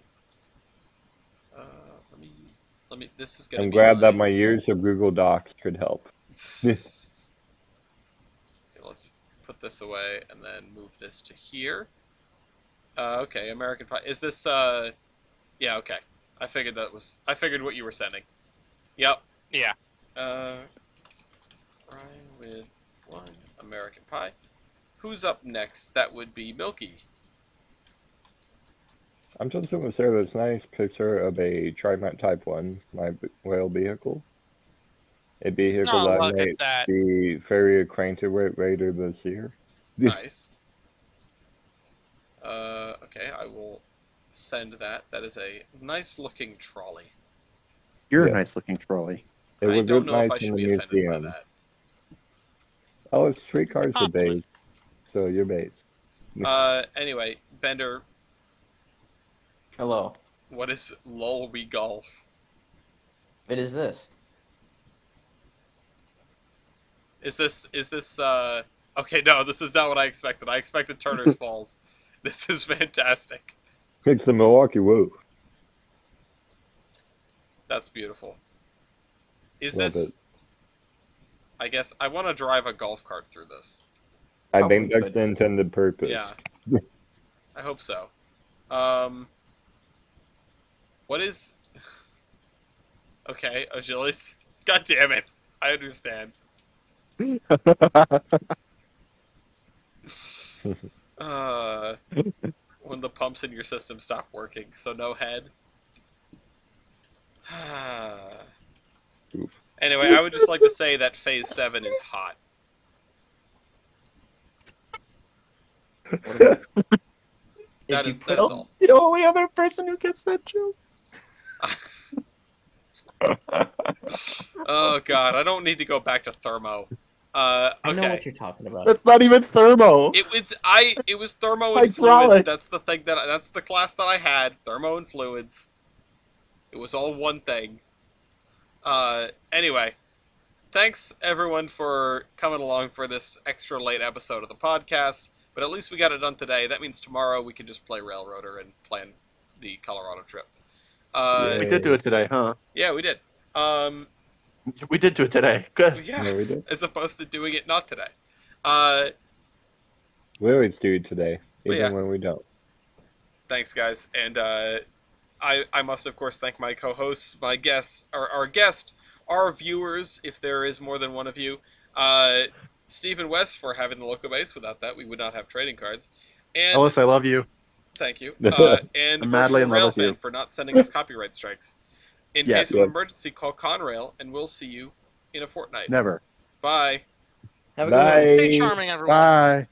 Let me. This is gonna I'm be glad that my years of Google Docs could help. Okay, let's put this away and then move this to here. Okay, American Pie. Is this? Yeah. Okay. I figured what you were sending. Yep. Yeah. Ryan with 1 American Pie. Who's up next? That would be Milky. I'm just going to share this nice picture of a Trimat Type 1, my whale vehicle. A vehicle Oh, that I look at may that. be very acquainted with later this year. Nice. Okay, I will send that. That is a nice looking trolley. You're Yeah. a nice looking trolley. It I would don't look know if nice I should in the be offended by museum. that. Oh, it's streetcars are Compliment. base, so you're base. Anyway, Bender, Hello. what is lol we golf? It is this. Is this okay, no, this is not what I expected. I expected Turner's Falls. This is fantastic. It's the Milwaukee Woo. That's beautiful. Is Love this it. I guess I want to drive a golf cart through this. I Probably think that's could. the intended purpose. Yeah. I hope so. What is Okay, Achilles. God damn it. I understand. When the pumps in your system stop working, so no head. Oof. Anyway, I would just like to say that Phase 7 is hot. That is all. The only other person who gets that joke. Oh god, I don't need to go back to thermo. I know Okay. what you're talking about. That's not even thermo. It was thermo and fluids. Hydraulic. That's the class that I had. Thermo and fluids. It was all one thing. Anyway, thanks everyone for coming along for this extra late episode of the podcast. But at least we got it done today. That means tomorrow we can just play Railroader and plan the Colorado trip. We did do it today, huh? Yeah, we did. We did do it today. Good. Yeah, Yeah, we did. as opposed to doing it not today. We always do it today, Well, even yeah. when we don't. Thanks, guys. And I must, of course, thank my co-hosts, my guests, our guest, our viewers, if there is more than one of you. Steve and Wes for having the local base. Without that, we would not have trading cards. And Ellis, I love you. thank you. And I'm madly in Virtual love with you. Railfan for not sending us copyright strikes. In Yes. case of emergency, call Conrail, and we'll see you in a fortnight. Never. Bye. Have a good one. Bye. Stay charming, everyone. Bye.